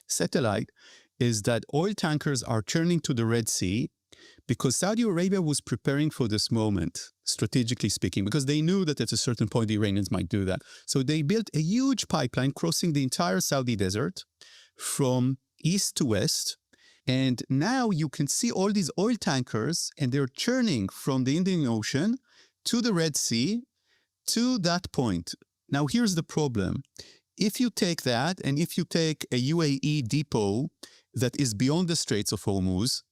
satellite, is that oil tankers are turning to the Red Sea because Saudi Arabia was preparing for this moment, strategically speaking, because they knew that at a certain point the Iranians might do that. So they built a huge pipeline crossing the entire Saudi desert from east to west, And now you can see all these oil tankers, and they're churning from the Indian Ocean to the Red Sea to that point. Now, here's the problem. If you take that, and if you take a UAE depot that is beyond the Straits of Hormuz,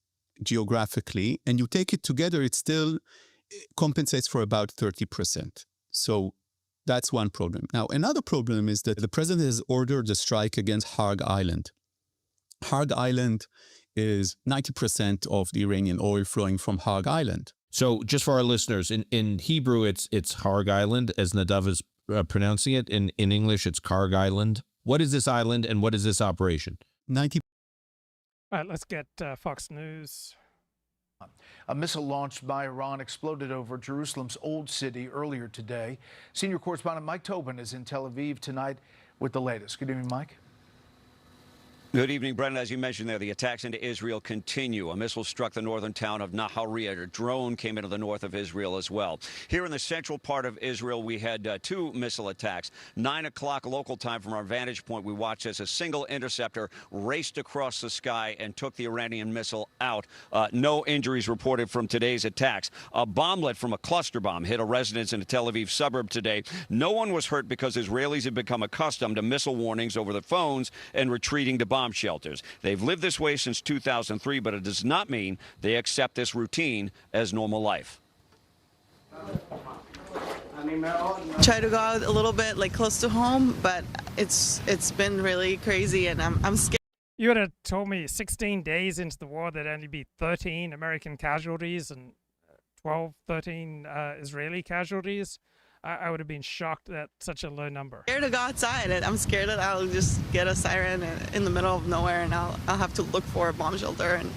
geographically, and you take it together, it still compensates for about 30%. So that's one problem. Now, another problem is that the president has ordered a strike against Harg Island. Harg Island is 90% of the Iranian oil flowing from Harg Island. So just for our listeners, in Hebrew, it's Harg Island, as Nadav is pronouncing it. In English, it's Karg Island. What is this island and what is this operation? 90. All right, let's get Fox News. A missile launched by Iran exploded over Jerusalem's Old City earlier today. Senior correspondent Mike Tobin is in Tel Aviv tonight with the latest. Good evening, Mike. Good evening, Brendan. As you mentioned there, the attacks into Israel continue. A missile struck the northern town of Nahariya. A drone came into the north of Israel as well. Here in the central part of Israel, we had two missile attacks. 9 o'clock local time from our vantage point, we watched as a single interceptor raced across the sky and took the Iranian missile out. No injuries reported from today's attacks. A bomblet from a cluster bomb hit a residence in a Tel Aviv suburb today. No one was hurt because Israelis have become accustomed to missile warnings over the phones and retreating to bomb shelters. They've lived this way since 2003, but it does not mean they accept this routine as normal life. Try to go out a little bit, like close to home, but it's been really crazy, and I'm scared. You would have told me 16 days into the war there'd only be 13 American casualties and 13 Israeli casualties. I would have been shocked at such a low number. I'm scared to go outside, and I'm scared that I'll just get a siren in the middle of nowhere, and I'll have to look for a bomb shelter, and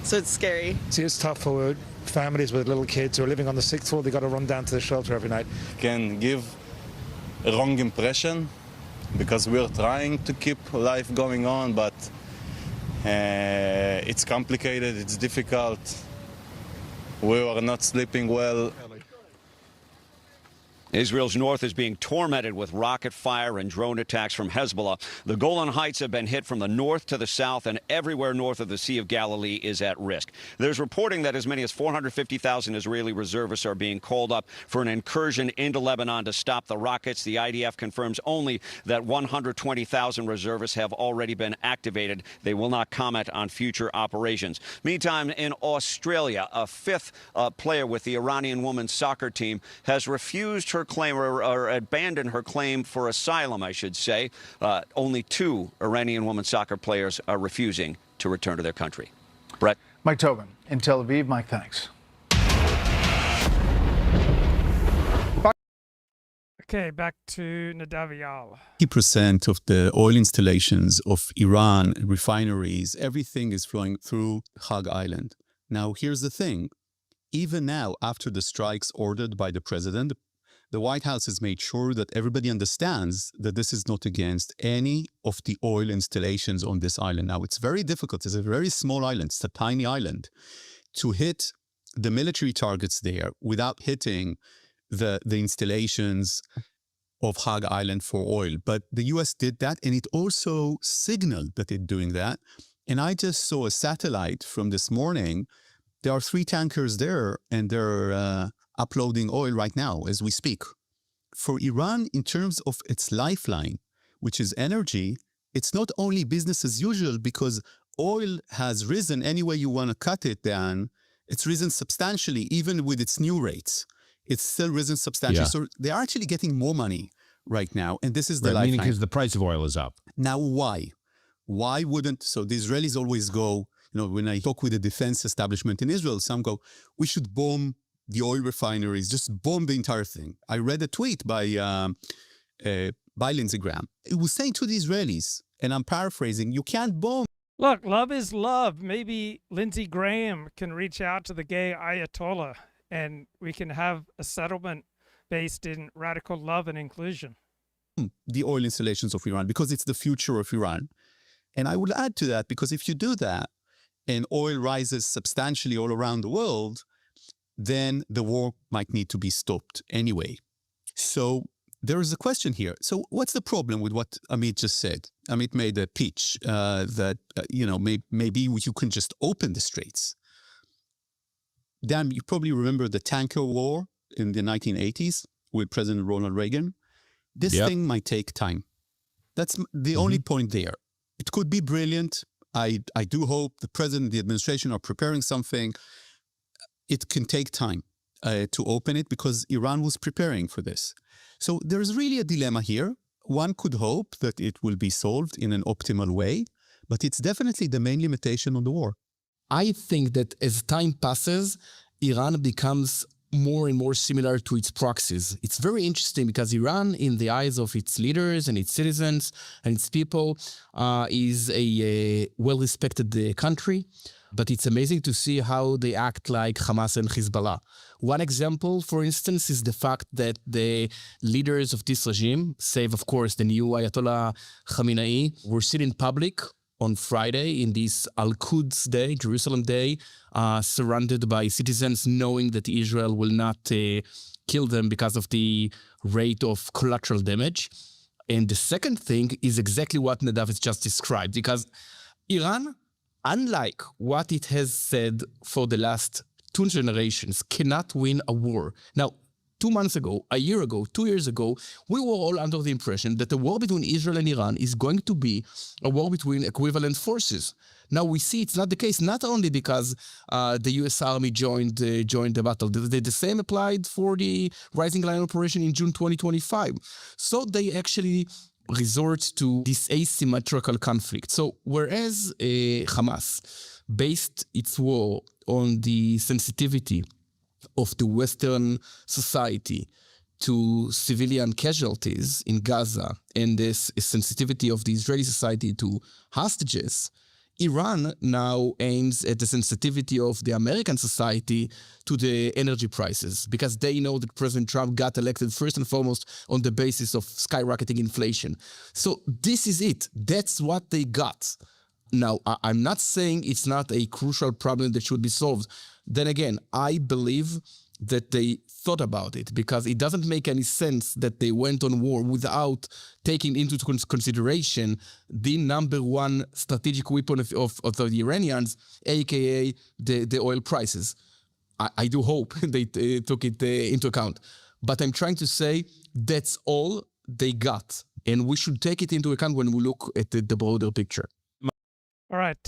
so it's scary. See, it's tough for families with little kids who are living on the 6th floor. They got to run down to the shelter every night. Can give a wrong impression because we're trying to keep life going on, but it's complicated, it's difficult. We are not sleeping well. Israel's north is being tormented with rocket fire and drone attacks from Hezbollah. The Golan Heights have been hit from the north to the south, and everywhere north of the Sea of Galilee is at risk. There's reporting that as many as 450,000 Israeli reservists are being called up for an incursion into Lebanon to stop the rockets. The IDF confirms only that 120,000 reservists have already been activated. They will not comment on future operations. Meantime, in Australia, a fifth player with the Iranian women's soccer team has refused her claim or abandoned her claim for asylum, I should say. Only 2 Iranian women soccer players are refusing to return to their country. Brett. Mike Tobin in Tel Aviv. Mike, thanks. Okay, back to Nadav Eyal. 80% of the oil installations of Iran, refineries, everything is flowing through Harg Island. Now, here's the thing. Even now, after the strikes ordered by the president, the White House has made sure that everybody understands that this is not against any of the oil installations on this island. Now, it's very difficult. It's a very small island. It's a tiny island. To hit the military targets there without hitting the installations of Harg Island for oil. But the U.S. did that, and it also signaled that it's doing that. And I just saw a satellite from this morning. There are 3 tankers there, and they're uploading oil right now as we speak. For Iran, in terms of its lifeline, which is energy, it's not only business as usual because oil has risen any way you want to cut it down. It's risen substantially, even with its new rates. It's still risen substantially. Yeah. So they're actually getting more money right now. And this is the lifeline. Meaning because the price of oil is up. Now, why? Why wouldn't, so the Israelis always go, when I talk with the defense establishment in Israel, some go, we should bomb the oil refineries, just bomb the entire thing. I read a tweet by Lindsey Graham. It was saying to the Israelis, and I'm paraphrasing, you can't bomb. Look, love is love. Maybe Lindsey Graham can reach out to the gay Ayatollah and we can have a settlement based in radical love and inclusion. The oil installations of Iran, because it's the future of Iran. And I would add to that, because if you do that and oil rises substantially all around the world, then the war might need to be stopped anyway. So there is a question here. So what's the problem with what Amit just said? Amit made a pitch that, maybe you can just open the straits. Dan, you probably remember the tanker war in the 1980s with President Ronald Reagan. This thing might take time. That's the only point there. It could be brilliant. I do hope the president, the administration are preparing something. It can take time to open it because Iran was preparing for this. So there's really a dilemma here. One could hope that it will be solved in an optimal way, but it's definitely the main limitation on the war. I think that as time passes, Iran becomes more and more similar to its proxies. It's very interesting because Iran, in the eyes of its leaders and its citizens and its people, is a well-respected country. But it's amazing to see how they act like Hamas and Hezbollah. One example, for instance, is the fact that the leaders of this regime, save, of course, the new Ayatollah Khamenei, were seen in public on Friday in this Al-Quds Day, Jerusalem Day, surrounded by citizens knowing that Israel will not kill them because of the rate of collateral damage. And the second thing is exactly what Nadav has just described, because Iran, unlike what it has said for the last 2 generations, cannot win a war. Now, 2 months ago, a year ago, 2 years ago, we were all under the impression that the war between Israel and Iran is going to be a war between equivalent forces. Now we see it's not the case, not only because the U.S. Army joined the battle. The same applied for the Rising Lion operation in June 2025. So they actually resort to this asymmetrical conflict. So whereas Hamas based its war on the sensitivity of the Western society to civilian casualties in Gaza and this sensitivity of the Israeli society to hostages, Iran now aims at the sensitivity of the American society to the energy prices because they know that President Trump got elected first and foremost on the basis of skyrocketing inflation. So this is it. That's what they got. Now, I'm not saying it's not a crucial problem that should be solved. Then again, I believe that they thought about it because it doesn't make any sense that they went on war without taking into consideration the number one strategic weapon of the Iranians, aka the oil prices. I do hope they took it into account. But I'm trying to say that's all they got. And we should take it into account when we look at the broader picture. All right.